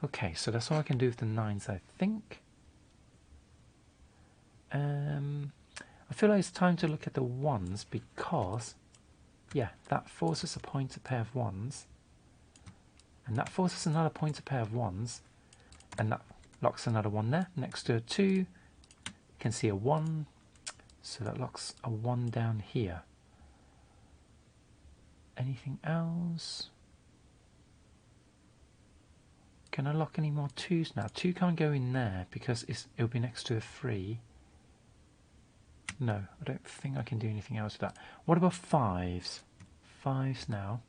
[SPEAKER 3] Okay, so that's all I can do with the 9s, I think. I feel like it's time to look at the 1s because, yeah, that forces a pointed pair of 1s. And that forces another pointed pair of 1s. And that locks another 1 there. Next to a 2, you can see a 1. So that locks a 1 down here. Anything else? Can I lock any more 2s now? 2 can't go in there because it'll be next to a 3. No, I don't think I can do anything else with that. What about 5s? 5s now.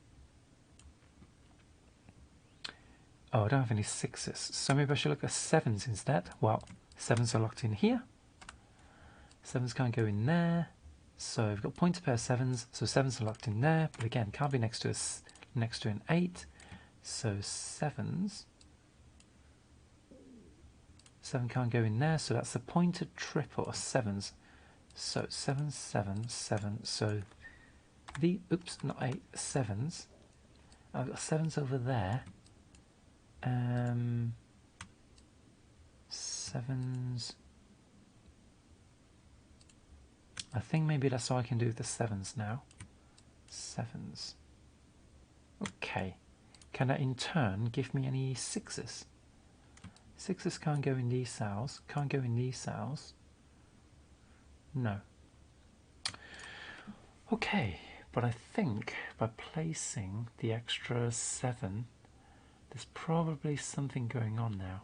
[SPEAKER 3] Oh, I don't have any 6s. So maybe I should look at 7s instead. Well, 7s are locked in here. 7s can't go in there. So we've got pointer pair 7s, so 7s are locked in there, but again, can't be next to an 8, so 7s. 7 can't go in there, so that's the pointer triple of 7s. So 7, 7, 7, so oops, not 8, 7s. I've got 7s over there. 7s. I think maybe that's all I can do with the 7s now. 7s. Okay. Can that in turn give me any 6s? 6s can't go in these cells. Can't go in these cells. No. Okay, but I think by placing the extra 7, there's probably something going on now.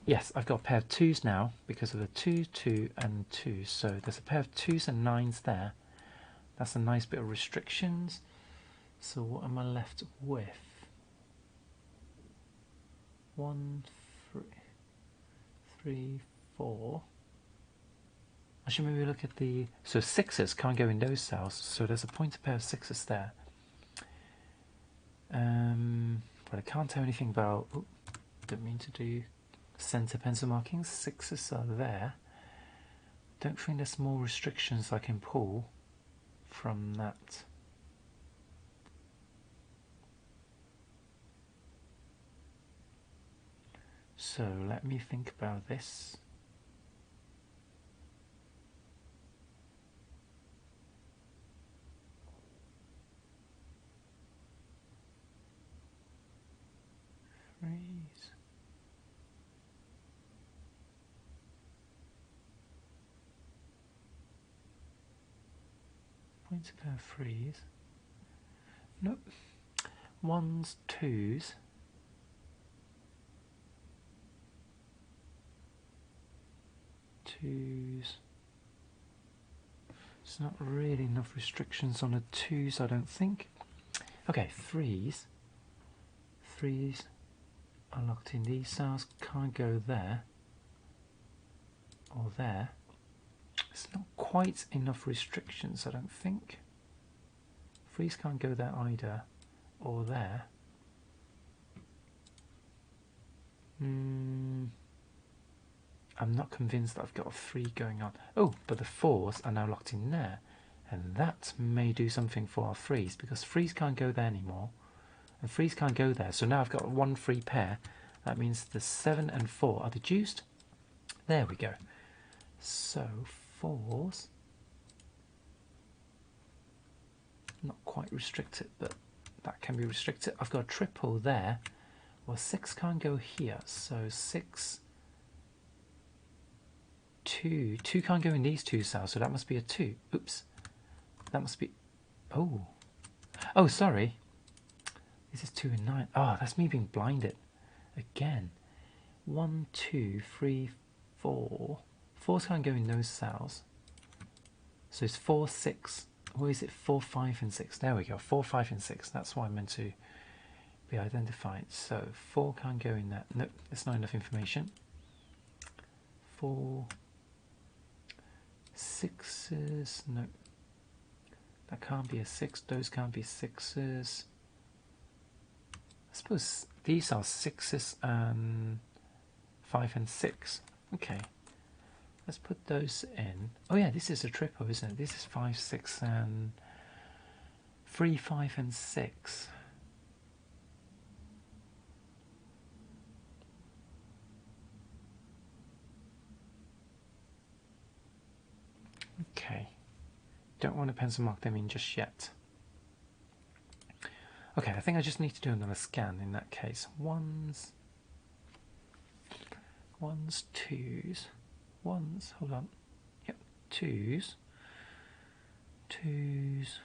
[SPEAKER 3] Yes, I've got a pair of 2s now because of the 2, 2 and 2. So there's a pair of 2s and 9s there. That's a nice bit of restrictions. So what am I left with? 1, 3, 4. I should maybe look at the... So 6s can't go in those cells. So there's a pointer pair of 6s there. But I can't tell anything about... Oh, didn't mean to do... Center pencil markings. 6s are there. Don't think there's more restrictions I can pull from that. So let me think about this. Freeze. Points per freeze. Nope. 1s, 2s. 2s. There's not really enough restrictions on the 2s, I don't think. Okay, 3s. 3s are locked in these cells, can't go there or there. It's not quite enough restrictions, I don't think. 3s can't go there either, or there. I'm not convinced that I've got a 3 going on. Oh, but the 4s are now locked in there. And that may do something for our 3s, because 3s can't go there anymore. And 3s can't go there. So now I've got one free pair. That means the 7 and 4 are deduced. There we go. So 4s. Not quite restricted, but that can be restricted. I've got a triple there. Well, 6 can't go here. So 6... 2 can't go in these 2 cells, so that must be a 2. Oops. That must be... Oh, sorry. This is 2 and 9. Oh, that's me being blinded. Again. 1, 2, 3, 4. 4s can't go in those cells. So it's 4, 6. Or is it 4, 5 and 6? There we go. 4, 5 and 6. That's what I meant to be identified. So 4 can't go in that. Nope, that's not enough information. 4... 6s, no, that can't be a 6, those can't be 6s. I suppose these are 6s and 5 and 6. Okay, let's put those in. Oh yeah, this is a triple, isn't it? This is 5, 6 and 3, 5 and 6. Okay, don't want to pencil mark them in just yet. Okay, I think I just need to do another scan in that case. 1s, 2s, 1s, hold on. Yep, 2s, 2s,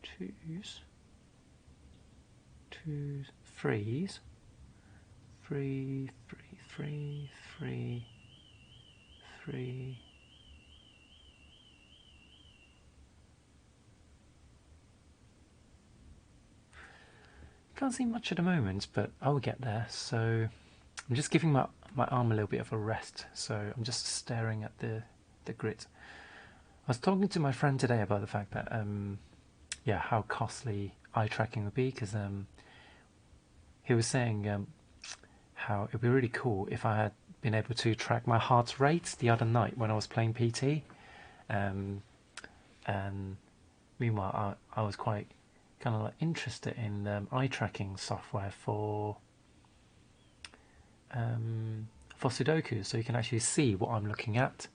[SPEAKER 3] 2s, 2s, 3s, 3, 3, 3, 3, 3. Can't see much at the moment, but I will get there. So I'm just giving my arm a little bit of a rest. So I'm just staring at the grid. I was talking to my friend today about the fact that yeah, how costly eye tracking would be, because he was saying how it'd be really cool if I had been able to track my heart rate the other night when I was playing PT. And meanwhile, I was quite kind of like interested in eye tracking software for Sudokus, so you can actually see what I'm looking at.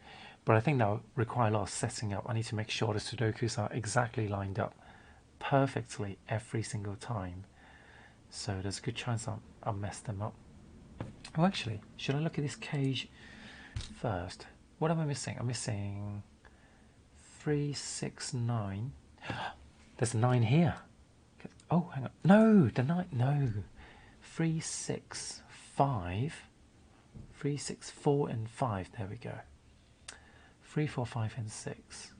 [SPEAKER 3] But I think that will require a lot of setting up. I need to make sure the Sudokus are exactly lined up perfectly every single time. So there's a good chance I'll mess them up. Oh, actually, should I look at this cage first? What am I missing? I'm missing 3, 6, 9. There's a 9 here. Oh, hang on. No, the 9. No. 3, 6, 5. 3, 6, 4, and 5. There we go. 3, 4, 5, and 6.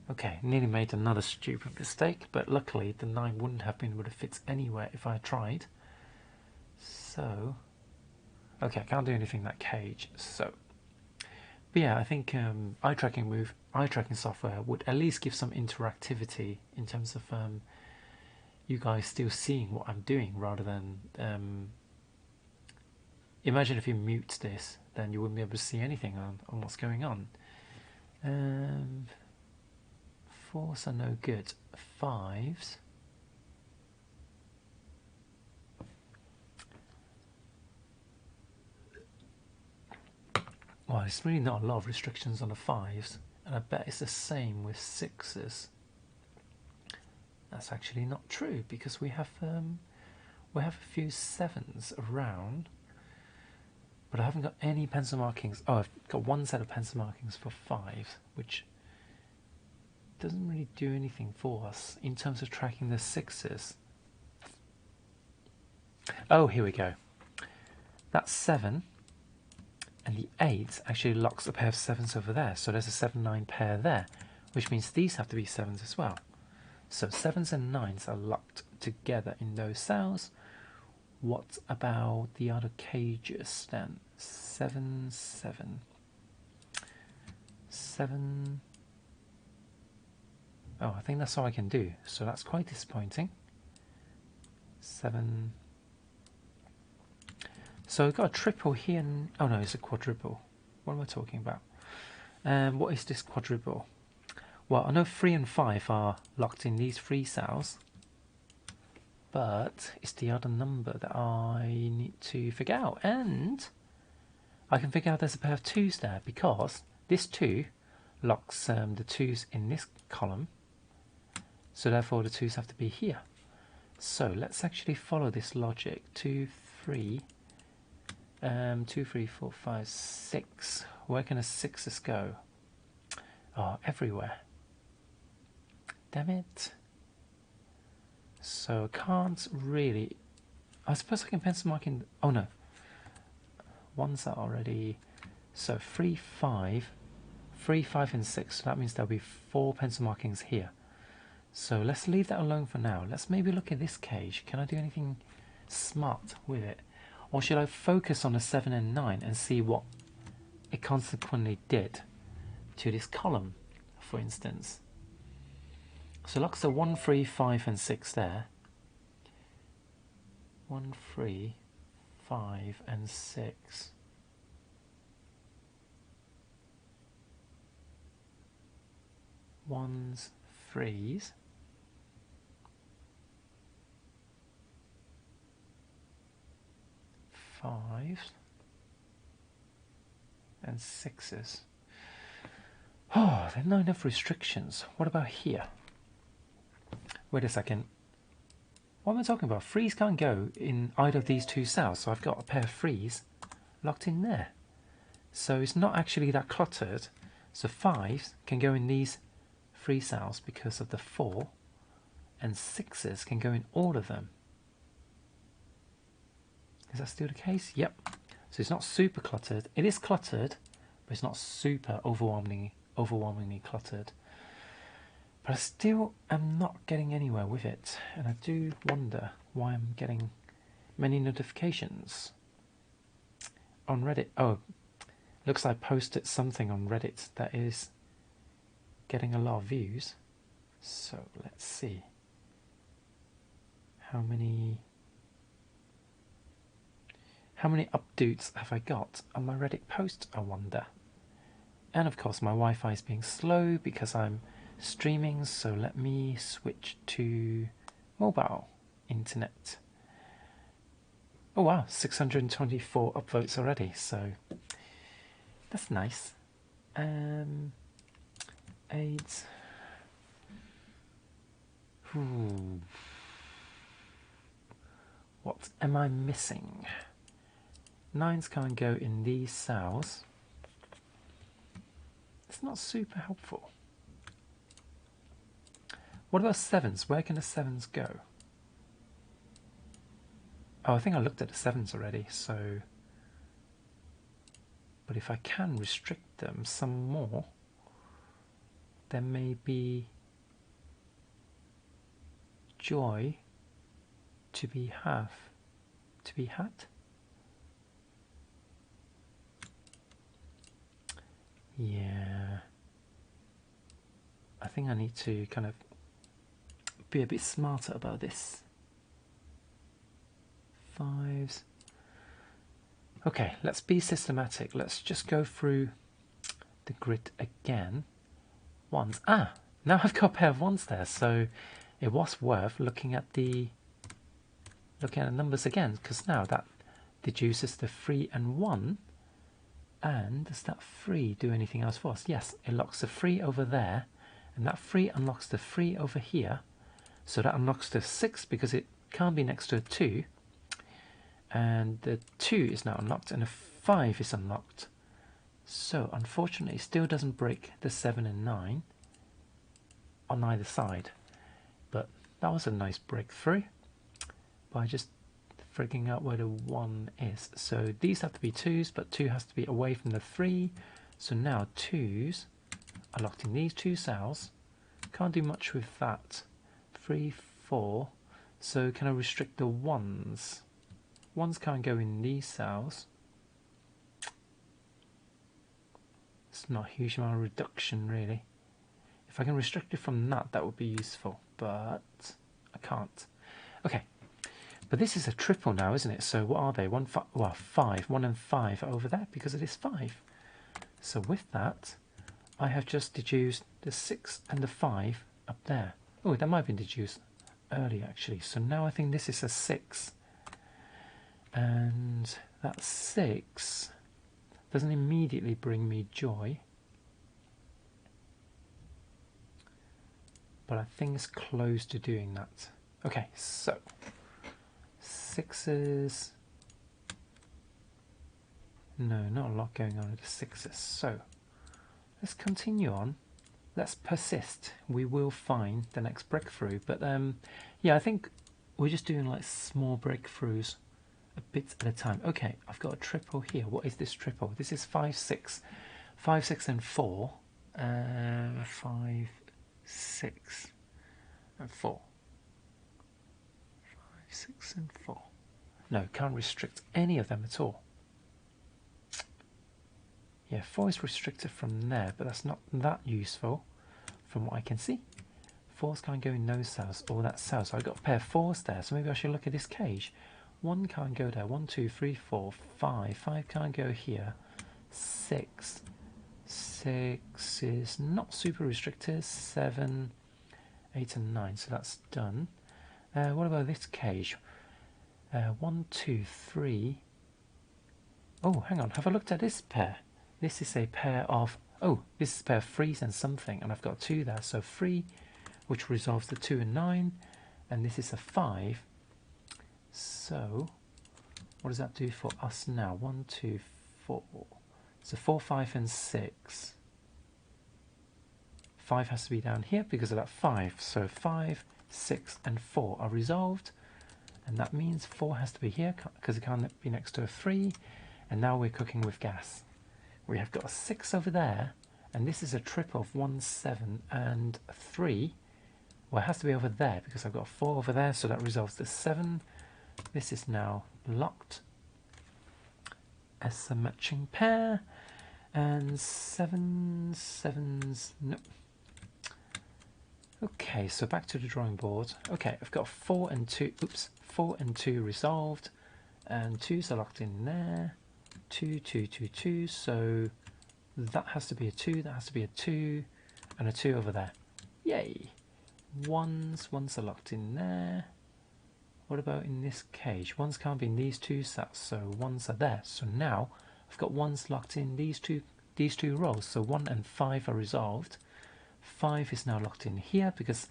[SPEAKER 3] Okay, nearly made another stupid mistake, but luckily the 9 wouldn't have been able to fit anywhere if I had tried. So, okay, I can't do anything in that cage. So, but yeah, I think eye tracking software would at least give some interactivity in terms of you guys still seeing what I'm doing, rather than imagine if you mute this, then you wouldn't be able to see anything on what's going on. 4s are no good. 5s. Well, there's really not a lot of restrictions on the 5s, and I bet it's the same with 6s. That's actually not true, because we have a few 7s around, but I haven't got any pencil markings. Oh, I've got one set of pencil markings for 5s, which doesn't really do anything for us in terms of tracking the 6s. Oh, here we go. That's 7. And the 8 actually locks a pair of 7s over there. So there's a 7-9 pair there, which means these have to be 7s as well. So 7s and 9s are locked together in those cells. What about the other cages then? 7, 7. 7. Oh, I think that's all I can do. So that's quite disappointing. 7. So I've got a triple here, and oh no, it's a quadruple. What am I talking about? What is this quadruple? Well, I know 3 and 5 are locked in these 3 cells, but it's the other number that I need to figure out. And I can figure out there's a pair of 2s there, because this 2 locks the 2s in this column, so therefore the 2s have to be here. So let's actually follow this logic. 2, 3. 2, 3, 4, 5, 6. Where can the 6s go? Oh, everywhere. Damn it. So I can't really. I suppose I can pencil mark in. Oh no. Ones are already. So 3, 5. 3, 5, and 6. So that means there'll be 4 pencil markings here. So let's leave that alone for now. Let's maybe look at this cage. Can I do anything smart with it? Or should I focus on the 7 and 9 and see what it consequently did to this column, for instance? So locks are 1, 3, 5, and 6 there. 1, 3, 5, and 6. Ones, 3s. 5s and 6s. Oh, there are not enough restrictions. What about here? Wait a second. What am I talking about? 3s can't go in either of these 2 cells, so I've got a pair of 3s locked in there. So it's not actually that cluttered. So 5s can go in these 3 cells because of the 4, and 6s can go in all of them. Is that still the case? Yep. So it's not super cluttered. It is cluttered, but it's not super overwhelmingly cluttered. But I still am not getting anywhere with it, and I do wonder why I'm getting many notifications on Reddit. Oh, looks like I posted something on Reddit that is getting a lot of views. So let's see how many updates have I got on my Reddit post, I wonder. And of course my Wi-Fi is being slow because I'm streaming, so let me switch to mobile internet. Oh wow, 624 upvotes already, so that's nice. 8. What am I missing? 9s can't go in these cells. It's not super helpful. What about 7s? Where can the 7s go? Oh, I think I looked at the 7s already, so... But if I can restrict them some more, there may be joy to be had. Yeah. I think I need to kind of be a bit smarter about this. 5s. Okay, let's be systematic. Let's just go through the grid again. 1s. Ah, now I've got a pair of 1s there, so it was worth looking at the numbers again, because now that deduces the 3 and 1. And does that 3 do anything else for us? Yes, it locks the 3 over there, and that 3 unlocks the 3 over here. So that unlocks the 6 because it can't be next to a 2. And the 2 is now unlocked, and the 5 is unlocked. So unfortunately it still doesn't break the 7 and 9 on either side. But that was a nice breakthrough by just figuring out where the 1 is. So these have to be 2s, but 2 has to be away from the 3. So now 2s are locked in these 2 cells. Can't do much with that. 3, 4. So can I restrict the 1s? 1s can't go in these cells. It's not a huge amount of reduction really. If I can restrict it from that would be useful, but I can't. Okay, but this is a triple now, isn't it? So what are they? 1, 5, well, 5. 1 and 5 are over there because it is 5. So with that, I have just deduced the 6 and the 5 up there. Oh, that might have been deduced earlier actually. So now I think this is a 6. And that 6 doesn't immediately bring me joy, but I think it's close to doing that. Okay, so 6s. No, not a lot going on with the 6s. So let's continue on. Let's persist. We will find the next breakthrough. But yeah, I think we're just doing like small breakthroughs a bit at a time. Okay, I've got a triple here. What is this triple? This is 5, 6. 5, 6 and 4. 5, 6 and 4. 5, 6 and 4. No, can't restrict any of them at all. Yeah, 4 is restricted from there, but that's not that useful from what I can see. 4s can't go in those cells or that cell, so I've got a pair of 4s there, so maybe I should look at this cage. 1 can't go there. 1, 2, 3, 4, 5. 5 can't go here. 6. 6 is not super restricted. 7, 8 and 9, so that's done. What about this cage? 1, 2, 3. Oh, hang on. Have I looked at this pair? This is a pair of... Oh, this is a pair of 3s and something, and I've got 2 there. So 3, which resolves the 2 and 9, and this is a 5. So, what does that do for us now? 1, 2, 4. So 4, 5 and 6. 5 has to be down here because of that 5. So 5, 6 and 4 are resolved. And that means 4 has to be here because it can't be next to a 3. And now we're cooking with gas. We have got a 6 over there and this is a triple of 1, 7 and 3. Well, it has to be over there because I've got 4 over there, so that resolves the 7. This is now locked as a matching pair, and 7, 7's, nope. Okay, so back to the drawing board. Okay, I've got 4 and 2, oops, 4 and 2 resolved, and 2's are locked in there. 2, 2, 2, 2, so that has to be a 2, that has to be a 2, and a 2 over there. Yay! 1's are locked in there. What about in this cage? 1's can't be in these two sets, so 1's are there. So now I've got 1's locked in these two rows, so 1 and 5 are resolved. 5 is now locked in here because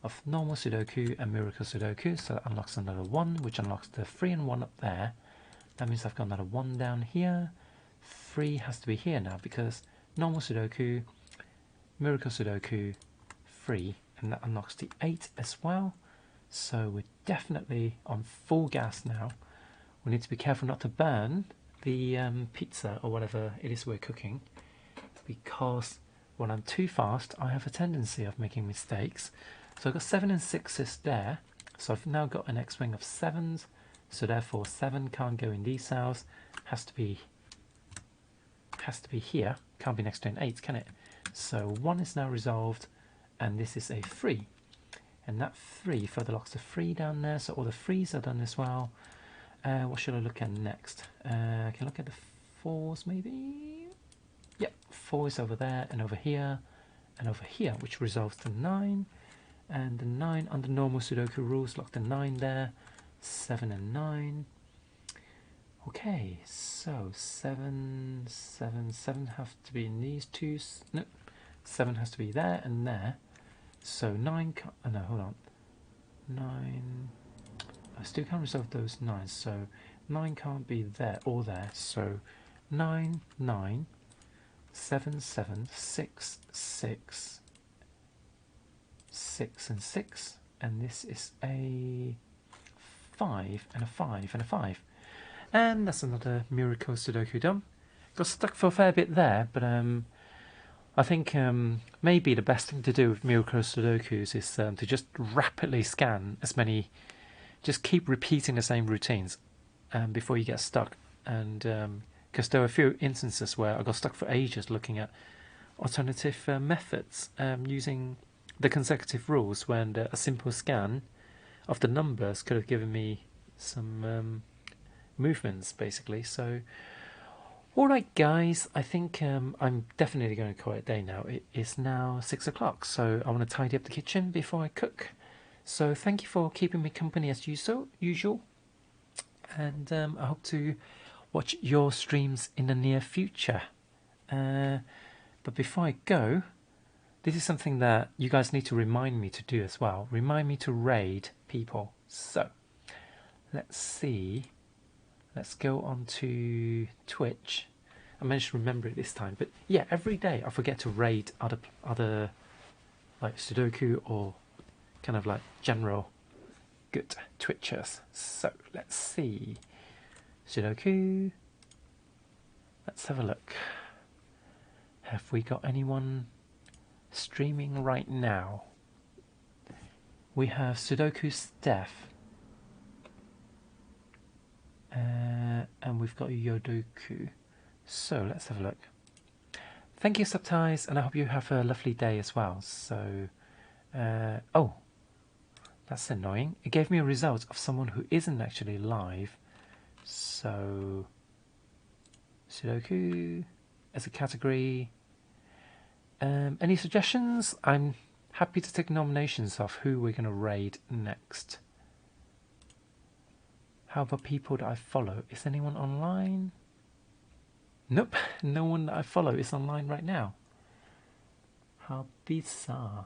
[SPEAKER 3] of normal Sudoku and miracle Sudoku, so that unlocks another 1, which unlocks the 3 and 1 up there. That means I've got another 1 down here. 3 has to be here now because normal Sudoku, miracle Sudoku, 3, and that unlocks the 8 as well. So we're definitely on full gas now. We need to be careful not to burn the pizza or whatever it is we're cooking, because when I'm too fast I have a tendency of making mistakes. So I've got 7 and 6's there, so I've now got an X-wing of 7's, so therefore 7 can't go in these cells, has to be here, can't be next to an 8, can it? So 1 is now resolved, and this is a 3, and that 3 further locks the 3 down there, so all the 3's are done as well. What should I look at next? I can look at the 4's maybe. Yep, 4 is over there and over here, which resolves to 9, and the 9 under normal Sudoku rules lock the 9 there. 7 and 9. Okay, so 7 have to be in these two. Nope, 7 has to be there and there. So 9 can't, oh no, hold on. 9, I still can't resolve those 9s, so 9 can't be there or there. So 9, 9, 7, 7, 6, 6, 6 and 6, and this is a 5 and a 5 and a 5. And that's another miracle Sudoku done. Got stuck for a fair bit there, but I think maybe the best thing to do with miracle Sudokus is to just rapidly scan as many, just keep repeating the same routines before you get stuck. And because there were a few instances where I got stuck for ages looking at alternative methods using the consecutive rules, when a simple scan of the numbers could have given me some movements basically. So alright guys, I think I'm definitely going to call it a day now. It is now 6 o'clock, so I want to tidy up the kitchen before I cook. So thank you for keeping me company as usual, and I hope to watch your streams in the near future. But before I go, this is something that you guys need to remind me to do as well. Remind me to raid people. So let's see. Let's go on to Twitch. I managed to remember it this time, but yeah, every day I forget to raid other like Sudoku or kind of like general good Twitchers. So let's see. Sudoku. Let's have a look. Have we got anyone streaming right now? We have Sudoku Steph. And we've got Yodoku. So let's have a look. Thank you, Subties, and I hope you have a lovely day as well. So, oh, that's annoying. It gave me a result of someone who isn't actually live. So, Sudoku as a category. Any suggestions? I'm happy to take nominations of who we're going to raid next. How about people that I follow? Is anyone online? Nope, no one that I follow is online right now. How bizarre.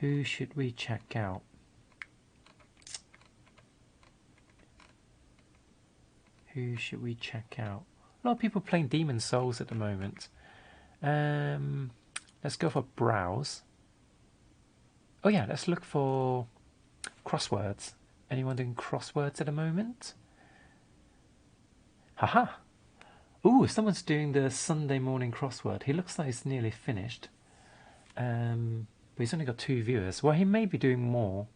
[SPEAKER 3] Who should we check out? Who should we check out? A lot of people playing Demon Souls at the moment. Let's go for browse. Oh yeah, let's look for crosswords. Anyone doing crosswords at the moment? Haha! Ooh, someone's doing the Sunday morning crossword. He looks like he's nearly finished. But he's only got 2 viewers. Well, he may be doing more.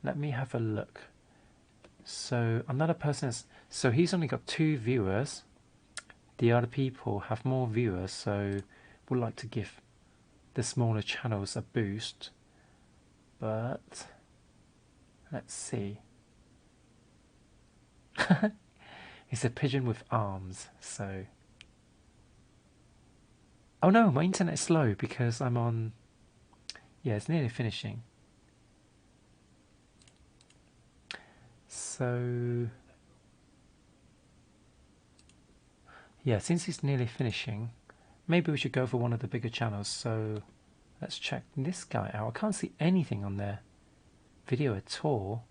[SPEAKER 3] Let me have a look. So another person is, so he's only got 2 viewers. The other people have more viewers, so would like to give the smaller channels a boost. But let's see. He's a pigeon with arms, so. Oh no, my internet's slow because I'm on. Yeah, it's nearly finishing. So. Yeah, since it's nearly finishing, maybe we should go for one of the bigger channels. So let's check this guy out. I can't see anything on their video at all.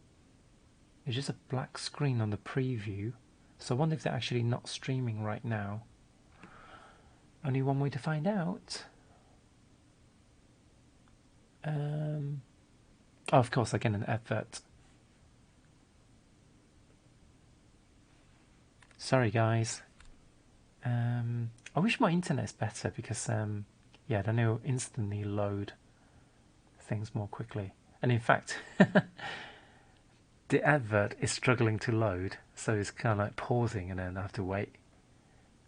[SPEAKER 3] It's just a black screen on the preview. So I wonder if they're actually not streaming right now. Only one way to find out. Oh, of course, I get an advert. Sorry, guys. I wish my internet's better because, yeah, then it'll instantly load things more quickly. And in fact, the advert is struggling to load, so it's kind of like pausing and then I have to wait.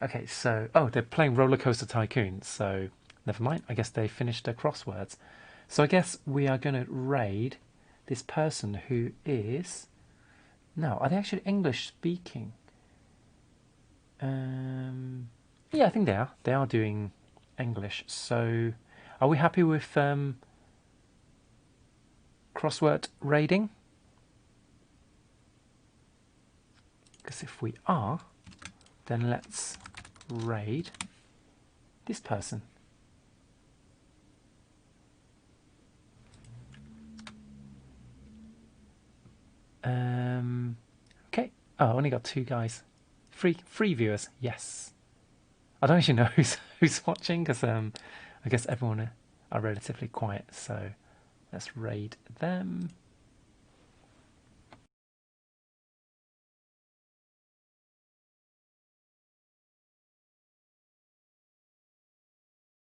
[SPEAKER 3] Okay, so, oh, they're playing Roller Coaster Tycoon, so never mind. I guess they finished their crosswords. So I guess we are going to raid this person who is... No, are they actually English speaking? Yeah, I think they are. They are doing English. So are we happy with crossword raiding? Because if we are, then let's raid this person. Okay. Oh, I only got 2 guys. Free viewers. Yes. I don't actually know who's watching because I guess everyone are relatively quiet. So let's raid them.